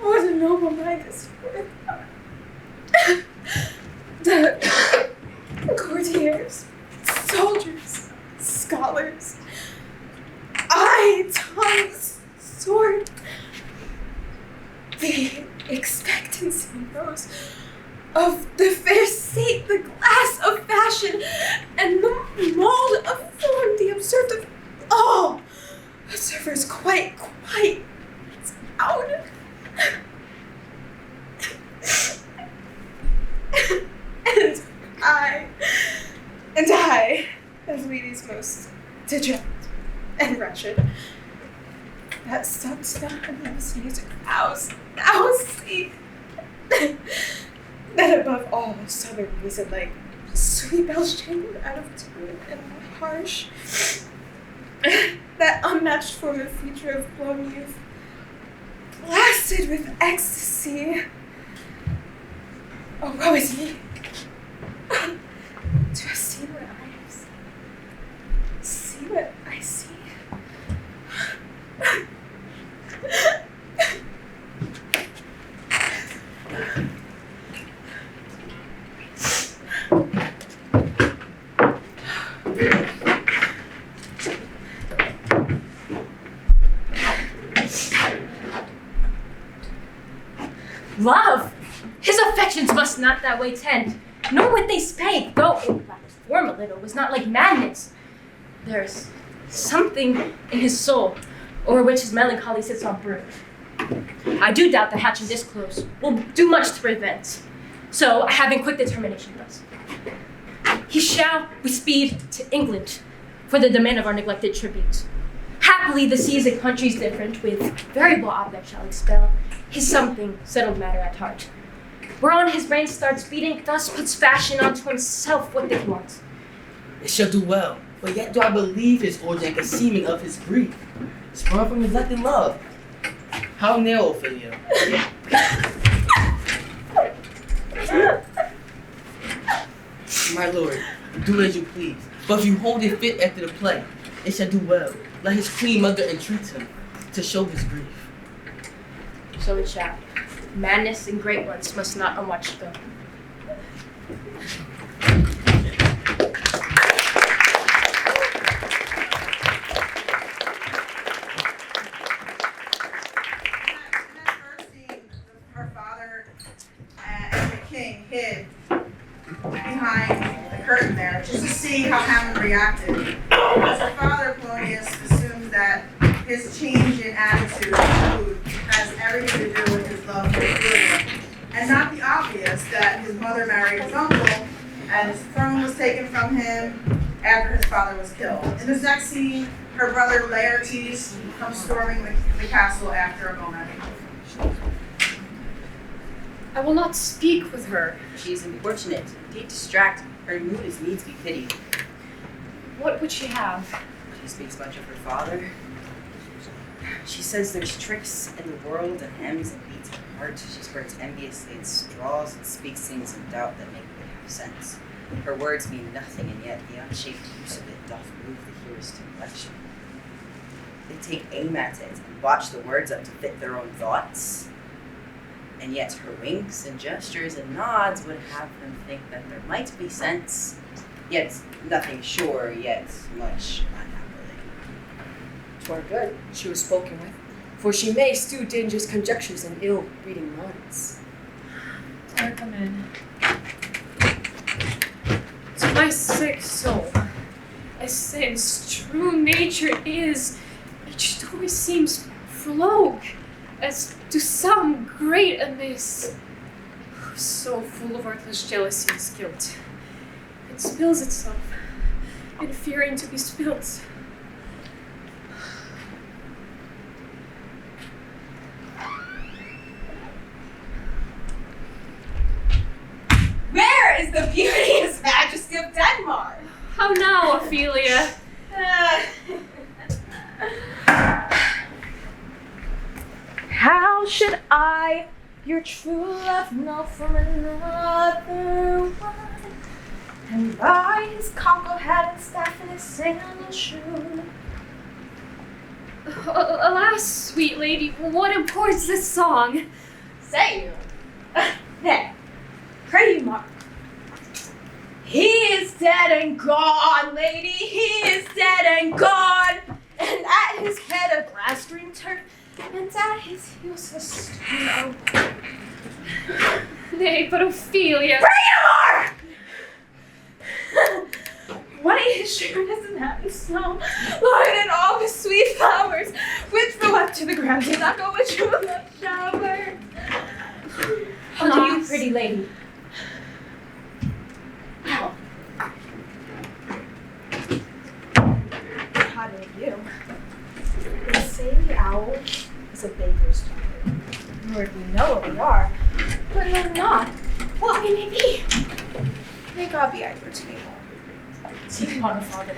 What a noble mind is worth. The courtiers, soldiers, scholars, eye, tongues, sword. The expectancy rose of the fair state, the glass of fashion, and the mold of form, the observed of all. Observers quite out. And I, as ladies most deject and wretched, that sun's not enough music now see that above all southern reason, like sweet bells jangled out of tune and harsh, that unmatched form of feature of blown youth, blasted with ecstasy. Oh, woe is me. To have seen what I have seen. See what I see. Love! His affections must not that way tend, nor would they spake, though in black form a little was not like madness. There's something in his soul, o'er which his melancholy sits on brood. I do doubt that hatching this close will do much to prevent. So I have in quick determination thus. He shall, with speed, to England, for the demand of our neglected tribute. Happily the seas and countries different, with variable object shall expel his something settled matter at heart. Whereon his brain starts beating, thus puts fashion unto himself what they want. It shall do well, but yet do I believe his origin conceiving of his grief, sprung from neglected love. How now, Ophelia? My lord, do as you please, but if you hold it fit after the play, it shall do well. Let his queen mother entreat him to show his grief. So it shall. Madness and great ones must not unwatched go. Her father and the king hid behind the curtain there just to see how Hammond reacted. Because her father, Polonius, assumed that his change in attitude and mood has everything to do with his love for Julia, and not the obvious that his mother married his uncle and his throne was taken from him after his father was killed. In this next scene, her brother Laertes comes storming the castle after a moment. I will not speak with her. She is importunate, indeed distracted. Her mood is needs to be pitied. What would she have? She speaks much of her father. She says there's tricks in the world and hems and beats her heart. She spurts enviously at straws and speaks things in doubt that make me have sense. Her words mean nothing, and yet the unshaped use of it doth move the hearers to reflection. They take aim at it and watch the words up to fit their own thoughts. And yet her winks and gestures and nods would have them think that there might be sense, yet nothing sure, yet much unhappily. 'Twere good she was spoken with, for she may stew dangerous conjectures and ill-breeding minds. I come in. To my sick soul, as sin's true nature is, each story seems prologue, as to some great amiss, so full of artless jealousy's guilt. It spills itself, in fearing to be spilt. Where is the beauteous majesty of Denmark? now, Ophelia. How should I, your true love, know from another one? And by his cockle hat and staff and his sandal shoe. Alas, sweet lady, what imports this song? Say you. Nay, pray you mark. He is dead and gone, lady, he is dead and gone. And at his head a grass green turf, and at his heels a stone. Nay, but Ophelia. Pray you mark! What a history doesn't happen snow, Lord, and all the sweet flowers which flew up to the ground did not go with true love shower. How do you, pretty lady? How? How do you? They say the owl is a baker's daughter. Lord, we know what we are, but know not what we may be. May God be ever to me all. Seek upon the Father.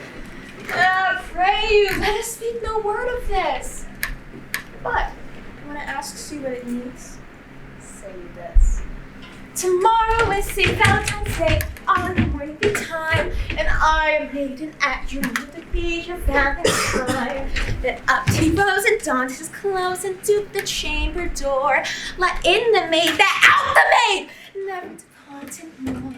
Pray you, let us speak no word of this. But when it asks you what it means, say you this. Tomorrow is St. Valentine's Day, on the morning time, and I am maiden at your need to be your Valentine. Then up he rose and donned his clothes and duped the chamber door. Let in the maid, that out the maid, never departed more.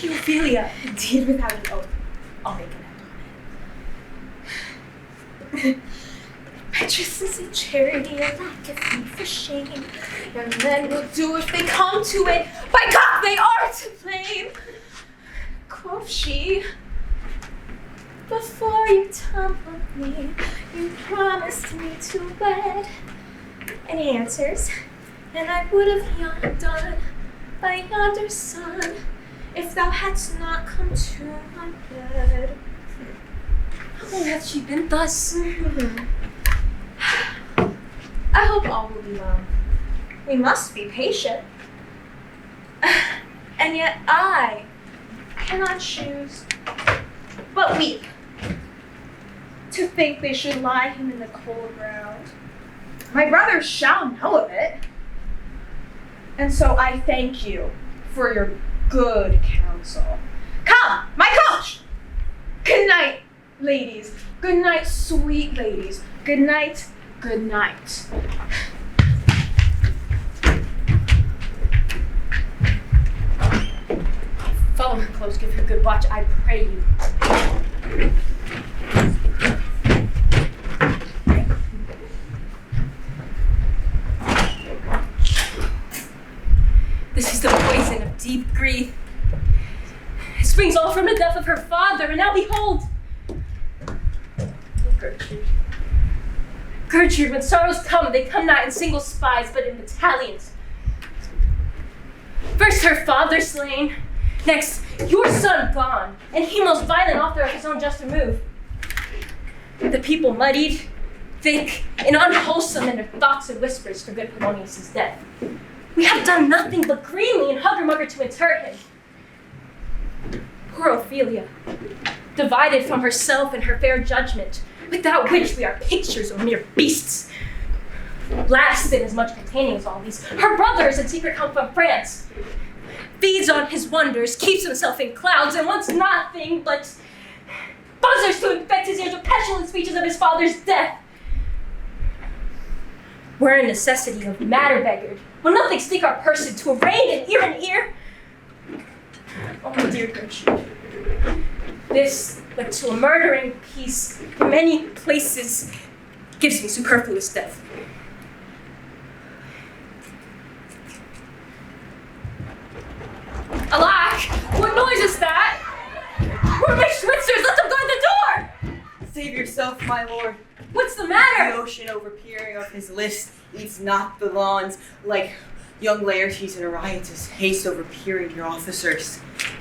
Ophelia, indeed without an oath, I'll make an end on it. Righteous is a charity, and lacketh me for shame. Young men will do if they come to it, by God they are to blame. Quoth she, before you tumbled me, you promised me to wed. And he answers, and I would have done by yonder sun, if thou hadst not come to my bed. How long hath she been thus? I hope all will be well. We must be patient. And yet I cannot choose but weep to think they should lie him in the cold ground. My brothers shall know of it. And so I thank you for your good counsel. Come, my coach! Good night, ladies. Good night, sweet ladies. Good night, good night. Follow her close, give her good watch, I pray you. This is the poison of deep grief. It springs all from the death of her father, and now behold! Gertrude, when sorrows come, they come not in single spies, but in battalions. First her father slain, next your son gone, and he most violent author of his own just remove. The people muddied, thick, and unwholesome in their thoughts and whispers for good Polonius' death. We have done nothing but greenly and hugger-mugger to inter him. Poor Ophelia, divided from herself and her fair judgment, without which we are pictures or mere beasts. Last in as much containing as all these, her brothers in secret come from France. Feeds on his wonders, keeps himself in clouds, and wants nothing but buzzers to infect his ears with petulant speeches of his father's death. We're a necessity of matter beggared. Will nothing stick our person to arraign in ear? Oh, my dear Gertrude, this, but to a murdering peace in many places, gives me superfluous death. Alack! What noise is that? We're my Schwitzers! Let them guard the door! Save yourself, my lord. What's the matter? The ocean overpeering of his list eats not the lawns, like young Laertes in a riotous haste overpeering your officers.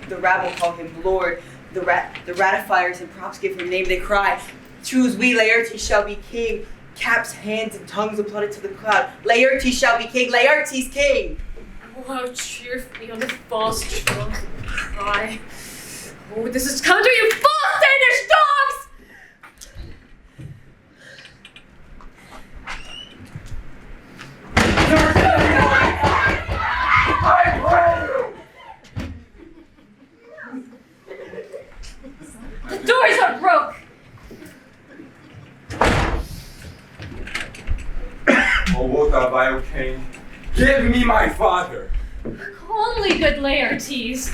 The rabble call him lord, the ratifiers and props give him name, they cry, choose we Laertes shall be king, caps, hands, and tongues applauded to the cloud, Laertes shall be king, Laertes king! Oh, how cheerfully on the false trunk cry. Oh, this is coming to you, false Danish dogs! The doors are broke. O wilt thou, vile king, give me my father! Only good Laertes.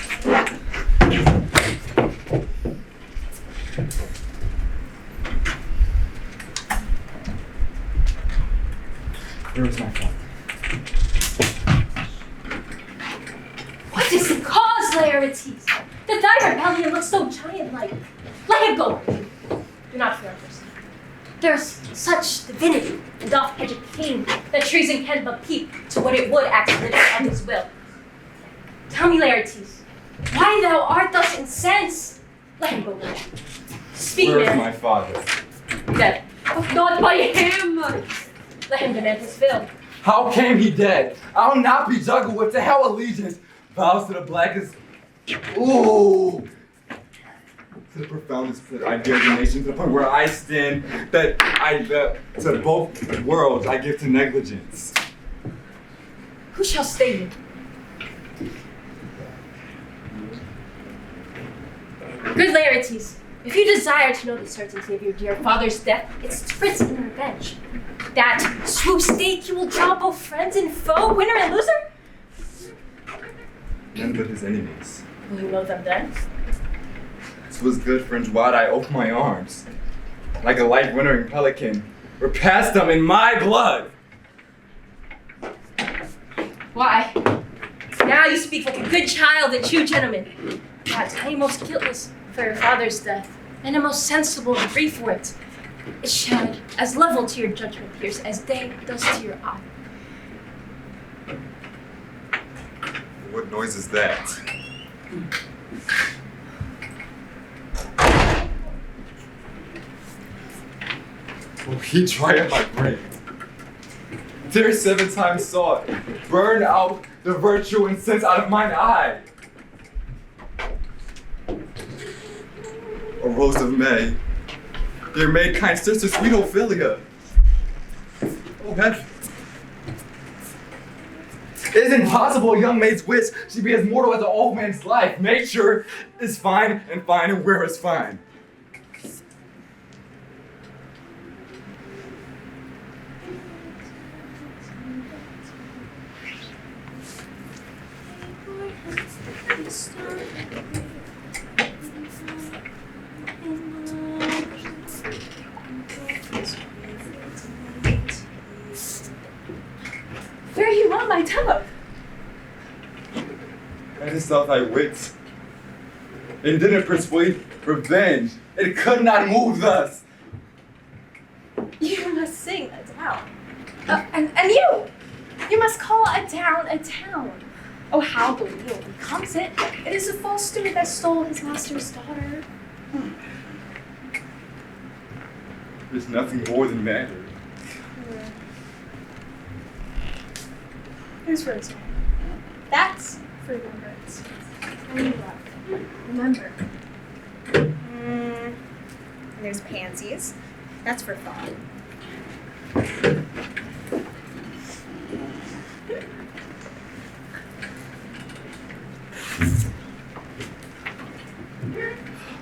Where is my father? What is the cause, Laertes? That thy rebellion looks so giant-like. Let him go. Do not fear, Percy. There's such divinity and doth hedge a king that treason can but peep to what it would act living on his will. Tell me, Laertes, why thou art thus incensed? Let him go, Lord. Speak, Where is man. my father? Dead. But not by him. Let him demand his fill. How came he dead? I'll not be juggled with the hell allegiance. Vows to the blackest. Ooh! To the profoundest idea of the nation, to the point where I stand, that to both worlds I give to negligence. Who shall stay you? Good Laertes, if you desire to know the certainty of your dear father's death, it's written in revenge. That swoop stake you will draw both friends and foe, winner and loser? None but his enemies. Will you know them then? 'Twas good, friends, wide I open my arms. Like a light wintering pelican, repast them in my blood. Why? Now you speak like a good child and true gentleman. That I am most guiltless for your father's death, and am most sensible to grief for it. It should as level to your judgment pierce as day does to your eye. What noise is that? Oh, he dry up my brain. There 7 times sought, burn out the virtue and sense out of mine eye. O Rose of May, dear maid, kind sister, sweet Ophelia. Oh heaven. It is impossible a young maid's wish should be as mortal as an old man's life. Nature is fine, and where is fine. Fare you well, my dove. And thou thy wits, and didn't persuade revenge. It could not move thus. You must sing a down. And you must call a down a town. Oh, how the wheel becomes it. It is a false steward that stole his master's daughter. There's nothing more than matter. Here's for example. That's for remembrance. And love. Remember. There's pansies. That's for thought.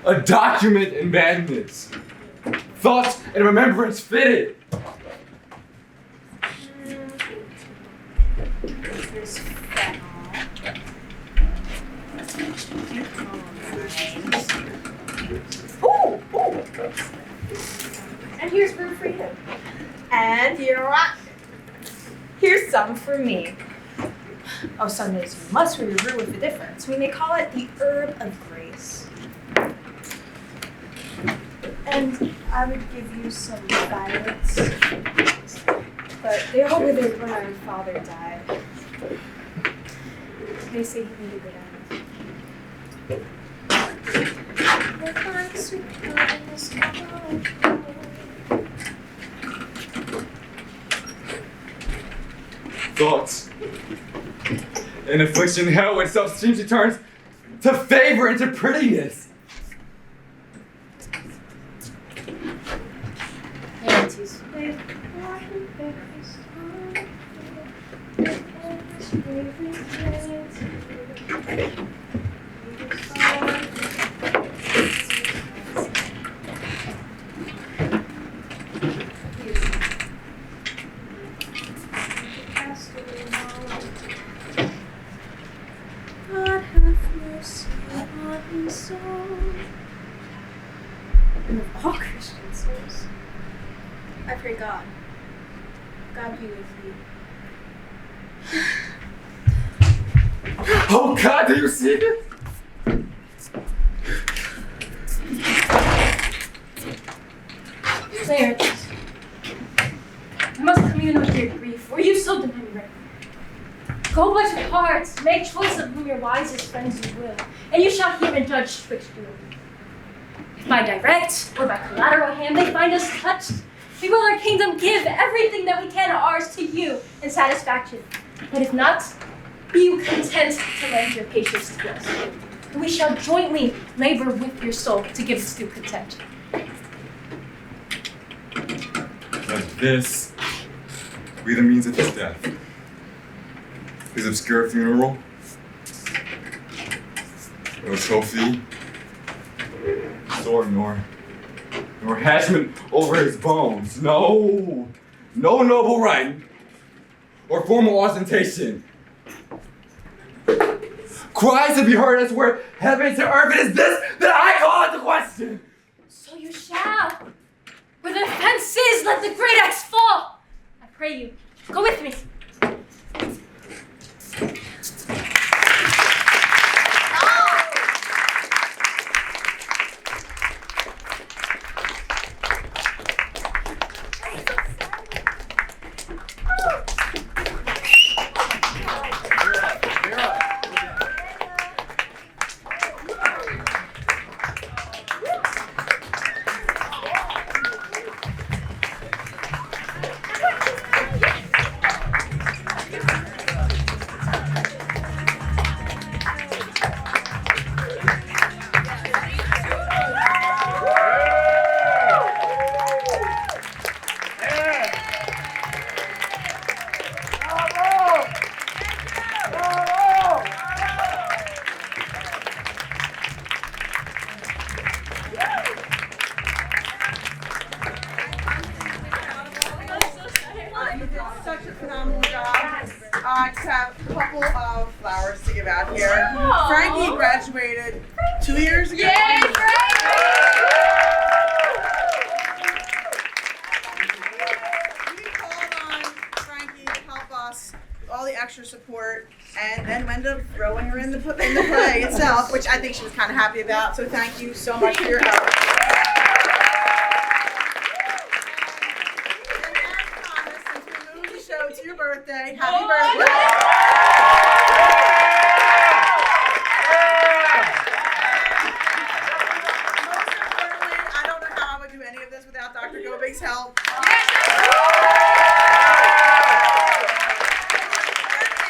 A document in madness. Thought and remembrance fitted. There's fennel. Ooh! And here's room for you. And you know what? Here's some for me. Oh, Sundays you must read your brew with the difference. We may call it the herb of grace. And I would give you some violets, but they all withered when our father died. They say he needed it Thoughts In affliction, hell itself seems to turn to favor and to prettiness. Laertes. God have mercy on his soul. And of all Christian souls. I pray God. God be with you. Oh God, do you see this? Laertes, I must commune with your grief, for you so deny me right. Go but to heart, make choice of whom your wisest friends you will, and you shall hear and judge twixt you. If by direct or by collateral hand they find us touched, we will our kingdom give everything that we can ours to you in satisfaction. But if not, be you content to lend your patience to us. And we shall jointly labor with your soul to give its due content. Let this be the means of his death. His obscure funeral, no trophy, sword nor hashment over his bones. No noble right or formal ostentation. Cries to be heard as where heaven to earth. It is this that I call into question. So you shall. Where the fence is, let the great axe fall. I pray you, go with me. Such a phenomenal job. I just have a couple of flowers to give out here. Oh. Frankie graduated 2 years ago. Yay, Frankie! We called on Frankie to help us with all the extra support, and then we ended up throwing her in the play itself, which I think she was kind of happy about. So thank you so much for your help. To your birthday. Happy birthday. Most importantly, I don't know how I would do any of this without Dr. Gobig's help.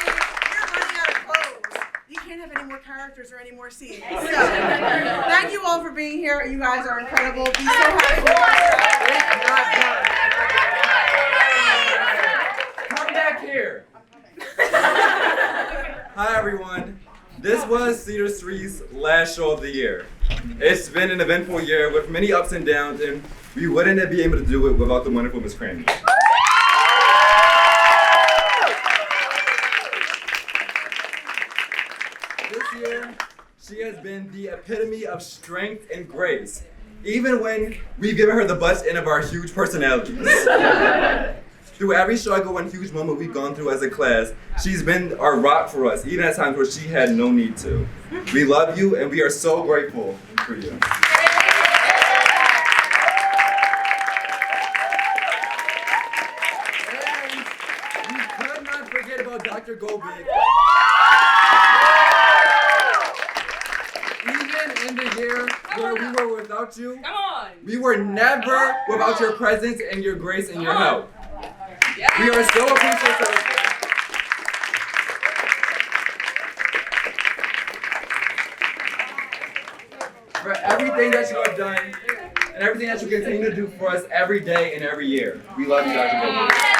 You're running out of clothes. You can't have any more characters or any more scenes. So, thank you all for being here. You guys are incredible. Be so happy. Back here. Hi everyone. This was Cedar Street's last show of the year. It's been an eventful year with many ups and downs, and we wouldn't be able to do it without the wonderful Miss Cranny. This year, she has been the epitome of strength and grace, even when we've given her the butts end of our huge personalities. Through every struggle and huge moment we've gone through as a class, she's been our rock for us, even at times where she had no need to. We love you, and we are so grateful for you. And we could not forget about Dr. Gobig. Even in the year where we were without you, we were never without your presence and your grace and your help. We are so appreciative. for everything that you have done and everything that you continue to do for us every day and every year. We love you, Dr. Bowman.